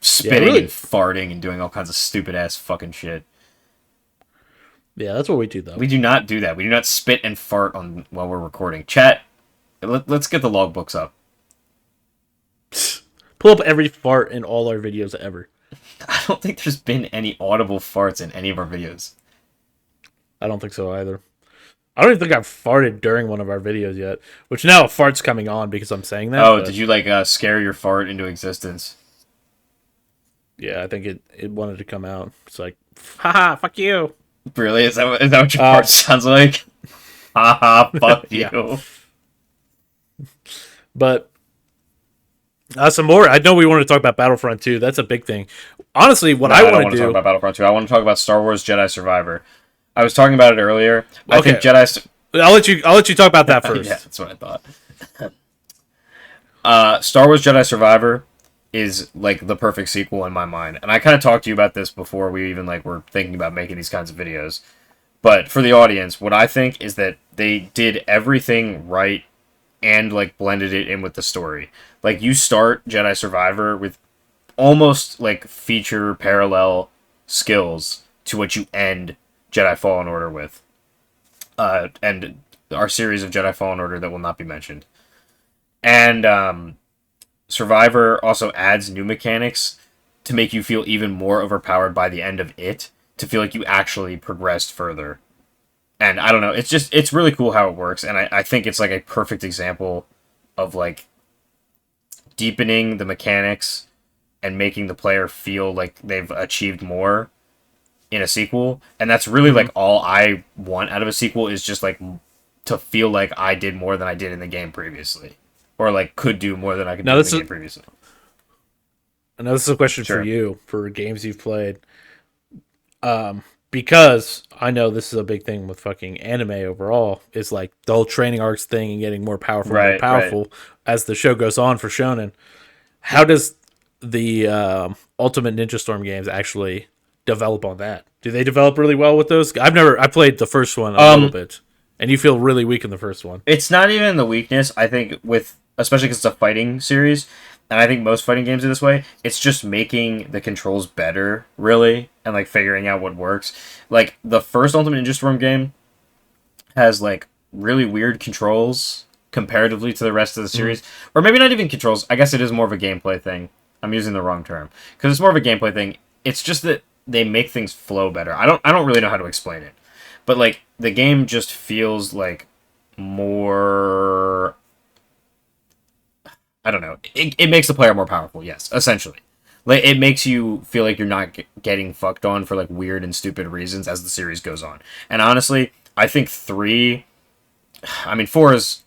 spitting and farting and doing all kinds of stupid ass fucking shit. Yeah, that's what we do though. We do not do that. We do not spit and fart while we're recording. Chat, let's get the logbooks up. Pull up every fart in all our videos ever. I don't think there's been any audible farts in any of our videos. I don't think so either. I don't even think I've farted during one of our videos yet. Which now a fart's coming on because I'm saying that. Oh, did you like scare your fart into existence? Yeah, I think it wanted to come out. It's like, haha, fuck you. Really? Is that what your fart sounds like? Haha, fuck you. But some more. I know we want to talk about Battlefront 2. That's a big thing. Honestly, what I want to do. Talk about Battlefront 2. I want to talk about Star Wars Jedi Survivor. I was talking about it earlier. I think Jedi. I'll let you talk about that first. Yeah, that's what I thought. Star Wars Jedi Survivor is like the perfect sequel in my mind, and I kind of talked to you about this before we even like were thinking about making these kinds of videos. But for the audience, what I think is that they did everything right and like blended it in with the story. Like, you start Jedi Survivor with almost like feature parallel skills to what you end Jedi Fallen Order with. And our series of Jedi Fallen Order that will not be mentioned. And Survivor also adds new mechanics to make you feel even more overpowered by the end of it, to feel like you actually progressed further. And I don't know, it's really cool how it works, and I think it's like a perfect example of like deepening the mechanics and making the player feel like they've achieved more in a sequel. And that's really like all I want out of a sequel, is just like to feel like I did more than I did in the game previously, or like could do more than I could do in the game previously. I know this is a question for you, for games you've played. Because I know this is a big thing with fucking anime overall, is like the whole training arcs thing and getting more powerful as the show goes on for shonen. How does the Ultimate Ninja Storm games actually develop on that? Do they develop really well with those? I played the first one a little Um, bit, and you feel really weak in the first one. it's not even the weakness. I think with especially because it's a fighting series, and I think most fighting games are this way. It's just making the controls better, really, and like figuring out what works. Like the first Ultimate Ninja Storm game has like really weird controls comparatively to the rest of the Mm-hmm. series, or maybe not even controls. I guess it is more of a gameplay thing. I'm using the wrong term because it's more of a gameplay thing. It's just that they make things flow better. I don't really know how to explain it, but like the game just feels like more. I don't know. It makes the player more powerful. Yes, essentially. Like it makes you feel like you're not getting fucked on for like weird and stupid reasons as the series goes on. And honestly, I think 3, I mean 4 is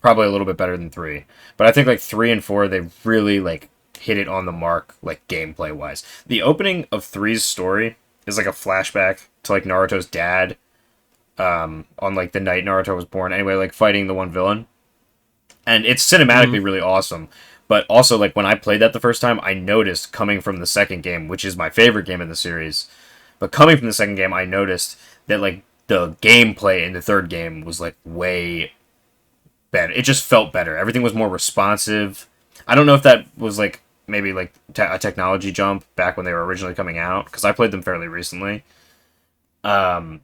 probably a little bit better than 3, but I think like 3 and 4 they really like hit it on the mark like gameplay wise. The opening of three's story is like a flashback to like Naruto's dad on like the night Naruto was born. Anyway, like fighting the one villain, and it's Mm-hmm. cinematically really awesome. But also, like when I played that the first time, I noticed coming from the second game, which is my favorite game in the series. But coming from the second game, I noticed that like the gameplay in the third game was like way better. It just felt better. Everything was more responsive. I don't know if that was like maybe like a technology jump back when they were originally coming out because I played them fairly recently. Um,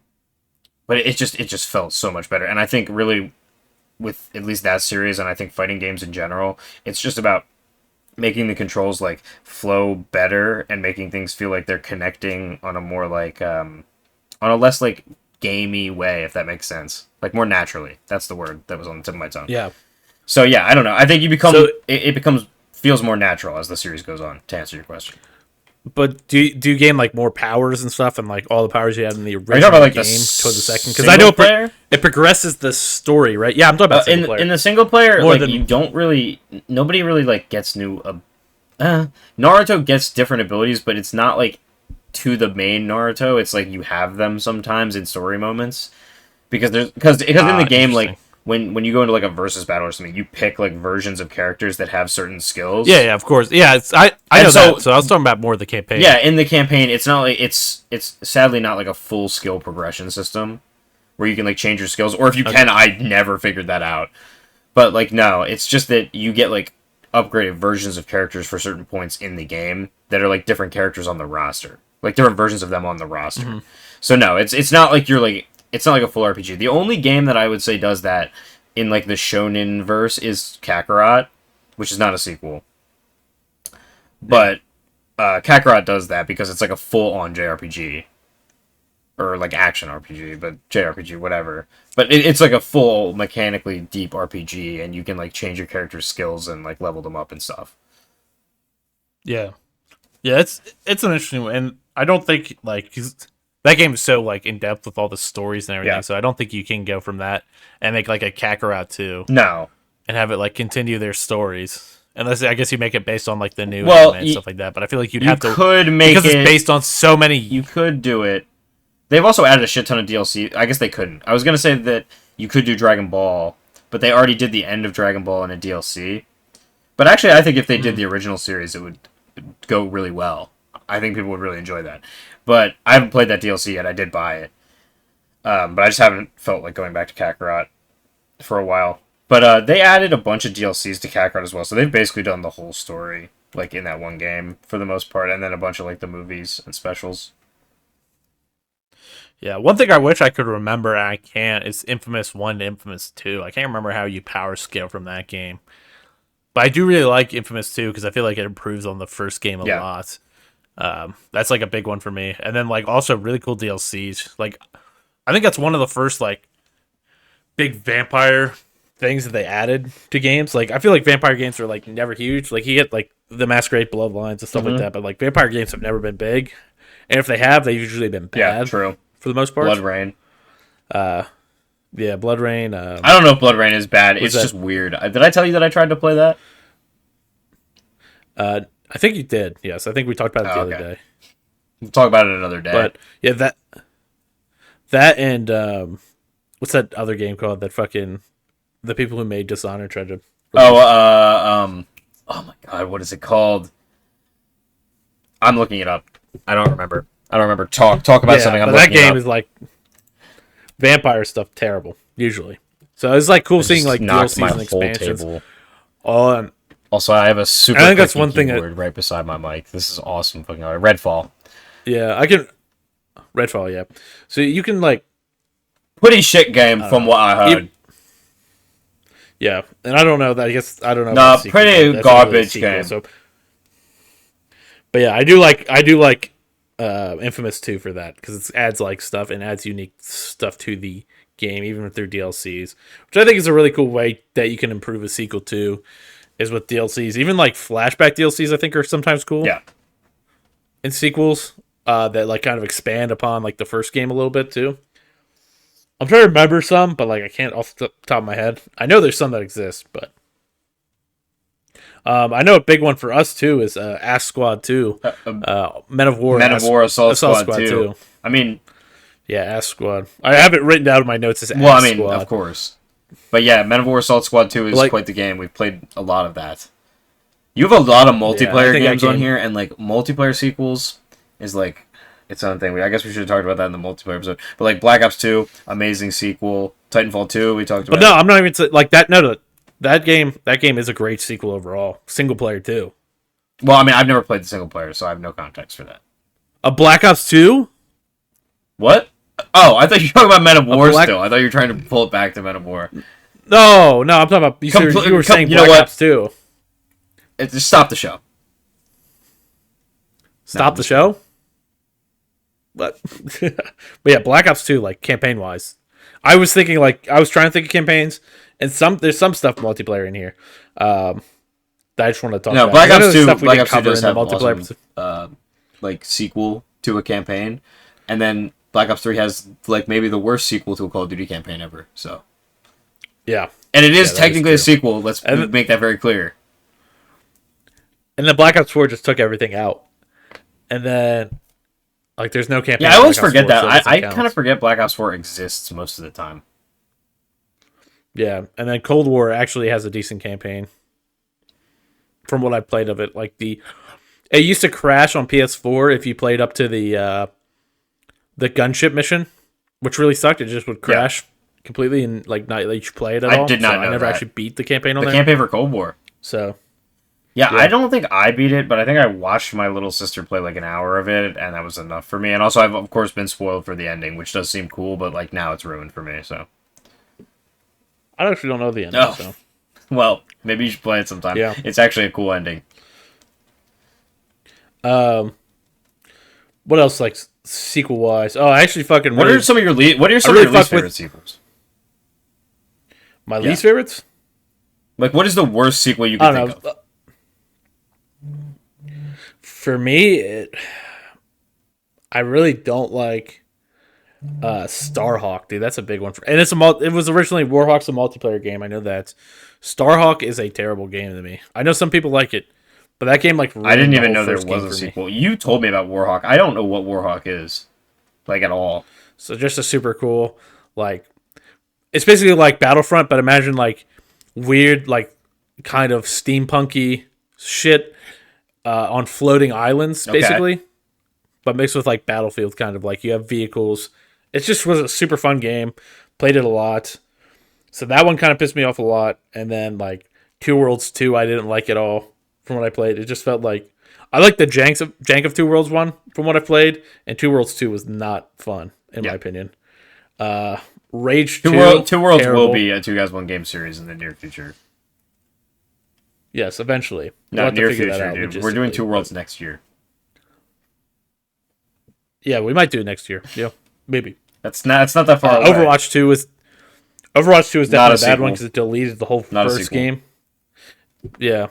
but it just felt so much better, and I think really with at least that series, and I think fighting games in general, it's just about making the controls like flow better and making things feel like they're connecting on a more like on a less like gamey way, if that makes sense. Like more naturally. That's the word that was on the tip of my tongue. Yeah. So yeah, I don't know. I think you So, become it becomes feels more natural as the series goes on. To answer your question, but do you gain like more powers and stuff, and like all the powers you had in the are you talking about original like the game toward the second? Because I single know player? it progresses the story, right? Yeah, I'm talking about single In player the single player, more like you than. don't really nobody really like gets new. Naruto gets different abilities, but it's not like to the main Naruto. It's like you have them sometimes in story moments because because in the game like Interesting. when you go into like a versus battle or something, you pick like versions of characters that have certain Yeah, skills. yeah, of course. Yeah, I And know that. so So I was talking about more of the campaign. yeah, in the campaign, it's not like it's sadly not like a full skill progression system where you can like change your skills, or if you can, Okay. I never figured that out. But like no, it's just that you get like upgraded versions of characters for certain points in the game that are like different characters on the roster, like different versions of them on the roster. Hmm. So no, it's not like you're like it's not like a full RPG. The only game that I would say does that in like the shonen verse is Kakarot, which is not a sequel, Yeah. but Kakarot does that because it's like a full on JRPG or like action RPG, but JRPG whatever. But it's like a full mechanically deep RPG, and you can like change your character's skills and like level them up and stuff. Yeah. Yeah, it's an interesting one, and I don't think like 'cause that game is so like in depth with all the stories and Yeah. everything. So I don't think you can go from that and make like a Kakarot 2 No. and have it like continue their stories. Unless I guess you make it based on like the new anime Well, and stuff like that. But I feel like you'd you have to could make because it's it. based on so many. You could do it. They've also added a shit ton of DLC. I guess they couldn't. I was gonna say that you could do Dragon Ball, but they already did the end of Dragon Ball in a DLC. But actually, I think if they did Mm, the original series, it would go really well. I think people would really enjoy that. But I haven't played that DLC yet. I did buy it, but I just haven't felt like going back to Kakarot for a while. But they added a bunch of DLCs to Kakarot as well, so they've basically done the whole story like in that one game for the most part, and then a bunch of like the movies and specials. yeah, one thing I wish I could remember and I can't is Infamous 1 to Infamous 2. I can't remember how you power scale from that game. But I do really like Infamous 2 because I feel like it improves on the first game a Yeah. lot. That's like a big one for me. And then like also really cool DLCs. Like I think that's one of the first like big vampire things that they added to games. Like I feel like vampire games are like never huge. Like you get like the Masquerade Bloodlines and stuff like Mm-hmm. that, but like vampire games have never been big. And if they have, they've usually been Yeah. bad True. for the most Blood part. Rain. Yeah, Blood Rain. I don't know if Blood Rain is bad. Was It's that? just weird. Did I tell you that I tried to play that? I think you did. Yes, I think we talked about it Oh, the other okay. day. We'll talk about it another day. But yeah, that and what's that other game called? That fucking the people who made Dishonored tried to Oh, release. Oh my god, what is it called? I'm looking it up. I don't remember. I don't remember. Talk about something. Yeah, I'm but that looking it game up. is like vampire stuff terrible usually. So it's like cool It seeing just like knocked my DLCs and whole expansions. table. All and Also, I have a I super think that's clicky one thing that keyboard right beside my mic. This is awesome. Fucking Redfall. yeah I can Redfall yeah. So you can like Pretty shit game I don't from know. what I heard. Yeah, and I don't know that. I guess I don't know about Nah, sequel, but pretty that's not really a garbage sequel. game. So, but yeah, I do like Infamous 2 for that because it adds like stuff and adds unique stuff to the game, even through DLCs, which I think is a really cool way that you can improve a sequel to. Is with DLCs, even like flashback DLCs, I think are sometimes cool Yeah. in sequels that like kind of expand upon like the first game a little bit too. I'm trying to remember some, but like I can't off the top of my head. I know there's some that exist, but I know a big one for us too is Ass Squad 2, Men of War, Men of War Assault Squad 2. 2. I mean, Yeah, Ass Squad. I have it written down in my notes as well, I Ass mean, of Squad. course. But yeah, Men of War Assault Squad 2 is Like, quite the game. We've played a lot of that. You have a lot of yeah, I multiplayer think games that on game. here, and like multiplayer sequels is like its own thing. I guess we should have talked about that in the multiplayer episode. But like Black Ops 2, amazing sequel. Titanfall 2, we talked But about. no, I'm not even like that. No, that game is a great sequel overall. Single player too. Well, I mean, I've never played the single player, so I have no context for that. A Black Ops 2? What? Oh, I thought you were talking about Men of War Black- still. I thought you were trying to pull it back to Men of War. No, I'm talking about you were saying you know Black what? Ops 2. Just stop the show. Stop the show? What? But yeah, Black Ops 2, like campaign wise. I was thinking like I was trying to think of campaigns and there's some stuff multiplayer in here. That I just want to talk No, about. Black 'Cause I know Ops there's 2. stuff we Black didn't Ops 2 cover does in the have multiplayer. awesome, like sequel to a campaign, and then Black Ops 3 has like maybe the worst sequel to a Call of Duty campaign ever. So, Yeah. and it is that is technically a true. sequel. Let's And- make that very clear. And then Black Ops 4 just took everything out. And then like there's no campaign. Yeah, I in always Black Ops forget 4, that. so it I doesn't kind of count. forget Black Ops 4 exists most of the time. Yeah, and then Cold War actually has a decent campaign. From what I played of it, like it used to crash on PS4 if you played up to the gunship mission, which really sucked. It just would crash completely and like not let you play it at I all. did not So know I never that. actually beat the campaign on The there. campaign for Cold War. So Yeah, Yeah. I don't think I beat it, but I think I watched my little sister play like an hour of it, and that was enough for me. And also, I've of course been spoiled for the ending, which does seem cool, but like now it's ruined for me. So, I actually don't know the ending. Oh. So well, maybe you should play it sometime. Yeah. It's actually a cool ending. what else like sequel wise? Oh, I actually fucking What really, are some of your What are some really of your least fuck with- favorite sequels? my least favorites? Like, what is the worst sequel you I can don't think know. of? For me, I really don't like Starhawk, dude. That's a big one. And it was originally Warhawk's a multiplayer game. I know that. Starhawk is a terrible game to me. I know some people like it, but that game like I didn't ruined the even whole know there first game was a for me. sequel. You told me about Warhawk. I don't know what Warhawk is, like at all. So just a super cool like it's basically like Battlefront, but imagine like weird like kind of steampunky shit on floating islands, Okay. basically. But mixed with like Battlefield, kind of like you have vehicles. It just was a super fun game. Played it a lot. So that one kind of pissed me off a lot. And then like Two Worlds 2, I didn't like at all from what I played. It just felt like I like the jank of Two Worlds 1 from what I played, and Two Worlds 2 was not fun in my opinion. Rage 2, Two Worlds terrible. will be a 2 guys 1 game series in the near future. Yes, eventually. We'll Not have to near figure that future, out dude. We're doing logistically, 2 Worlds next year. Yeah, we might do it next year. Yeah, maybe. It's not that far away. Overwatch 2 is Not definitely a a bad sequel. one because it deleted the whole Not a first sequel. game. Yeah,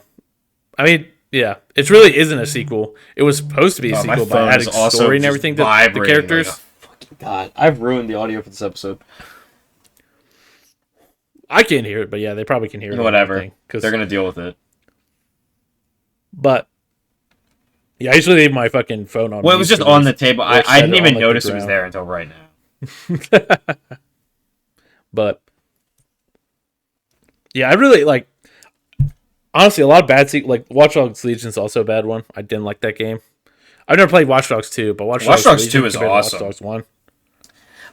I mean, yeah, it really isn't a sequel. It was supposed to be a Oh, my sequel by phone adding is also story and just everything to the vibrating characters. like a fucking God, I've ruined the audio for this episode. I can't hear it, but yeah, they probably can hear it. Whatever. Because They're gonna deal with it. But yeah, I usually leave my fucking phone on. Well, it was mute just for on these, the table. or I set didn't it even on, like, the notice it was ground. there until right now. But yeah, I really like. Honestly, a lot of bad like Watch Dogs Legion is also a bad one. I didn't like that game. I've never played Watch Dogs 2, but Watch Watch Dogs Dogs 2 Legion is compared to Watch awesome. Dogs 1.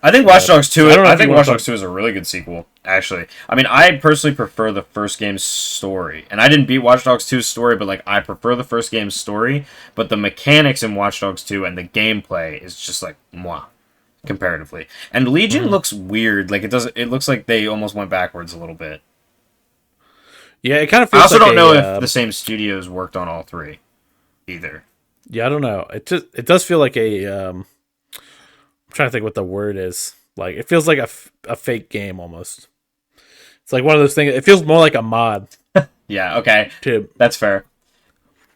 I think Watch Yeah. Dogs So 2. I don't know I if you think want Watch to Dogs talk. 2 is a really good sequel. Actually, I mean, I personally prefer the first game's story, and I didn't beat Watch Dogs 2's story, but like I prefer the first game's story. But the mechanics in Watch Dogs 2 and the gameplay is just like moi comparatively. And Legion Mhm. looks weird. Like it does. It looks like they almost went backwards a little bit. Yeah, it kind of I feels also like don't know if a. the same studios worked on all three either. Yeah, I don't know. It does feel like a. I'm trying to think what the word is. Like it feels like a fake game almost. It's like one of those things. It feels more like a mod Yeah. Okay, to that's fair.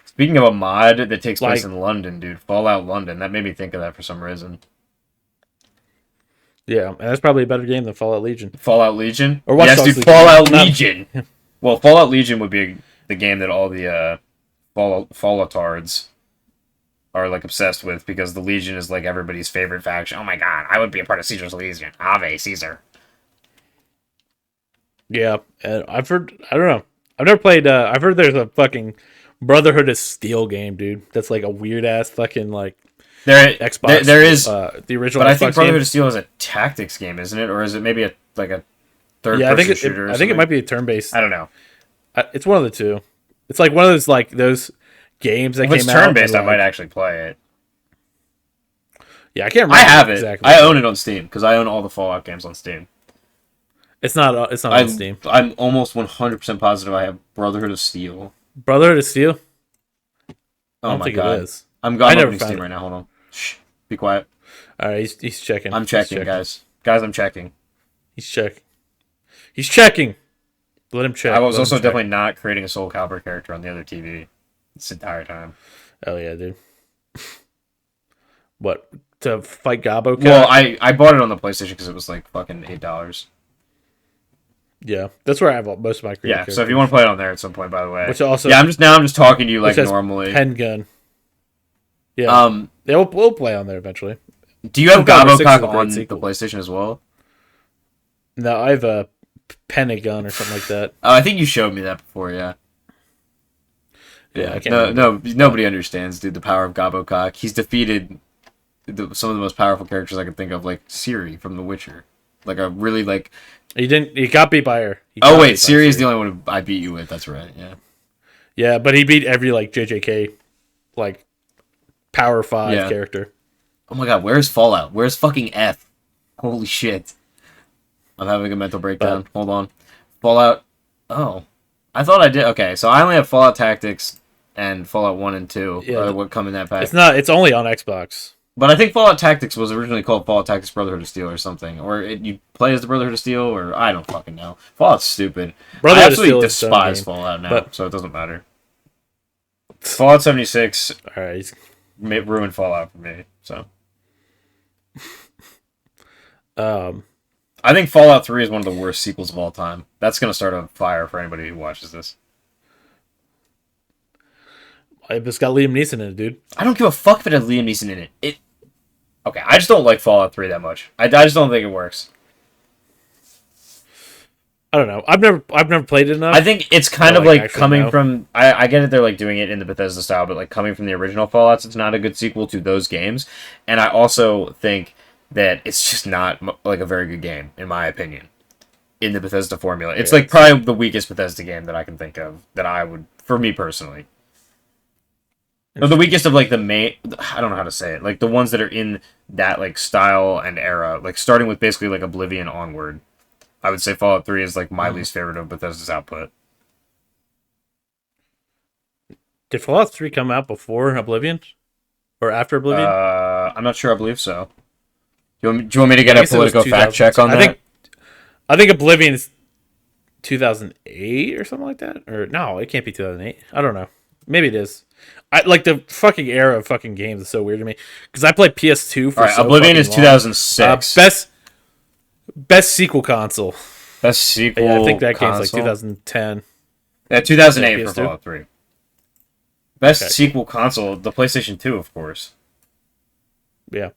Speaking of a mod that takes place like. in London, dude, Fallout London. That made me think of that for some reason. Yeah, and that's probably a better game than Fallout Legion Fallout Legion? or Watch Yes, Dogs dude, Legion. Fallout Not Legion. Well, Fallout Legion would be the game that all the Falloutards are like obsessed with because the Legion is like everybody's favorite faction. Oh my god, I would be a part of Caesar's Legion. Ave Caesar. yeah, and I've heard. I don't know. I've never played. I've heard there's a fucking Brotherhood of Steel game, dude. That's like a weird ass fucking like Xbox. There is, The original but I think Xbox game. Brotherhood of Steel is a tactics game, isn't it? Or is it maybe a like a third Yeah, I think person shooter? Or I think it something? might be a turn based. I don't know. It's one of the two. It's like one of those games that If it's came out. turn and based, I like, might actually play it. yeah, I can't I remember have it. exactly. I own it on Steam because I own all the Fallout games on Steam. It's not. It's not on Steam. I'm almost 100% positive I have Brotherhood of Steel. Brotherhood of Steel. I Oh don't my think god. it is. I'm I never opening found Steam it. right now. Hold on. Shh. Be quiet. All right, he's checking. I'm checking, guys. Guys, I'm checking. He's checking. He's checking. Let him check. I was Let him also check. definitely not creating a Soul Calibur character on the other TV this entire time. Oh yeah, dude. What to fight Gabo? Well, I bought it on the PlayStation because it was like fucking $8. Yeah, that's where I have most of my creative Yeah, characters. so if you want to play it on there at some point, by the way. Which also Yeah, I'm just talking to you like which has normally. pen gun. Yeah, yeah, we'll play on there eventually. Do you have Soul Calibur 6 is Gabo a Cock great on the sequel. PlayStation as well? No, I have a Pentagon or something like that. Oh, I think you showed me that before. Yeah. Yeah, I can't No, remember. nobody understands, dude. The power of Gabo Cock. He's defeated some of the most powerful characters I can think of, like Ciri from The Witcher. Like a really like. He didn't. He got beat by her. Oh wait, Ciri is the only one I beat you with. That's right. Yeah. Yeah, but he beat every like JJK, like Power 5 Yeah. character. Oh my god, where's Fallout? Where's fucking F? Holy shit. I'm having a mental breakdown. Hold on. Fallout. Oh. I thought I did. Okay, so I only have Fallout Tactics and Fallout 1 and 2. Yeah, What come in that pack. It's not. It's only on Xbox. But I think Fallout Tactics was originally called Fallout Tactics Brotherhood of Steel or something. Or you play as the Brotherhood of Steel, or I don't fucking know. Fallout's stupid. Brotherhood I of absolutely Steel is its own despise game, Fallout now, but- so it doesn't matter. Fallout 76 All right. ruined Fallout for me, so. I think Fallout 3 is one of the worst sequels of all time. That's going to start a fire for anybody who watches this. It's got Liam Neeson in it, dude. I don't give a fuck if it has Liam Neeson in it. Okay, I just don't like Fallout 3 that much. I just don't think it works. I don't know. I've never played it enough. I think it's kind to, of like, like actually coming know. from... I get it, they're like doing it in the Bethesda style, but like coming from the original Fallouts, it's not a good sequel to those games. And I also think that it's just not like a very good game, in my opinion, in the Bethesda formula. It's like probably the weakest Bethesda game that I can think of that I would, for me personally. Or the weakest of like the main, I don't know how to say it, like the ones that are in that like style and era, like starting with basically like Oblivion onward. I would say Fallout 3 is like my least favorite of Bethesda's output. Did Fallout 3 come out before Oblivion? Or after Oblivion? I'm not sure. I believe so. Do you want me to get I a guess it was Politico fact check on that? I think Oblivion is 2008 or something like that. Or no, it can't be 2008. I don't know. Maybe it is. I like the fucking era of fucking games is so weird to me because I played PS2 for All right, so Oblivion fucking is long. 2006. Best sequel console. Best sequel. Yeah, I think that game's console? like 2010. Yeah, 2008 Yeah, for PS2. Fallout 3. Best Okay. sequel console, the PlayStation 2, of course, Yeah.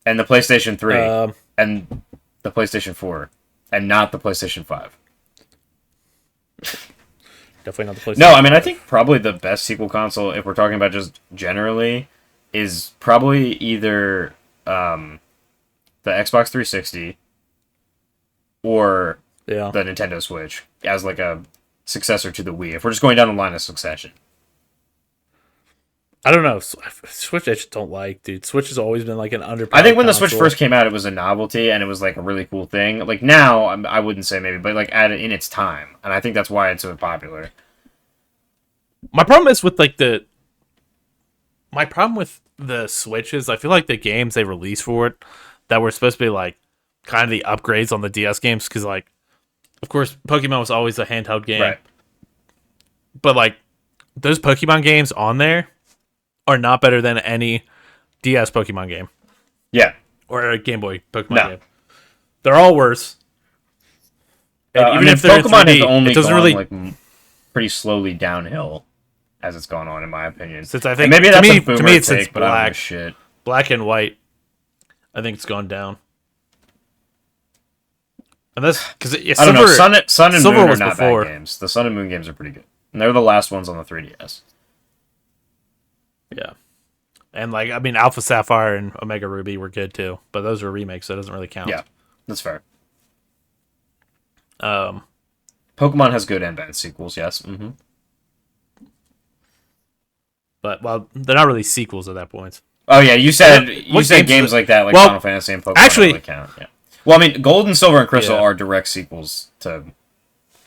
and the PlayStation 3, Um, and the PlayStation 4, and not the PlayStation 5. Definitely not the No, PlayStation I mean, I 5. think probably the best sequel console, if we're talking about just generally, is probably either the Xbox 360 or Yeah. the Nintendo Switch as like a successor to the Wii. If we're just going down the line of succession. I don't know. Switch I just don't like, dude. Switch has always been like an I think underpowered when the Switch console. first came out, it was a novelty and it was like a really cool thing. Like now, I wouldn't say maybe, but like in its time, and I think that's why it's so popular. My problem is with like the my problem with the Switch is I feel like the games they released for it that were supposed to be like kind of the upgrades on the DS games because like of course Pokemon was always a handheld game, Right. but like those Pokemon games on there are not better than any DS Pokemon game Yeah. or a Game Boy Pokemon No. game. They're all worse. And I even mean, if they're in Pokemon has 3D, only it doesn't gone really. like pretty slowly downhill as it's gone on, in my opinion. Since I And think maybe that's a to boomer me it's since take, but I don't know black, shit. black and white. I think it's gone down. And that's because I don't know. Sun and Silver Moon are was not before. bad games. The Sun and Moon games are pretty good. And they're the last ones on the 3DS. Yeah, and like I mean, Alpha Sapphire and Omega Ruby were good too, but those are remakes, so it doesn't really count. Yeah, that's fair. Um, Pokemon has good and bad sequels, yes. Mm-hmm. but well, they're not really sequels at that point. Oh yeah, you said What games like that, like well, Final Fantasy and Pokemon actually, don't really count. Yeah. Well, I mean, Gold and Silver and Crystal Yeah. are direct sequels to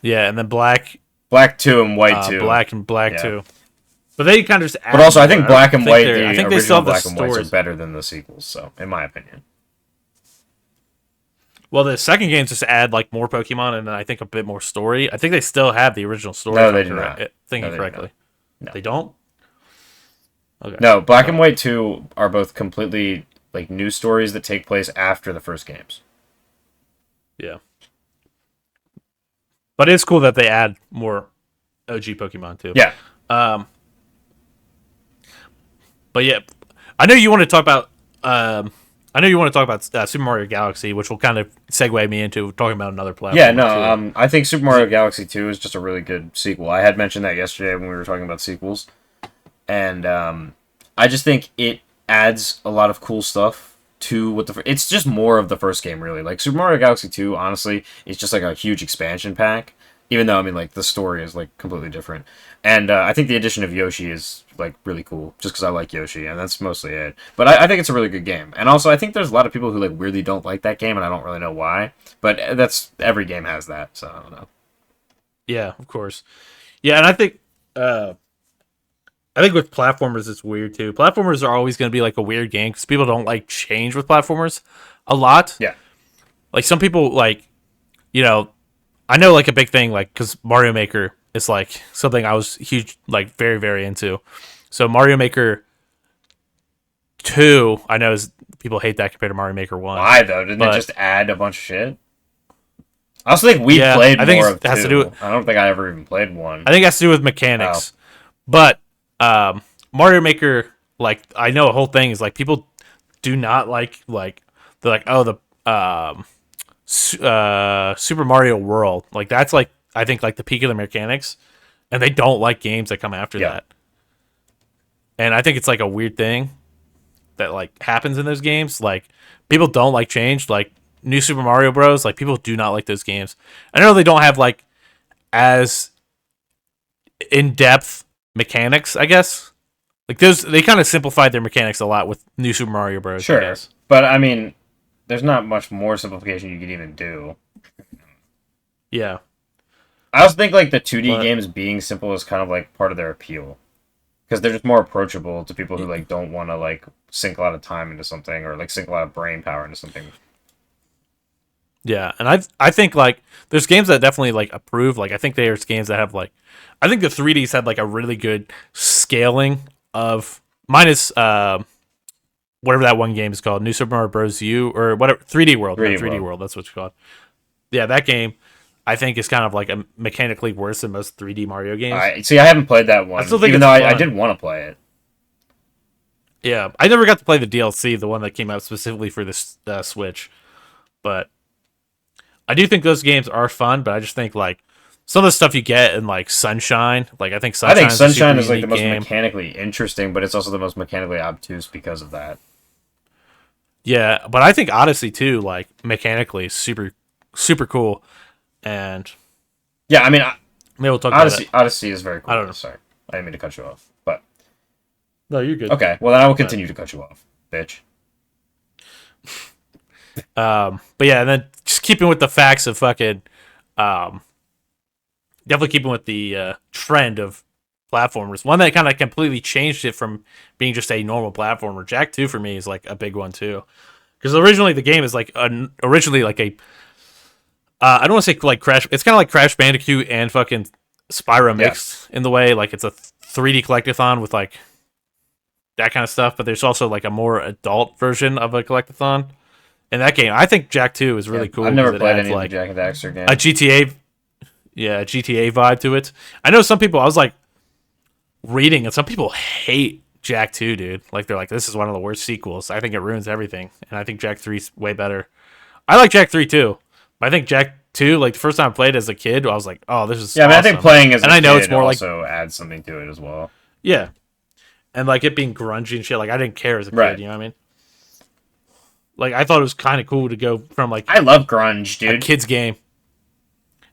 Yeah, and then Black, Black 2 and White 2. Black and Black Yeah. too. But they kind of just. But also, I think Black and White, I the think they still original have the Black and Whites are stories. better than the sequels. So, in my opinion, Well, the second game just add like more Pokemon and then I think a bit more story. I think they still have the original story. No, if they I'm do correct- not. Thinking No, they do correctly. No. They don't. Okay. no, Black and White 2 are both completely like new stories that take place after the first games. Yeah. But it's cool that they add more OG Pokemon too. Yeah, But yeah, I know you want to talk about. I know you want to talk about Super Mario Galaxy, which will kind of segue me into talking about another platform. yeah, no. too. I think Super Mario Galaxy 2 is just a really good sequel. I had mentioned that yesterday when we were talking about sequels, and I just think it adds a lot of cool stuff to what it's just more of the first game, really. Like Super Mario Galaxy 2, honestly, is just like a huge expansion pack. Even though I mean, like the story is like completely different, and I think the addition of Yoshi is like really cool, just because I like Yoshi, and that's mostly it. But I think it's a really good game, and also I think there's a lot of people who like weirdly don't like that game, and I don't really know why. But that's every game has that, so I don't know. Yeah, of course. Yeah, and I think with platformers it's weird too. Platformers are always going to be like a weird game because people don't like change with platformers a lot. Yeah, Like some people like, you know, I know like a big thing like because Mario Maker is like something I was huge like very very into. So Mario Maker 2, I know is people hate that compared to Mario Maker 1. why though? Didn't it But- just add a bunch of shit? I also think we Yeah, played I think more it of has to 2. do with- I don't think I ever even played 1. I think it has to do with mechanics. But Mario Maker, like I know a whole thing is like people do not like they're like oh the Super Mario World like that's like I think like the peak of the mechanics, and they don't like games that come after Yeah. that. And I think it's like a weird thing that like happens in those games. Like people don't like change. Like New Super Mario Bros. Like people do not like those games. I know they don't have like as in depth mechanics. I guess like those they kind of simplified their mechanics a lot with New Super Mario Bros. I Sure, guess. but I mean, there's not much more simplification you could even do. Yeah. I also think like the 2D But- games being simple is kind of like part of their appeal, because they're just more approachable to people who like don't want to like sink a lot of time into something or like sink a lot of brain power into something. Yeah, and I think like there's games that definitely like approve. Like I think there's games that have like I think the 3Ds had like a really good scaling of minus whatever that one game is called, New Super Mario Bros. U or whatever 3D World, 3D World. That's what it's called. Yeah, that game I think is kind of like a mechanically worse than most 3D Mario games. I see. I haven't played that one, I still think even it's though I fun. did want to play it. Yeah, I never got to play the DLC, the one that came out specifically for this Switch, but I do think those games are fun. But I just think like some of the stuff you get in like Sunshine. Like I think I think Sunshine is a Sunshine super is like the unique most game. mechanically interesting, but it's also the most mechanically obtuse because of that. Yeah, but I think Odyssey too, like mechanically, is super cool. And Yeah, I mean, maybe we'll talk about it. Odyssey is very I cool. don't know. Sorry, I didn't mean to cut you off, but No, you're good. okay. Well, then I will But continue to cut you off, bitch. but yeah, and then just keeping with the facts of fucking um definitely keeping with the trend of platformers. One that kind of completely changed it from being just a normal platformer. Jak 2 for me is like a big one too. Because originally the game is like originally like a I don't want to say like Crash. It's kind of like Crash Bandicoot and fucking Spyro Yeah, mixed in the way like it's a 3D collectathon with like that kind of stuff. But there's also like a more adult version of a collectathon in that game. I think Jak 2 is yeah. really cool I've because never it played adds any of the like Jack and Daxter a games. GTA, yeah, a GTA vibe to it. I know some people. I was like reading, and some people hate Jak 2, dude. Like they're like, this is one of the worst sequels. I think it ruins everything, and I think Jak 3's way better. I like Jak 3 too, but I think Jak 2, like the first time I played as a kid, I was like, oh, this is Yeah, I mean, I think awesome. playing as And a I know it's kid more like, also adds something to it as well. yeah, and like it being grungy and shit. Like I didn't care as a kid, Right. you know what I mean? Like I thought it was kind of cool to go from like I love grunge, a dude. kid's game,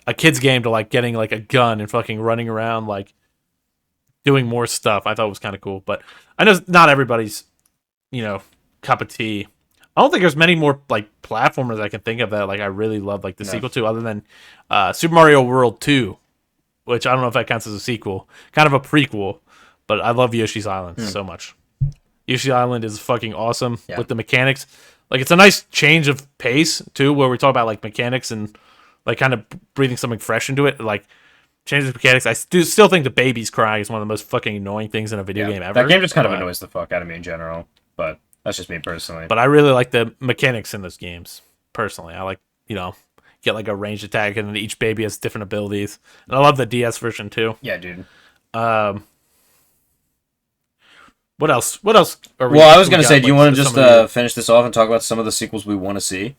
a kid's game to like getting like a gun and fucking running around like doing more stuff. I thought was kind of cool, but I know not everybody's cup of tea. I don't think there's many more like platformers I can think of that like I really love like the No. sequel to, other than Super Mario World 2, which I don't know if that counts as a sequel, kind of a prequel. But I love Yoshi's Island so much. Yoshi's Island is fucking awesome Yeah. with the mechanics. Like it's a nice change of pace too, where we talk about like mechanics and like kind of breathing something fresh into it. Like changes mechanics. I still think the babies crying is one of the most fucking annoying things in a video Yeah. game ever. That game just kind of but, annoys the fuck out of me in general, but that's just me personally. but I really like the mechanics in those games. Personally, I like get like a ranged attack, and each baby has different abilities. And I love the DS version too. Yeah, dude. Um, what else? What else? Well, I was gonna say, do you want to some just of your- finish this off and talk about some of the sequels we want to see?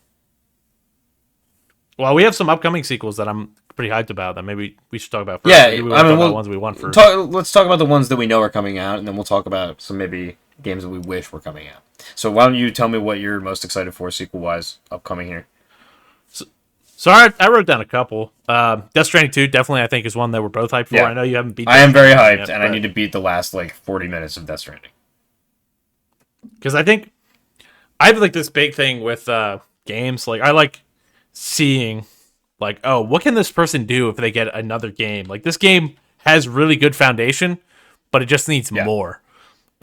Well, we have some upcoming sequels that I'm pretty hyped about that maybe we should talk about first. Yeah, Maybe we I want to mean, talk about we'll the ones we want first. let's talk about the ones that we know are coming out, and then we'll talk about some maybe games that we wish were coming out. So why don't you tell me what you're most excited for sequel-wise upcoming here? So I wrote down a couple. Death Stranding 2 definitely I think is one that we're both hyped for. Yeah. I know you haven't beat. I am very hyped, yet, and I need to beat the last like 40 minutes of Death Stranding. because I think I have like this big thing with games. Like I like seeing like, oh, what can this person do if they get another game? Like this game has really good foundation, but it just needs Yeah. more.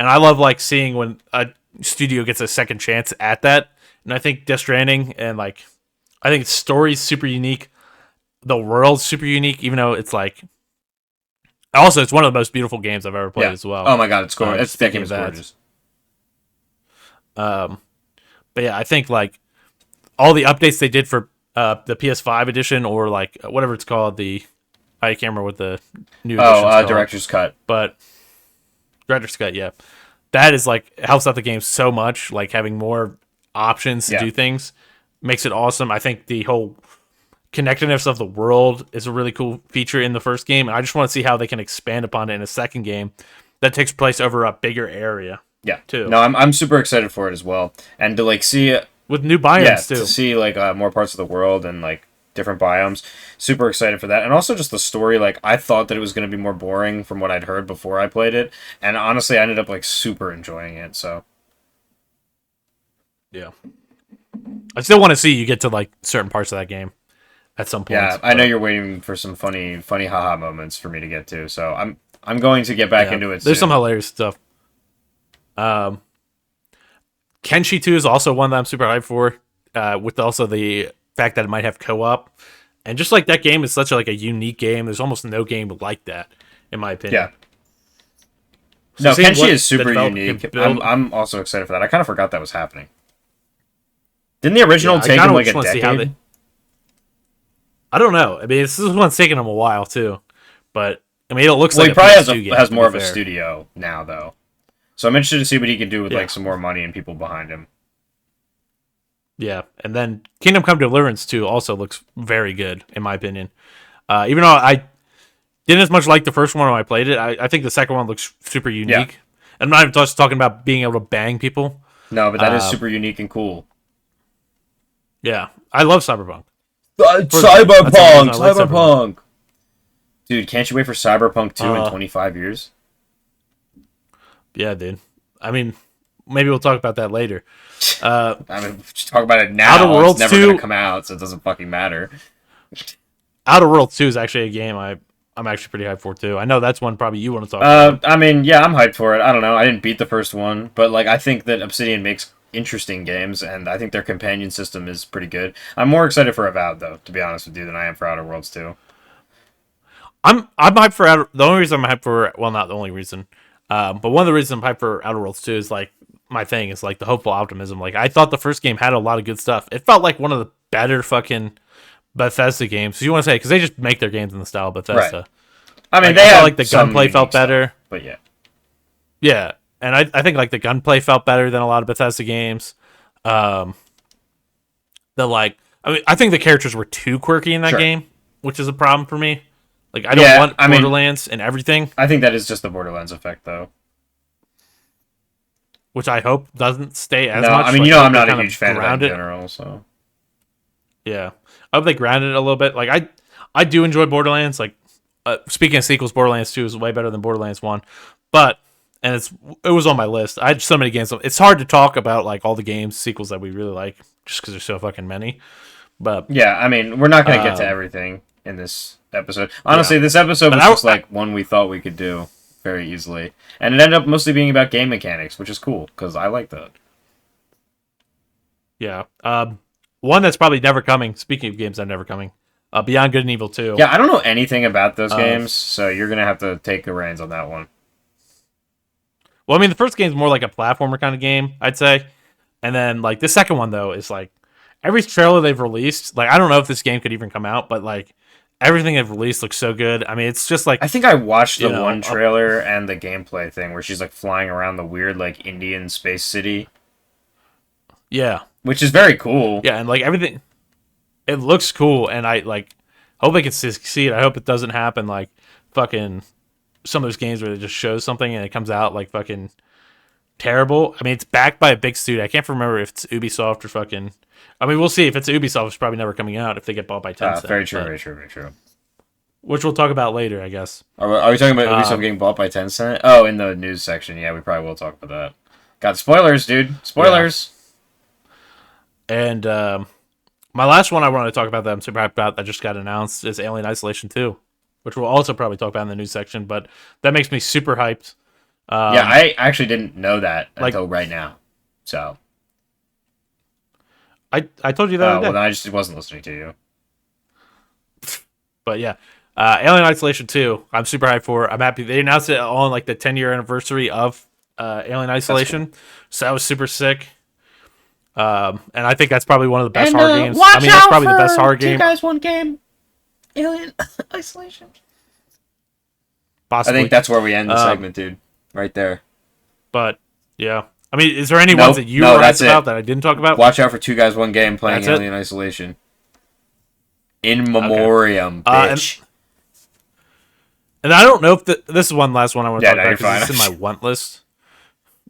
And I love like seeing when a studio gets a second chance at that. And I think Death Stranding and like I think the story's super unique. The world's super unique, even though it's like also it's one of the most beautiful games I've ever played Yeah. as well. Oh my god, it's gorgeous. That Speaking game of is that. gorgeous. But yeah, I think like all the updates they did for the PS5 edition or like whatever it's called, I can't remember what the new edition's called. Director's Cut. But Director's Cut, yeah. That is like helps out the game so much, like having more options to Yeah. do things makes it awesome. I think the whole connectedness of the world is a really cool feature in the first game, and I just want to see how they can expand upon it in a second game that takes place over a bigger area Yeah. too. No, I'm super excited for it as well, and to like see with new biomes yeah too. to see like more parts of the world and like different biomes. Super excited for that, and also just the story. Like I thought that it was going to be more boring from what I'd heard before I played it, and honestly, I ended up like super enjoying it. So Yeah. I still want to see you get to like certain parts of that game at some point. yeah, I know you're waiting for some funny haha moments for me to get to. So I'm going to get back into it. There's soon. some hilarious stuff. Kenshi 2 is also one that I'm super hyped for, with also the fact that it might have co-op. And just like that game is such a unique game, there's almost no game like that, in my opinion. Yeah. So No, seeing Kenshi what is super the developer unique. can build- I'm also excited for that. I kind of forgot that was happening. Didn't the original I take kinda him like just a wanna see how decade? I don't know. I mean, this one's taking them a while too, but I mean, it looks Well, like he probably PS2 game, has to more be of a fair. studio now, though. So I'm interested to see what he can do with Yeah. like some more money and people behind him. Yeah, and then Kingdom Come Deliverance 2 also looks very good, in my opinion. Even though I didn't as much like the first one when I played it, I think the second one looks super Yeah. unique. I'm not even just talking about being able to bang people. No, but that is Um, super unique and cool. yeah, I love Cyberpunk. For that, that's the only reason Cyberpunk, I like Cyberpunk. Cyberpunk. Dude, can't you wait for Cyberpunk 2 in Uh, 25 years? yeah, dude. I mean, maybe we'll talk about that later. Uh, I mean, just talk about it Outer now. It's Worlds never gonna 2, come out, so it doesn't fucking matter. Outer Worlds 2 is actually a game I'm actually pretty hyped for too. I know that's one probably you want to talk about. I mean, yeah, I'm hyped for it. I don't know. I didn't beat the first one, but like, I think that Obsidian makes interesting games, and I think their companion system is pretty good. I'm more excited for Avowed, though, to be honest with you, than I am for Outer Worlds 2. I'm hyped for the only reason I'm hyped for, well, not the only reason, but one of the reasons I'm hyped for Outer Worlds 2 is like my thing is like the hopeful optimism. Like I thought the first game had a lot of good stuff. It felt like one of the better fucking Bethesda games. You want to say because they just make their games in the style of Right. Bethesda. I mean, Like they I felt have like the some gunplay unique felt stuff, better. but yeah. Yeah, and I think like the gunplay felt better than a lot of Bethesda games. Um, the like I mean I think the characters were too quirky in that Sure. game, which is a problem for me. Like I don't Yeah, want I mean, Borderlands and everything, I think that is just the Borderlands effect, though. which I hope doesn't stay as No, I much. mean, Like I I'm hope they not a kind huge of fan of that in ground it. general, so. Yeah, I hope they grounded it a little bit. Like I do enjoy Borderlands. Like speaking of sequels, Borderlands 2 is way better than Borderlands 1, but and it was on my list. I had so many games. It's hard to talk about like all the games sequels that we really like just because there's so fucking many. But Yeah, I mean, we're not going to get to um, everything in this episode. yeah, Honestly, this episode but was just like one we thought we could do very easily. And it ended up mostly being about game mechanics, which is cool, because I like that. yeah. One that's probably never coming. Speaking of games that are never coming, Beyond Good and Evil 2. Yeah, I don't know anything about those Uh, games, so you're going to have to take the reins on that one. well, I mean, the first game's more like a platformer kind of game, I'd say, and then like the second one though is like every trailer they've released. Like I don't know if this game could even come out, but like everything they've released looks so good. I mean, it's just like I think I watched you the know, one trailer and the gameplay thing where she's like flying around the weird like Indian space city, yeah, which is very cool. yeah, and like everything, it looks cool, and I like hope they can succeed. I hope it doesn't happen like fucking some of those games where they just show something and it comes out like fucking terrible. I mean, it's backed by a big studio. I can't remember if it's Ubisoft or fucking. I mean, we'll see. If it's Ubisoft, it's probably never coming out if they get bought by Tencent. Very true, but- very true, very true. which we'll talk about later, I guess. Are we talking about Ubisoft Um, getting bought by Tencent? Oh, in the news section. Yeah, we probably will talk about that. Got spoilers, dude. Spoilers. And my last one I wanted to talk about that I'm super hyped about that just got announced is Alien Isolation 2, which we'll also probably talk about in the news section. But that makes me super hyped. Yeah, I actually didn't know that like- until right now. So, I told you that. well, then I just wasn't listening to you. But yeah, Alien Isolation 2, I'm super hyped for. I'm happy they announced it on like the 10-year anniversary of Alien Isolation, so that was super sick. And I think that's probably one of the best horror games. I mean, that's probably the best horror game. Guys, one game, Alien Isolation. I Possibly. think that's where we end the segment, dude. Right there. But yeah, I mean, is there any Nope, ones that you no, were that's hyped about it. that I didn't talk about? Watch out for Two Guys One Game playing That's it? Alien Isolation. In memoriam, bitch. And I don't know if this is one last one I want to Yeah, talk no, about you're because fine. it's in my want list.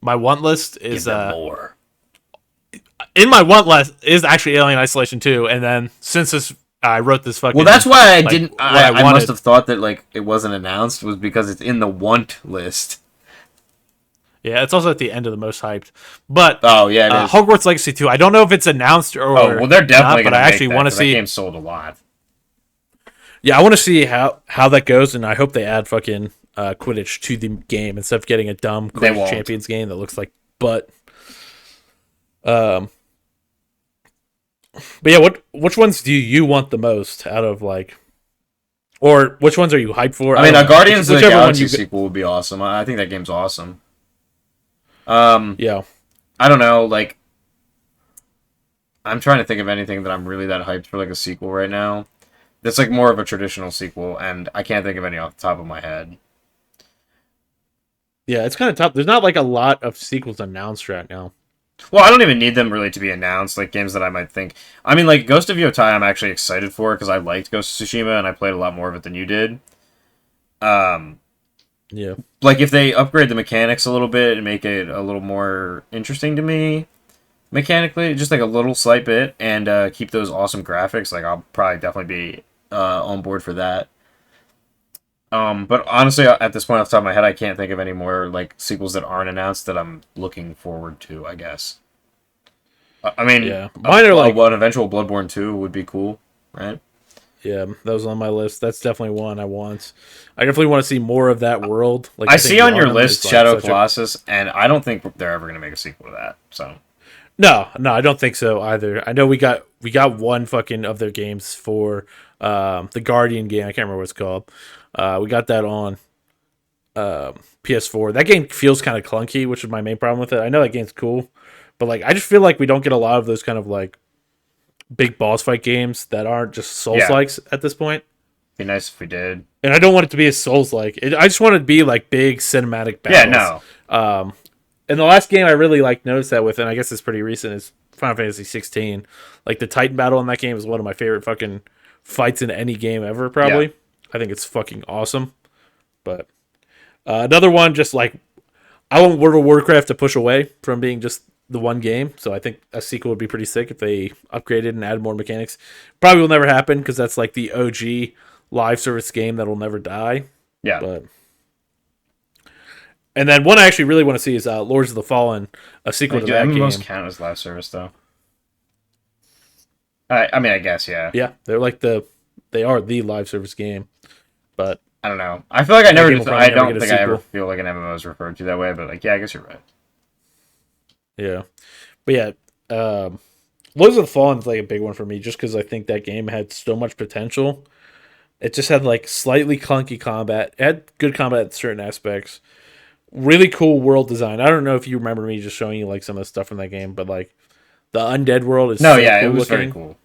My want list Give is them more. in my want list is actually Alien Isolation 2, and then since this I wrote this fucking Well, that's why I like, didn't. what I wanted. must have thought that like it wasn't announced was because it's in the want list. Yeah, it's also at the end of the most hyped. But Oh yeah, it is. Hogwarts Legacy 2, I don't know if it's announced or Oh well, they're definitely not, but gonna I make actually that, want to 'cause that see. game sold a lot. Yeah, I want to see how that goes, and I hope they add fucking Quidditch to the game instead of getting a dumb They Quidditch won't. Champions game that looks like butt. But yeah, which ones do you want the most out of like, or which ones are you hyped for? I mean, don't a know. Guardians of the Whichever one Galaxy you sequel would be awesome. I think that game's awesome. yeah. I don't know, like I'm trying to think of anything that I'm really that hyped for like a sequel right now. That's like more of a traditional sequel, and I can't think of any off the top of my head. Yeah, it's kind of tough. There's not like a lot of sequels announced right now. Well, I don't even need them really to be announced. Like games that I might think. I mean, like Ghost of Yotai, I'm actually excited for because I liked Ghost of Tsushima and I played a lot more of it than you did. Um, Yeah, like if they upgrade the mechanics a little bit and make it a little more interesting to me mechanically, just like a little slight bit, and keep those awesome graphics, like I'll probably definitely be on board for that. But honestly, at this point off the top of my head, I can't think of any more like sequels that aren't announced that I'm looking forward to. I guess. I mean, yeah. Mine are like, an eventual Bloodborne 2 would be cool, right? yeah, that was on my list. That's definitely one I want. I definitely want to see more of that world. Like I I think see on your Yarnum list is like Shadow such a Colossus, and I don't think they're ever going to make a sequel to that. So, no, no, I don't think so either. I know we got one fucking of their games for the Guardian game. I can't remember what it's called. We got that on PS4. That game feels kind of clunky, which is my main problem with it. I know that game's cool, but like I just feel like we don't get a lot of those kind of like big boss fight games that aren't just Souls yeah, likes at this point. be nice if we did. And I don't want it to be a Souls like. I just want it to be like big cinematic Yeah, battles. no. Um, and the last game I really like noticed that with, and I guess it's pretty recent, is Final Fantasy 16. Like the Titan battle in that game is one of my favorite fucking fights in any game ever. Yeah. Probably, I think it's fucking awesome. But another one, just like I want World of Warcraft to push away from being just the one game. So I think a sequel would be pretty sick if they upgraded and added more mechanics. Probably will never happen because that's like the OG live service game that'll never die. Yeah. But and then one I actually really want to see is Lords of the Fallen, a sequel Like, to do that MMOs game. count as live service, though? I mean, I guess, yeah. Yeah, they are the live service game, but I don't know. I feel like that game will probably I never don't get a think I ever sequel. feel like an MMO is referred to that way, but like, yeah, I guess you're right. Yeah, but yeah, Lords of the Fallen is like a big one for me, just because I think that game had so much potential. It just had like slightly clunky combat. It had good combat in certain aspects. Really cool world design. I don't know if you remember me just showing you like some of the stuff from that game, but like the undead world is No, so yeah, it cool was very looking, cool.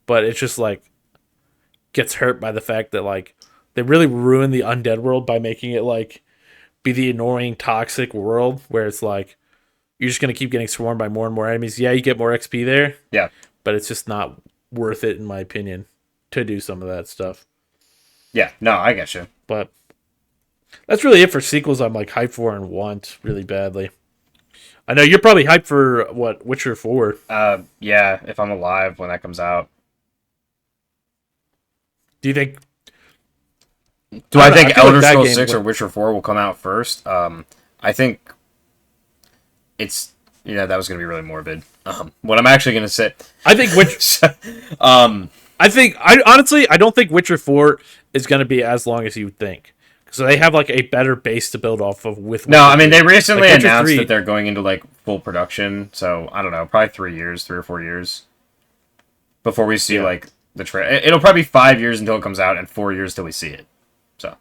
but it's just like gets hurt by the fact that like they really ruined the undead world by making it like be the annoying toxic world where it's like you're just gonna keep getting swarmed by more and more enemies. Yeah, you get more XP there, Yeah. but it's just not worth it in my opinion to do some of that stuff. Yeah, no, I get you. But that's really it for sequels I'm like hyped for and want really badly. I know you're probably hyped for what Witcher 4. Yeah, if I'm alive when that comes out. Do you think Do I I don't know, I think feel like Elder that Scrolls game 6 or would Witcher 4 will come out first? I think it's that was gonna be really morbid. What I'm actually gonna say, I think Witch um, I honestly I don't think Witcher 4 is going to be as long as you would think. So they have like a better base to build off of with no, Witcher I mean 3. they recently Like Witcher announced that 3, they're going into like full production, so I don't know, probably 3 years, 3 or 4 years before we see yeah. like the trailer. It'll probably be 5 years until it comes out, and 4 years till we see it. So,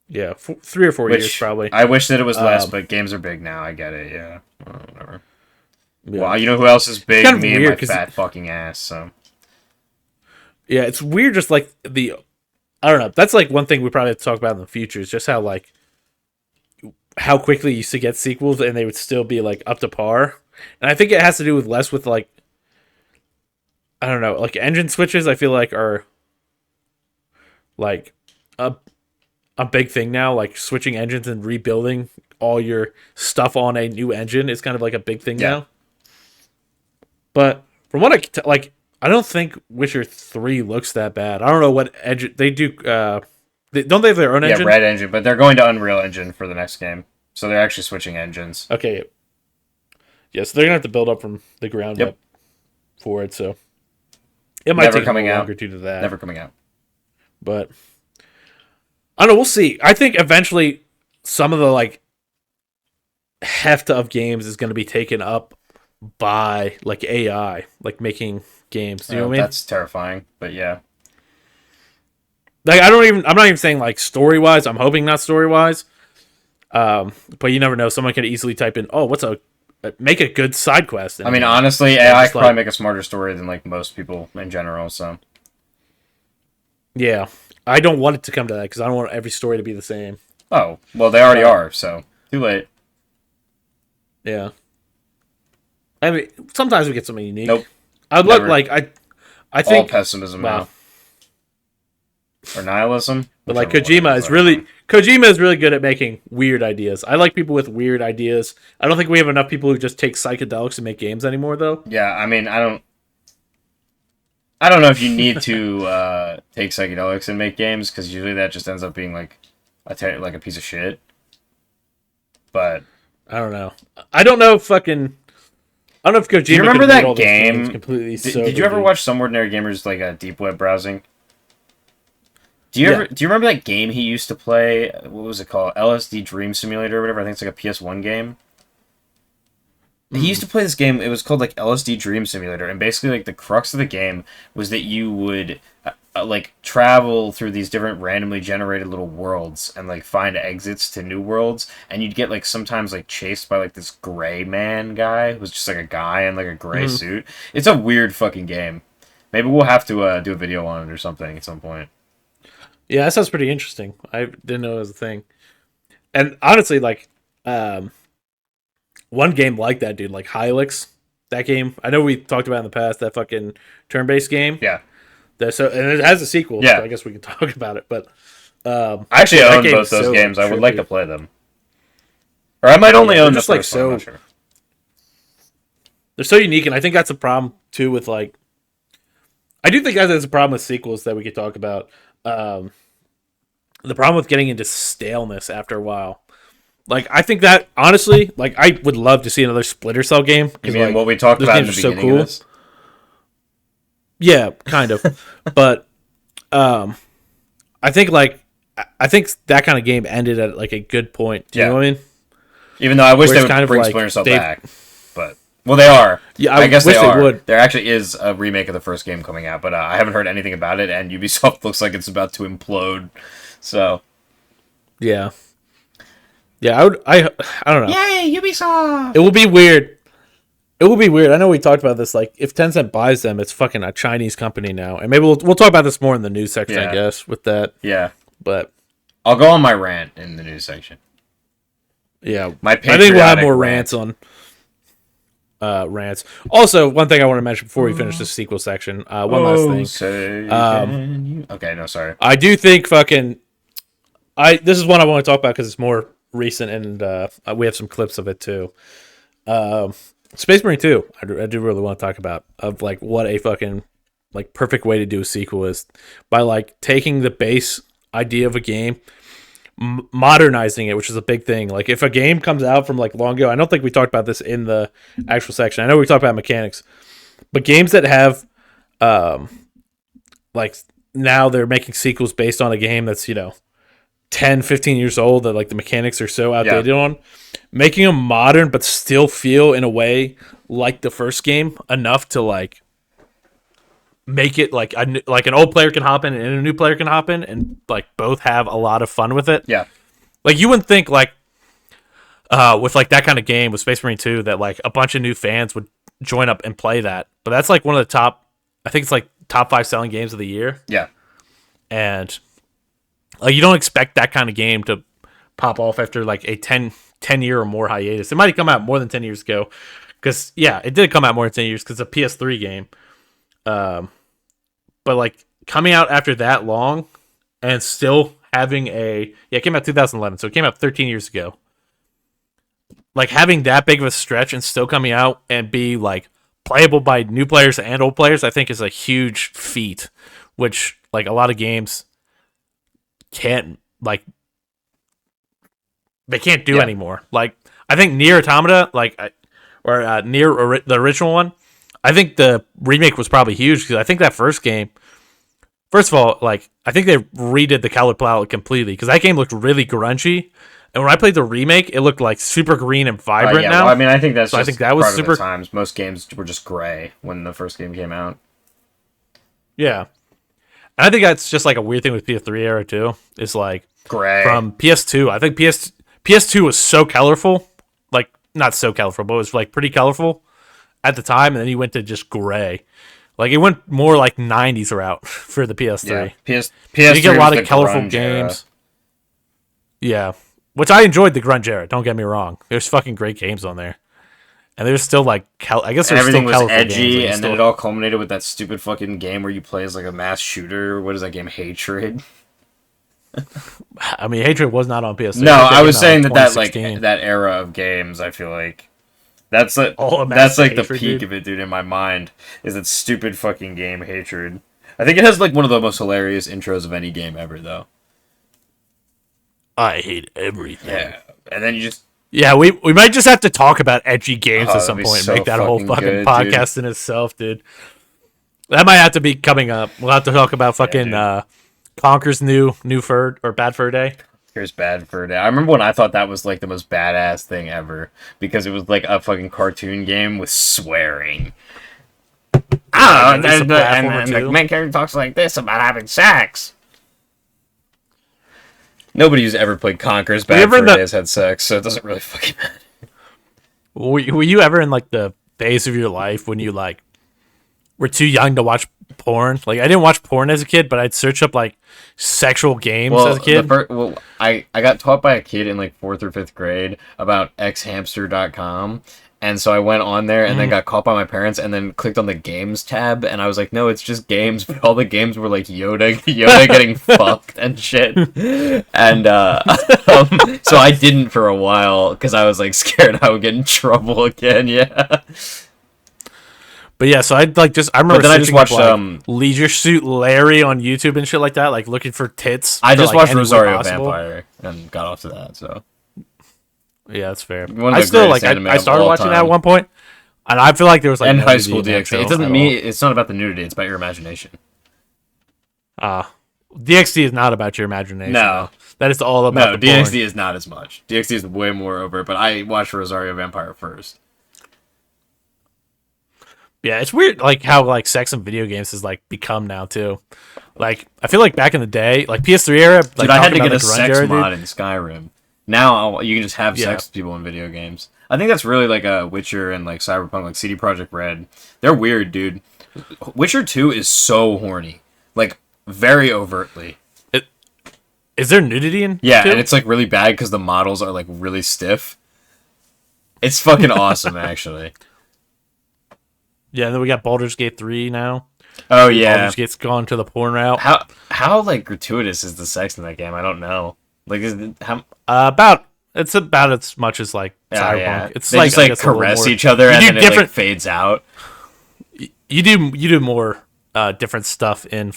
Yeah, 3 or 4 years which probably. I wish that it was less, Um but games are big now. I get it. Yeah, whatever. yeah. Well, you know who else is It's big? kind of Me and my weird cuz fat fucking ass. So yeah, it's weird just like the I don't know. That's like one thing we probably have to talk about in the future is just how like how quickly you used to get sequels and they would still be like up to par. And I think it has to do with less with like I don't know, like engine switches I feel like are like a a big thing now, like switching engines and rebuilding all your stuff on a new engine is kind of like a big thing yeah, now. But from what I can tell, like I don't think Witcher 3 looks that bad. I don't know what engine they do don't they have their own yeah, engine? Red Engine, but they're going to Unreal Engine for the next game, so they're actually switching engines. Okay. Yeah, so they're gonna have to build up from the ground Yep, up for it, so it might never take a coming little out. longer due to that. Never coming out. But I don't know, we'll see. I think eventually some of the like heft of games is gonna be taken up by like AI, like making games. Do you know what I mean? That's terrifying, but yeah, Like I'm not even saying like story wise. I'm hoping not story wise. But you never know. Someone could easily type in, "Oh, what's a make a good side quest," I and mean, then honestly, they're AI just could probably like, make a smarter story than like most people in general. So "Yeah, I don't want it to come to that because I don't want every story to be the same." oh well, they already But are. So too late. yeah, I mean, sometimes we get something unique. Nope, I'd look never. like I All think pessimism well, now. Or nihilism? but like Whichever one it is, I don't know. Kojima is really good at making weird ideas. I like people with weird ideas. I don't think we have enough people who just take psychedelics and make games anymore, though. Yeah, I mean, I don't know if you need to take psychedelics and make games, because usually that just ends up being like like a piece of shit. But I don't know. I don't know if fucking. I don't know if Kojima do you remember could have made that all those games game? completely Did you ever sober, watch Some Ordinary Gamers like deep web browsing? Yeah. Do you remember that game he used to play? What was it called? LSD Dream Simulator or whatever. I think it's like a PS1 game. He used to play this game. It was called like LSD Dream Simulator, and basically like the crux of the game was that you would like travel through these different randomly generated little worlds and like find exits to new worlds, and you'd get like sometimes like chased by like this gray man guy who was just like a guy in like a gray suit. It's a weird fucking game. Maybe we'll have to do a video on it or something at some point. Yeah, that sounds pretty interesting. I didn't know it was a thing. And honestly, like, one game like that, dude, like Hylix, that game. I know we talked about in the past that fucking turn-based game. Yeah, That so and it has a sequel. yeah. So I guess we can talk about it. But I actually that own game both is those so games. I would like trippy. to play them, or I might only Yeah, they're own the just like first one. I'm so not sure. they're so unique, and I think that's a problem too with like I do think that there's a problem with sequels that we could talk about. Um, the problem with getting into staleness after a while. Like I think that honestly, like I would love to see another Splinter Cell game You because mean like what we talked those about in games the are so beginning of cool. this? Yeah, kind of. But um, I think like I think that kind of game ended at like a good point. Do you Yeah. know what I mean? Even though I wish Where they it's would kind of bring like Splinter Cell they've back, but well, they are. yeah, I I guess wish they they are. would. There actually is a remake of the first game coming out, but I haven't heard anything about it, and Ubisoft looks like it's about to implode. So, Yeah, yeah. I don't know. yay, Ubisoft! It will be weird. It will be weird. I know we talked about this. Like, if Tencent buys them, it's fucking a Chinese company now, and maybe we'll talk about this more in the news section, I Yeah. guess, with that. Yeah, But I'll go on my rant in the news section. yeah, My I think we'll have patriotic more rant. rants on rants. Also, one thing I want to mention before we finish the sequel section. One last thing. Say Um, can you... Okay, no, sorry. I do think fucking. This is one I want to talk about because it's more recent and we have some clips of it too. Space Marine 2, I do really want to talk about of like what a fucking like perfect way to do a sequel is by like taking the base idea of a game, modernizing it, which is a big thing. Like if a game comes out from like long ago, I don't think we talked about this in the actual section. I know we talked about mechanics, but games that have like now they're making sequels based on a game that's 10, 15 years old that like the mechanics are so outdated on, making them modern but still feel in a way like the first game enough to like make it like like an old player can hop in and a new player can hop in and like both have a lot of fun with it. Yeah. Like you wouldn't think like with like that kind of game with Space Marine 2 that like a bunch of new fans would join up and play that. But that's like one of the top, I think it's like top 5 selling games of the year. Yeah. And like you don't expect that kind of game to pop off after like a 10 year or more hiatus. It might have come out more than 10 years ago. Because, yeah, it did come out more than 10 years because it's a PS3 game. But like coming out after that long and still having it came out 2011, so it came out 13 years ago. Like having that big of a stretch and still coming out and be like playable by new players and old players, I think is a huge feat, which like a lot of games can't like they can't do anymore. Like I think Nier Automata, Nier the original one, I think the remake was probably huge because I think that first game, first of all, like I think they redid the color palette completely because that game looked really grungy, and when I played the remake, it looked like super green and vibrant now. Well, I mean, I think that's So just I think that was part super of the times. Most games were just gray when the first game came out. Yeah, and I think that's just like a weird thing with PS3 era too. Is like Gray. from PS2. I think PS2 was so colorful, like not so colorful, but it was like pretty colorful at the time, and then you went to just gray. Like it went more like 90s route for the PS3. Yeah. PS3 you get a lot was of the colorful grunge games. era. Yeah, which I enjoyed the grunge era. Don't get me wrong. There's fucking great games on there, and there's still like I guess And there's everything still was colorful edgy, games, and then it all culminated with that stupid fucking game where you play as like a mass shooter. What is that game? Hatred. I mean, Hatred was not on PS3. No, Hatred I was came out in saying that like 2016. that era of games. I feel like that's like All that's amassed like the Hatred, peak dude. of it, dude. In my mind, is that stupid fucking game Hatred. I think it has like one of the most hilarious intros of any game ever, though. I hate everything. Yeah, and then you just Yeah, we might just have to talk about edgy games at that'd some be point and so make that whole fucking good, podcast in itself, dude. That might have to be coming up. We'll have to talk about fucking dude. Conker's new Fur or Bad Fur Day. Here's Bad Fur Day. I remember when I thought that was like the most badass thing ever because it was like a fucking cartoon game with swearing. Oh, and it's a platformer the too. main character talks like this about having sex. Nobody who's ever played Conker's Bad Fur Day has had sex, so it doesn't really fucking matter. Were you ever in like the phase of your life when you like were too young to watch porn? Like I didn't watch porn as a kid, but I'd search up like sexual games as a kid. I got taught by a kid in like 4th or 5th grade about xhamster.com. And so I went on there and then got caught by my parents and then clicked on the games tab and I was like, no, it's just games. But all the games were like Yoda getting fucked and shit. And so I didn't for a while because I was like scared I would get in trouble again. Yeah. But yeah, so I'd like I remember then I just watched Leisure Suit Larry on YouTube and shit like that, like looking for tits. I just watched any way Rosario possible. Vampire and got off to that. So yeah, that's fair. One of I the still greatest like anime I of started all watching time. that at one point, and I feel like there was like and no High nudity School in that DxD. show It doesn't at mean it's not about the nudity. It's about your imagination. DxD is not about your imagination. No. That is all about No, the porn. DxD is not as much. DxD is way more over, but I watched Rosario Vampire first. Yeah, it's weird like how like sex in video games has like become now too. Like I feel like back in the day, like PS3 era, like Dude, I had to talking get about a the grunge sex era, mod dude. in Skyrim. Now you can just have Yeah. sex with people in video games. I think that's really like a Witcher and like Cyberpunk, like CD Projekt Red. They're weird, dude. Witcher 2 is so horny. Like, very overtly. Is there nudity in? Yeah, two? and it's like really bad because the models are like really stiff. It's fucking awesome, actually. Yeah, and then we got Baldur's Gate 3 now. Oh yeah. Baldur's Gate's gone to the porn route. How like gratuitous is the sex in that game? I don't know. Like is it, how It's about as much as like Cyberpunk. yeah. It's They like just I like guess, a little caress more- each other You and do then it like different- fades out. You do more different stuff in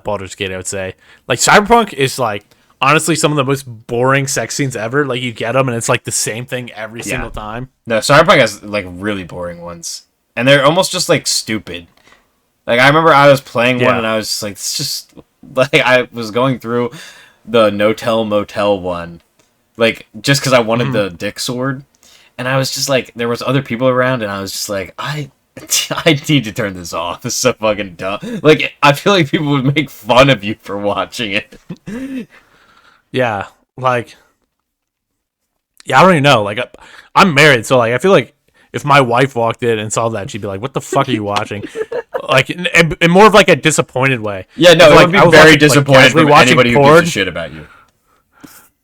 Baldur's Gate, I would say. Like Cyberpunk is like honestly some of the most boring sex scenes ever. Like you get them and it's like the same thing every single time. No, Cyberpunk has like really boring ones, and they're almost just like stupid. Like I remember I was playing one Yeah. and I was just like, it's just like I was going through the No-Tell Motel one, like just because I wanted the dick sword, and I was just like, there was other people around, and I was just like, I need to turn this off. This is so fucking dumb. Like I feel like people would make fun of you for watching it. Yeah, like I don't even know. Like I'm married, so like I feel like if my wife walked in and saw that, she'd be like, "What the fuck are you watching?" Like in more of like a disappointed way. Yeah, no, If, it like, would be I was very watching, disappointed casually from watching anybody who porn. gives a shit about you.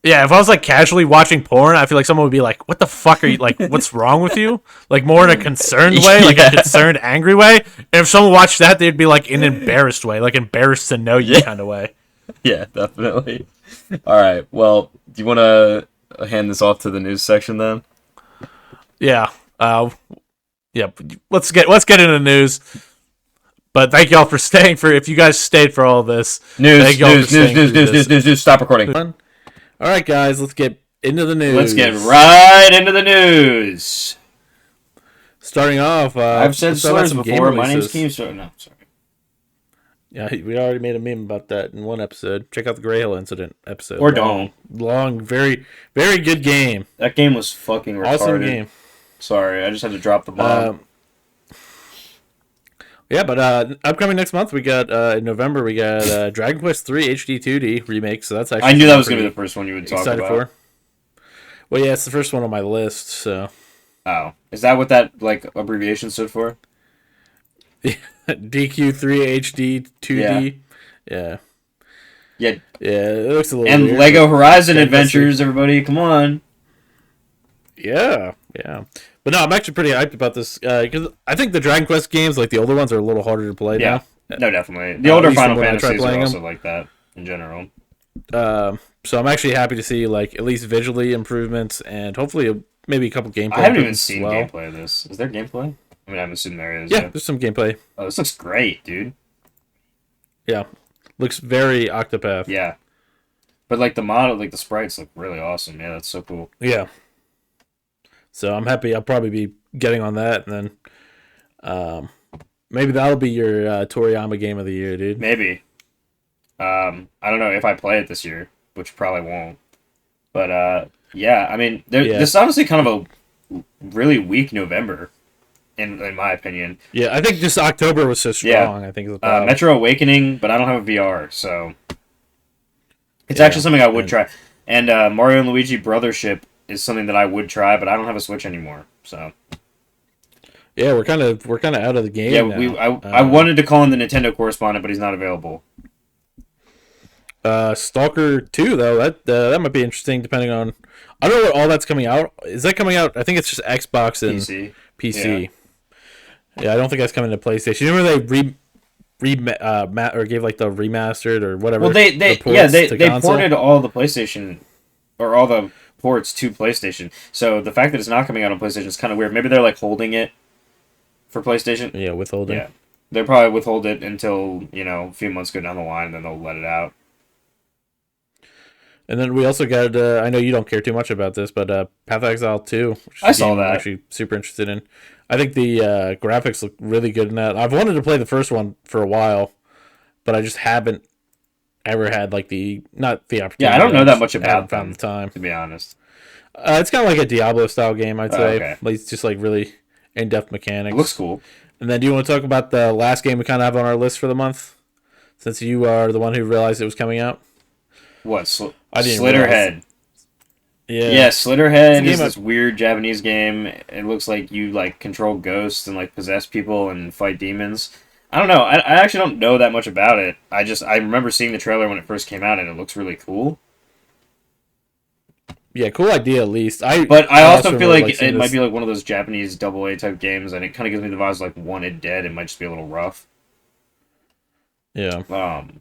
Yeah, if I was like casually watching porn, I feel like someone would be like, "What the fuck are you like? What's wrong with you?" Like more in a concerned way, like Yeah. a concerned, angry way. And if someone watched that, they'd be like in an embarrassed way, like embarrassed to know you kind of way. Yeah, definitely. All right. Well, do you want to hand this off to the news section then? Yeah. Yeah. Let's get into the news. But thank y'all for staying for. If you guys stayed for all this, thank y'all for staying through this. News. Stop recording. All right, guys, let's get into the news. Let's get right into the news. Starting off, I've said let's talk about slurs some game before. My name's releases. Keemstar. No, sorry. Yeah, we already made a meme about that in one episode. Check out the Grey Hill Incident episode. Or Long, very, very good game. That game was fucking retarded. Awesome game. Sorry, I just had to drop the bomb. Yeah, but upcoming next month we got in November we got Dragon Quest 3 HD 2D remake. So that's actually I knew that was gonna be the first one you would talk excited about. for. Well, yeah, it's the first one on my list. So Oh, is that what that like abbreviation stood for? DQ3 HD 2D. Yeah. Yeah. Yeah, it looks a little And weird. Lego Horizon Okay, Adventures, everybody, come on. Yeah, yeah. But no, I'm actually pretty hyped about this because I think the Dragon Quest games, like the older ones, are a little harder to play Yeah, now. no, definitely. The At older least from Final when I tried Fantasies are playing them. also like that in general. So I'm actually happy to see like at least visually improvements and hopefully maybe a couple I gameplay haven't even improvements as seen well. gameplay of this. Is there gameplay? I mean, I'm assuming there is. Yeah, Yeah. there's some gameplay. Oh, this looks great, dude. Yeah, looks very Octopath. Yeah, but like the model, like the sprites look really awesome. Yeah, that's so cool. Yeah, so I'm happy. I'll probably be getting on that, and then um, maybe that'll be your Toriyama game of the year, dude. Maybe. I don't know if I play it this year, which probably won't. But yeah, I mean, Yeah, this is honestly kind of a really weak November, in my opinion. yeah. I think just October was so Yeah, strong. I think is the problem. Metro Awakening, but I don't have a VR, so it's actually Yeah, something I would and try. And Mario and Luigi Brothership is something that I would try, but I don't have a Switch anymore. So yeah, we're kind of out of the yeah, game now. I wanted to call in the Nintendo correspondent, but he's not available. Stalker 2 though that might be interesting depending on I don't know what all that's coming out. Is that coming out? I think it's just Xbox and PC. Yeah. PC. Yeah, I don't think that's coming to PlayStation. You remember they or gave like the remastered or whatever Well, the yeah, ports to they console? ported all the PlayStation or all the ports to PlayStation. So the fact that it's not coming out on PlayStation is kind of weird. Maybe they're like holding it for PlayStation. Yeah, withholding. Yeah, they'll probably withhold it until a few months go down the line, and then they'll let it out. And then we also got I know you don't care too much about this, but Path of Exile 2, which I is a saw game I'm that. actually super interested in. I think the graphics look really good in that. I've wanted to play the first one for a while, but I just haven't ever had like the not the Yeah, I opportunity. don't I know that just much haven't about found them, the time. to be honest. It's kind of like a Diablo style game, I'd say. Okay, Like it's just like really in depth it looks mechanics. cool. And then, do you want to talk about the last game we kind of have on our list for the month? Since you are the one who realized it was coming out, What I didn't realize. Slitterhead? Yeah, Yeah, it's a Slitterhead is game. this weird Japanese game. It looks like you like control ghosts and like possess people and fight demons. I don't know. I actually don't know that much about it. I remember seeing the trailer when it first came out and it looks really cool. Yeah, cool idea at least. I But I I also also feel really like like seeing it might this. be like one of those Japanese double A type games, and it kind of gives me the vibes like Wanted Dead. It might just be a little rough. Yeah, Um,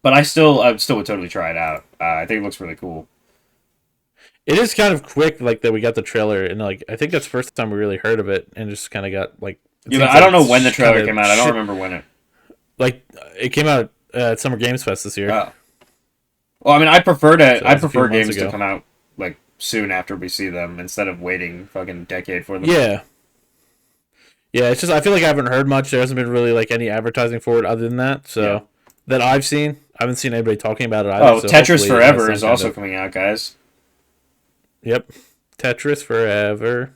but I still would totally try it out. I think it looks really cool. it is kind of quick, like that we got the trailer, and like I think that's the first time we really heard of it, and just kind of got like it Yeah, but seems I like don't know when the it's kind trailer of came out. I don't remember when it. like it came out at Summer Games Fest this year. Oh. Well, I mean, So it I was a few prefer months games to ago. come out like soon after we see them instead of waiting fucking decade for them. Yeah, yeah. It's just I feel like I haven't heard much. There hasn't been really like any advertising for it other than that. Yeah. So that I've seen, I haven't seen anybody talking about it either. Oh, So Tetris hopefully it has Forever some is kind also of coming out, guys. yep. Tetris Forever.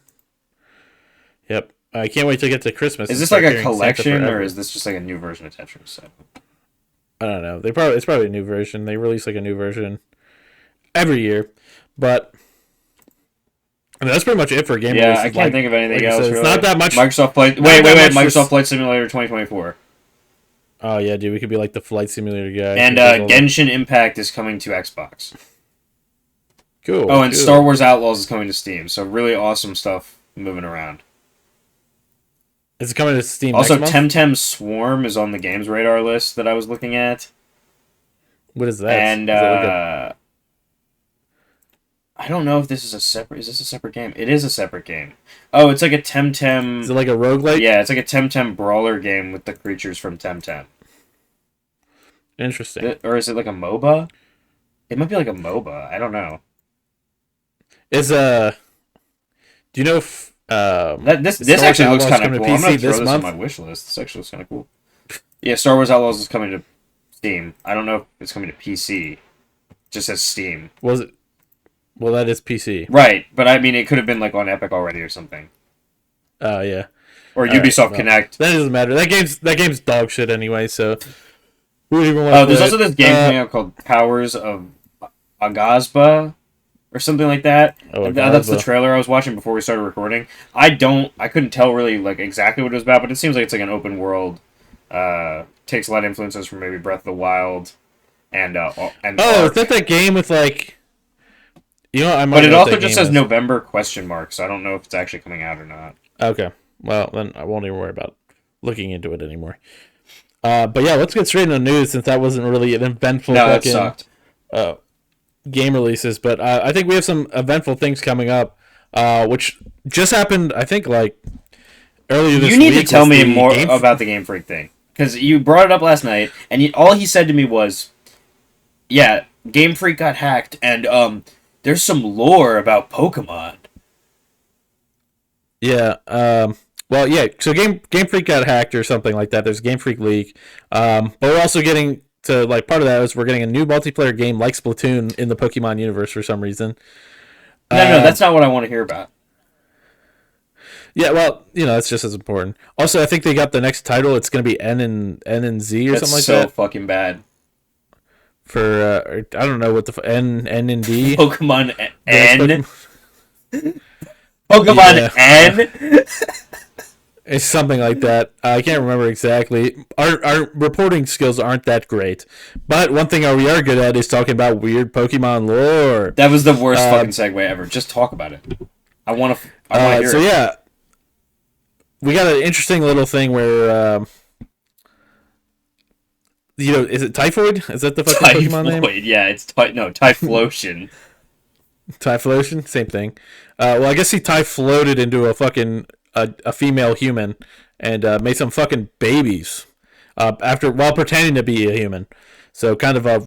Yep. I can't wait to get to Christmas Is and this like start a hearing Santa collection or Forever. is this just like a new version of Tetris? So, I don't know. It's probably a new version. They release like a new version every year, but I mean, that's pretty much it for game yeah, I releases. can't think of anything Like I else said, it's really. not that much. Microsoft Flight. Not that much. Microsoft Flight Simulator 2024. Oh yeah, dude, we could be like the flight simulator guy. And Who does all that. Genshin Impact is coming to Xbox. Cool. Oh, and Cool. Star Wars Outlaws is coming to Steam. So really awesome stuff moving around. Is it coming to Steam Also, next month? Temtem Swarm is on the games radar list that I was looking at. What is that? And Is it like a, I don't know if this is a separate. Is this a separate game? It is a separate game. Oh, it's like a is Temtem. it like a roguelike? Yeah, it's like a Temtem brawler game with the creatures from Temtem. Interesting. Or is it like a MOBA? It might be like a MOBA. I don't know. Is do you know if This Star Wars actually looks Outlaws kind of coming to cool. I'm gonna PC throw this this on month? my wish list. This actually looks kind of cool. Yeah, Star Wars Outlaws is coming to Steam. I don't know if it's coming to PC. It just says Steam. Was it? Well, that is PC. Right, but I mean, it could have been like on Epic already or something, Oh yeah. or All right, Ubisoft well, Connect. that doesn't matter. That game's dog shit anyway. So who would even want Oh, to there's play also it? this game coming out called Powers of Agazba or something like that. Oh, That's the Agazba. trailer I was watching before we started recording. I couldn't tell really like exactly what it was about, but it seems like it's like an open world. Takes a lot of influences from maybe Breath of the Wild and Oh, is Ark. that game with like? You know, I But might it know what also that just game says is. November question mark, so I don't know if it's actually coming out or not. Okay. Well, then I won't even worry about looking into it anymore. But yeah, let's get straight into the news since that wasn't really an eventful No, that fucking sucked. uh, game releases. But I think we have some eventful things coming up, which just happened. I think like earlier You this need to week tell was me the more game. about the Game Freak thing. Because you brought it up last night, and all he said to me was, yeah, Game Freak got hacked, and there's some lore about Pokemon. Yeah. Well, yeah. So Game Freak got hacked or something like that. There's a Game Freak leak. But we're also getting to like part of that is we're getting a new multiplayer game like Splatoon in the Pokemon universe for some reason. No, Um, that's not what I want to hear about. yeah. Well, you know, that's just as important. Also, I think they got the next title. It's going to be N and Z or That's something like so that fucking bad. for I don't know what the N and D. Pokemon The next N? Pokemon. Pokemon Yeah. N? It's something like that. I can't remember exactly. Our reporting skills aren't that great, but one thing we are good at is talking about weird Pokemon lore. That was the worst Uh, fucking segue ever. Just talk about it. I want to hear so it. yeah, we got an interesting little thing where you know, is it Typhoid? Is that the fucking Pokemon name? Typhoid, yeah, it's Typhlosion. Typhlosion, same thing. Well, I guess he Typhloated into a fucking a female human and made some fucking babies after while pretending to be a human. So kind of a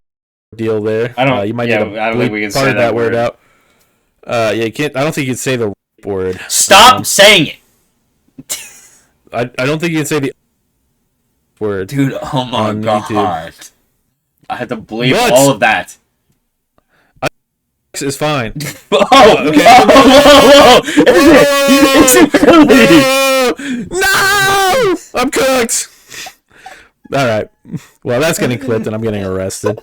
deal there. I don't. You might Yeah, need to I don't think we bleep can part say of that that word word. out. Yeah, you can't. I don't think you can say the word. Stop saying it, I don't think you can say the word dude. Oh my on god, YouTube. I had to bleep What? all of that. Is fine. Oh, Okay. whoa, it's early. Whoa! No! I'm cooked. All right. Well, that's getting clipped, and I'm getting arrested.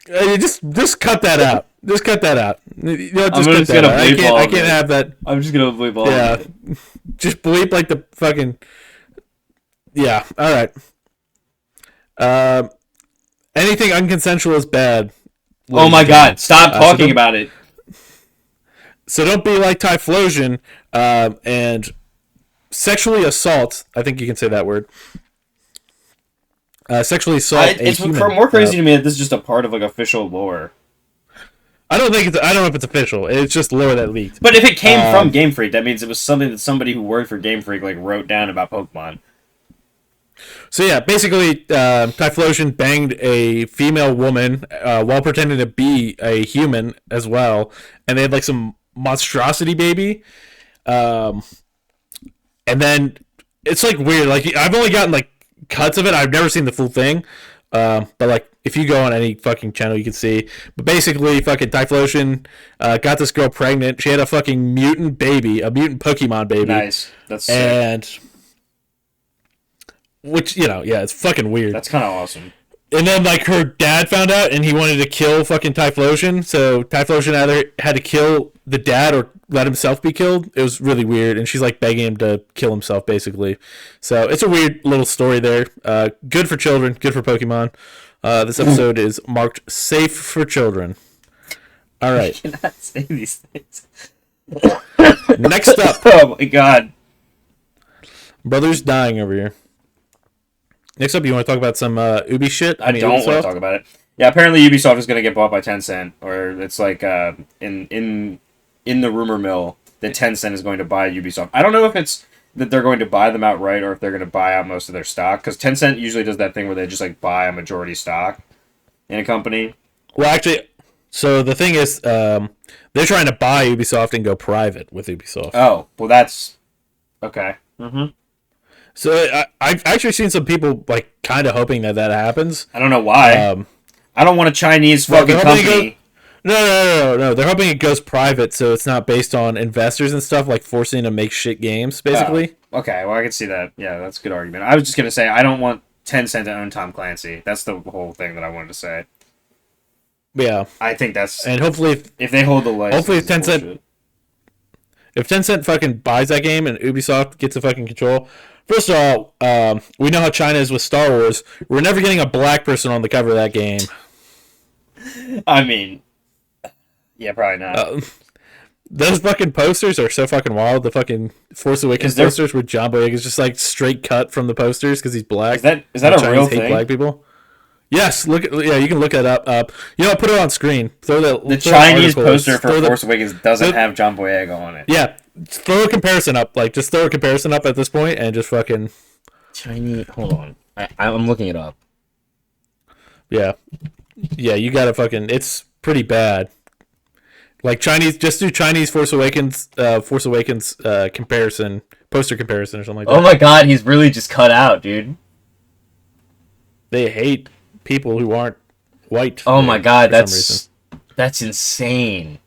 Just cut that out. Just cut that out. You know, I'm just cut just that gonna out. bleep all I of can't it. have that. I'm just gonna bleep all Yeah. of it. Just bleep like the fucking. Yeah. All right. Anything unconsensual is bad. Oh Ladies my and gentlemen. god, stop So talking about it. So don't be like Typhlosion and sexually assault. I think you can say that word. Sexually assault a It's human. more crazy to me that this is just a part of like official lore. I don't think it's. I don't know if it's official. It's just lore that leaked. But if it came from Game Freak, that means it was something that somebody who worked for Game Freak like wrote down about Pokemon. So yeah, basically, Typhlosion banged a female woman while pretending to be a human as well, and they had like some monstrosity baby. And then it's like weird. Like I've only gotten like cuts of it. I've never seen the full thing. But like if you go on any fucking channel, you can see. But basically, fucking Typhlosion got this girl pregnant. She had a fucking mutant baby, a mutant Pokemon baby. Nice. That's sick. And which, you know, yeah, it's fucking weird. That's kind of awesome. And then like her dad found out and he wanted to kill fucking Typhlosion, so Typhlosion either had to kill the dad or let himself be killed. It was really weird, and she's like begging him to kill himself basically. So it's a weird little story there. Good for children, good for Pokemon. This episode is marked safe for children. All right. I cannot say these things. Next up, Oh my god. brother's dying over here. Next up, you want to talk about some Ubi shit? I don't want to talk about it. Yeah, apparently Ubisoft is going to get bought by Tencent, or it's like in the rumor mill that Tencent is going to buy Ubisoft. I don't know if it's that they're going to buy them outright or if they're going to buy out most of their stock, because Tencent usually does that thing where they just like buy a majority stock in a company. Well, actually, so the thing is, they're trying to buy Ubisoft and go private with Ubisoft. Oh, well, that's okay. Mm-hmm. So I've actually seen some people like kind of hoping that happens. I don't know why. I don't want a Chinese Well, fucking they're hoping company. No. They're hoping it goes private, so it's not based on investors and stuff, like forcing them to make shit games, basically. Oh, okay, well, I can see that. Yeah, that's a good argument. I was just going to say, I don't want Tencent to own Tom Clancy. That's the whole thing that I wanted to say. Yeah, I think that's... and hopefully, if they hold the license, hopefully if it's Tencent, bullshit. if Tencent fucking buys that game and Ubisoft gets the fucking control. First of all, we know how China is with Star Wars. We're never getting a black person on the cover of that game. I mean, Yeah, probably not. Those fucking posters are so fucking wild. The fucking Force Awakens posters where John Boyega is just like straight cut from the posters because he's black. Is that a real thing? Black people. Yes, yeah, you can look that up. Put it on screen. The Chinese poster for Force Awakens doesn't have John Boyega on it. Yeah, throw a comparison up. Like, just throw a comparison up at this point and just fucking Chinese. Hold on, I'm looking it up. Yeah, you gotta fucking. It's pretty bad. Like Chinese, just do Chinese Force Awakens comparison, poster comparison or something like that. Oh my god, he's really just cut out, dude. They hate people who aren't white. Oh my god, that's insane.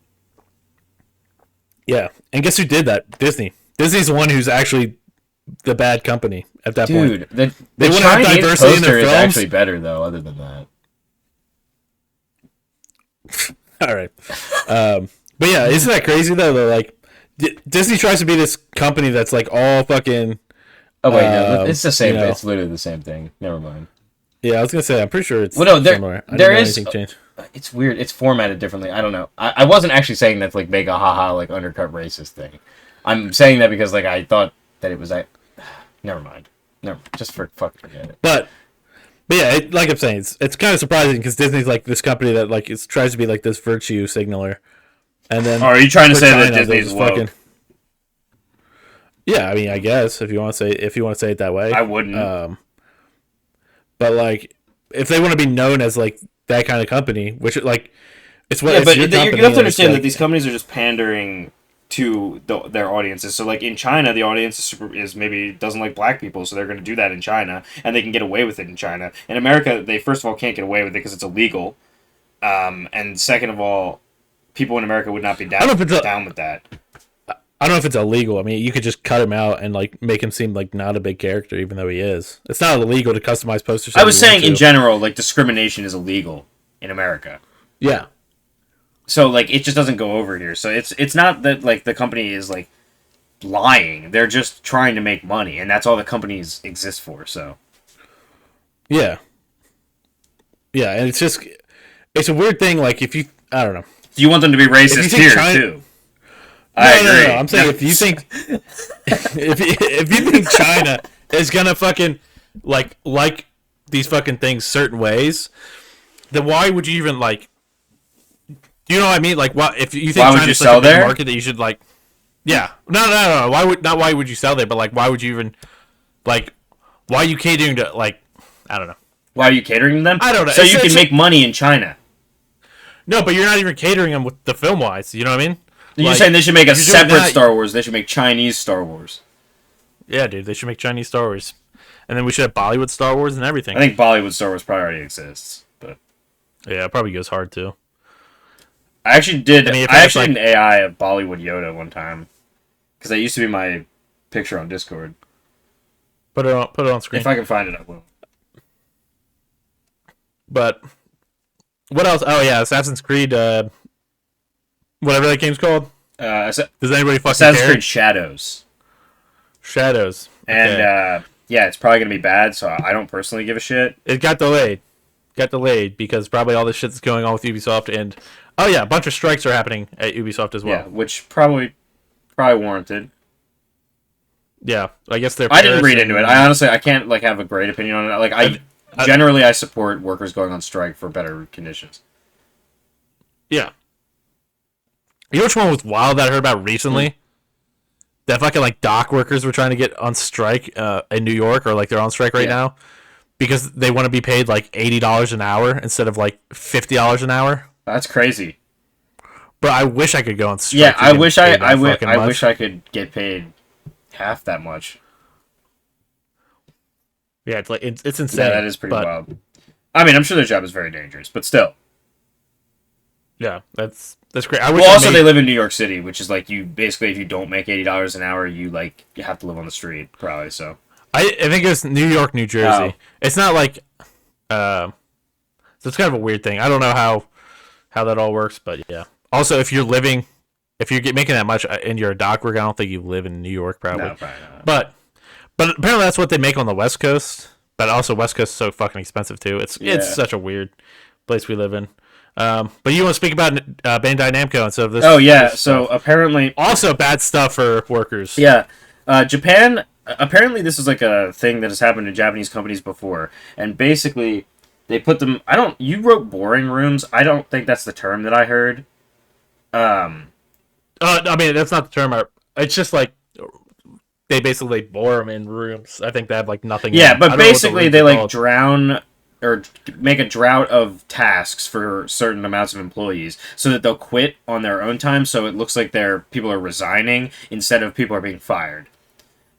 Yeah, and guess who did that? Disney. Disney's the one who's actually the bad company at that point. Dude, the Chinese poster is actually better though. Other than that. All right, but yeah, isn't that crazy though? Like, Disney tries to be this company that's like all fucking. Oh wait, no, it's the same. It's literally the same thing. Never mind. Yeah, I was gonna say. I'm pretty sure it's similar. There is. It's weird. It's formatted differently. I don't know. I wasn't actually saying that to like make a haha like undercut racist thing. I'm saying that because like I thought that it was never mind. Never. Just fucking forget it. But yeah, like I'm saying, it's kind of surprising because Disney's like this company that like tries to be like this virtue signaler, and then. Are you trying to say that Disney's woke? Yeah, I mean, I guess if you want to say it that way, I wouldn't. But like, if they want to be known as like that kind of company, which like, it's what. Yeah, but you have to understand that these companies are just pandering to their audiences. So like in China, the audience is maybe doesn't like black people, so they're going to do that in China, and they can get away with it in China. In America, they first of all can't get away with it because it's illegal, and second of all, people in America would not be down with that. I don't know if it's illegal. I mean, you could just cut him out and like make him seem like not a big character, even though he is. It's not illegal to customize posters. I was saying in general, like discrimination is illegal in America. Yeah. So like it just doesn't go over here. So it's not that like the company is like lying. They're just trying to make money, and that's all the companies exist for. So. Yeah. Yeah, and it's a weird thing. Like if you, I don't know. Do you want them to be racist here too? I agree. No. I'm saying if you think if you think China is gonna fucking like these fucking things certain ways, then why would you even like? Do you know what I mean? Like, what if you think China's like a big market that you should like? Yeah, no. Why would you sell there? But like, why would you even like? Why are you catering to like? I don't know. Why are you catering to them? I don't know. So you can make money in China. No, but you're not even catering them with the film wise. You know what I mean? You're saying they should make a separate Star Wars. They should make Chinese Star Wars. Yeah, dude. They should make Chinese Star Wars. And then we should have Bollywood Star Wars and everything. I think Bollywood Star Wars probably already exists. But yeah, it probably goes hard, too. I actually did an AI of Bollywood Yoda one time. Because that used to be my picture on Discord. Put it on screen. If I can find it, I will. But what else? Oh, yeah, Assassin's Creed... whatever that game's called. Does anybody fucking care? Assassin's Creed Shadows. Shadows. Okay. And, yeah, it's probably going to be bad, so I don't personally give a shit. It got delayed. Because probably all this shit that's going on with Ubisoft. And, oh, yeah, a bunch of strikes are happening at Ubisoft as well. Yeah, which probably warranted. Yeah, I guess they're... I didn't read into it. I can't, like, have a great opinion on it. Like, I support workers going on strike for better conditions. Yeah. You know which one was wild that I heard about recently? Mm-hmm. That fucking like dock workers were trying to get on strike in New York, or like they're on strike right now because they want to be paid like $80 an hour instead of like $50 an hour. That's crazy. But I wish I could go on strike. Yeah, I wish I could get paid half that much. Yeah, it's like it's insane. Yeah, that is pretty wild. I mean, I'm sure their job is very dangerous, but still. Yeah, that's great. They live in New York City, which is like you basically if you don't make $80 an hour, you have to live on the street probably. So I think it's New York, New Jersey. Oh. It's not like, so it's kind of a weird thing. I don't know how that all works, but yeah. Also, if you're making that much and you're a dock worker, I don't think you live in New York probably. No, probably not. But apparently that's what they make on the West Coast. But also West Coast is so fucking expensive too. It's such a weird place we live in. But you want to speak about Bandai Namco instead of this? Oh yeah, This so stuff. apparently, Also, bad stuff for workers. yeah, Japan. Apparently, this is like a thing that has happened to Japanese companies before, and basically, they put them. I don't. You wrote boring rooms. I don't think that's the term that I heard. Um, I mean, that's not the term. It's just like they basically bore them in rooms. I think they have like nothing. yeah, In. I but don't know what the basically, rooms they are like called. drown or make a drought of tasks for certain amounts of employees, so that they'll quit on their own time. So it looks like people are resigning instead of people are being fired.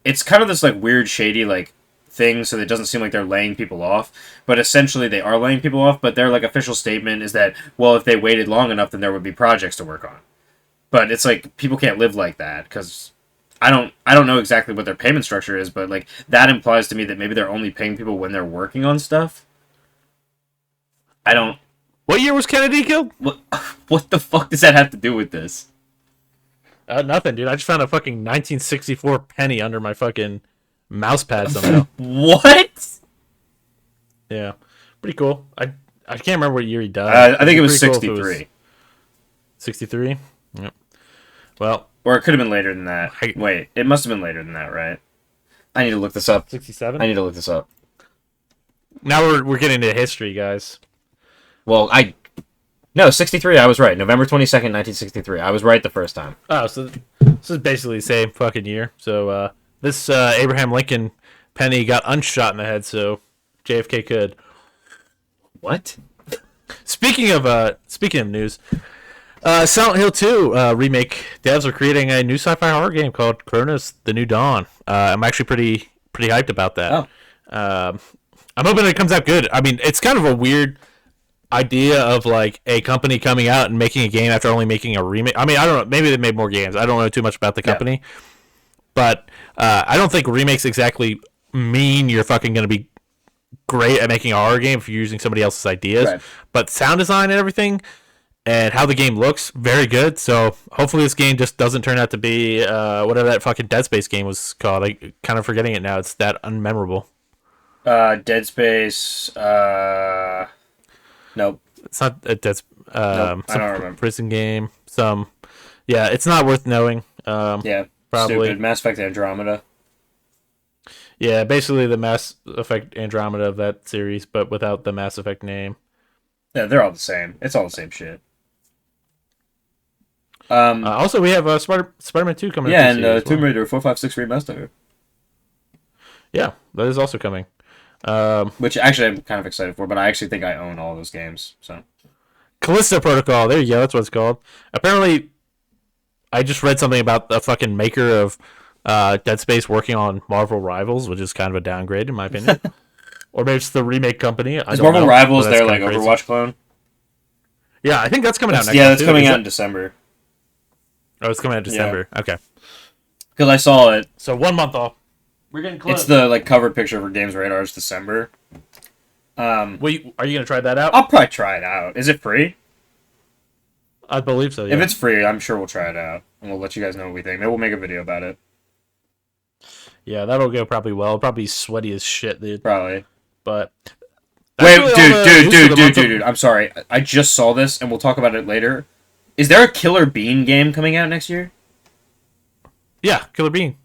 It's kind of this like weird shady like thing, so that it doesn't seem like they're laying people off, but essentially they are laying people off. But their like official statement is that, well, if they waited long enough, then there would be projects to work on. But it's like people can't live like that, because I don't know exactly what their payment structure is, but like that implies to me that maybe they're only paying people when they're working on stuff. I don't. What year was Kennedy killed? What the fuck does that have to do with this? Nothing, dude. I just found a fucking 1964 penny under my fucking mouse pad somehow. What? Yeah, pretty cool. I can't remember what year he died. I think it was Pretty cool if 63. 63. Yep. Well, Or it could have been later than that. I- Wait, it must have been later than that, right? I need to look this up. 67. I need to look this up. Now we're getting into history, guys. Well, No, 63, I was right. November 22nd, 1963. I was right the first time. Oh, so this is basically the same fucking year. So this Abraham Lincoln penny got unshot in the head, so JFK could. What? Speaking of news, Silent Hill 2 remake devs are creating a new sci-fi horror game called Chronos: The New Dawn. I'm actually pretty hyped about that. Oh. I'm hoping it comes out good. I mean, it's kind of a weird idea of like a company coming out and making a game after only making a remake. I mean, I don't know. Maybe they made more games. I don't know too much about the company, but I don't think remakes exactly mean you're fucking going to be great at making a horror game if you're using somebody else's ideas. Right. But sound design and everything, and how the game looks, very good. So hopefully this game just doesn't turn out to be whatever that fucking Dead Space game was called. I kind of forgetting it now. It's that unmemorable. Dead Space. Nope. It's not a Dead. Nope, I some don't remember. prison game. Yeah, it's not worth knowing. Yeah. Probably. Stupid. Mass Effect Andromeda. Yeah, basically the Mass Effect Andromeda of that series, but without the Mass Effect name. Yeah, they're all the same. It's all the same shit. Also, we have Spider-Man 2 coming. Yeah, to and PC as well. Tomb Raider 456 Remaster. Yeah, that is also coming. Which actually I'm kind of excited for, but I actually think I own all those games. So Callisto Protocol. There you go. That's what it's called. Apparently, I just read something about the fucking maker of Dead Space working on Marvel Rivals, which is kind of a downgrade in my opinion. Or maybe it's the remake company. is Marvel Rivals their like crazy. Overwatch clone? Yeah, I think that's coming out next Yeah, month, that's too. coming Is out it- in December. Oh, it's coming out in December. Okay. Because I saw it. So 1 month off. We're getting close. It's the like cover picture for Games Radar's December. Are you gonna try that out? I'll probably try it out. Is it free? I believe so. Yeah. If it's free, I'm sure we'll try it out, and we'll let you guys know what we think. Maybe we'll make a video about it. Yeah, that'll go probably well. It'll probably be sweaty as shit, dude. Probably. But Wait, that's really all the news for the month of- dude. I'm sorry. I just saw this, and we'll talk about it later. Is there a Killer Bean game coming out next year? Yeah, Killer Bean.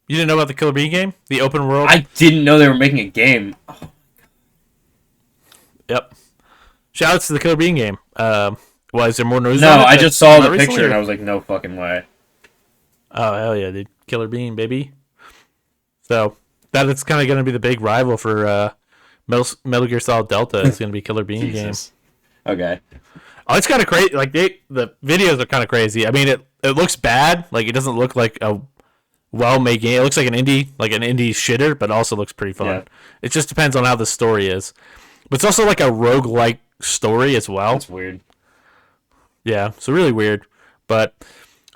You didn't know about the Killer Bean game? The open world? I didn't know they were making a game. Yep. Shoutouts to the Killer Bean game. Why is there more news? No, on it I that just saw came the out recently, picture, and or- I was like, no fucking way. Oh hell yeah, dude! Killer Bean, baby. So that is kind of going to be the big rival for Metal Gear Solid Delta. It's going to be Killer Bean game. Jesus. Okay. Oh, it's kind of crazy. Like the videos are kind of crazy. I mean, it looks bad. Like it doesn't look like a well-made game. It looks like an indie shitter, but also looks pretty fun. Yeah. It just depends on how the story is. But it's also like a roguelike story as well. That's weird. Yeah, so really weird. But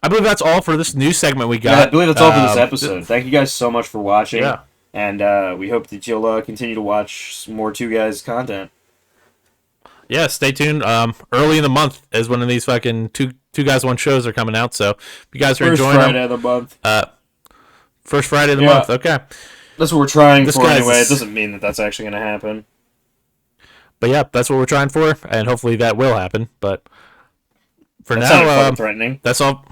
I believe that's all for this news segment we got. Yeah, I believe that's all for this episode. Thank you guys so much for watching. Yeah. And we hope that you'll continue to watch some more Two Guys content. Yeah, stay tuned. Early in the month is when these fucking two guys one shows are coming out. So if you guys are First enjoying Friday them, of the month. first Friday of the Yeah. month. Okay. That's what we're trying This for guy's- anyway. It doesn't mean that that's actually going to happen. But yeah, that's what we're trying for, and hopefully that will happen. But for That sounded now, fucking threatening. that's all.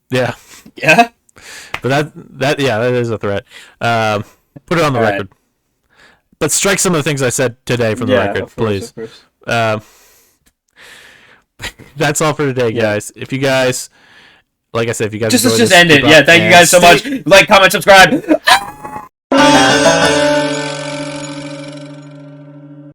Yeah, Yeah. but that is a threat. Put it on the All right. record. But strike some of the things I said today from the Yeah, record, of course, please. of course. Um, that's all for today, Yeah. guys. If you guys, like I said, if you guys Let's enjoyed just this, end it. keep Yeah, up thank you and guys so much. stay- Like, comment, subscribe.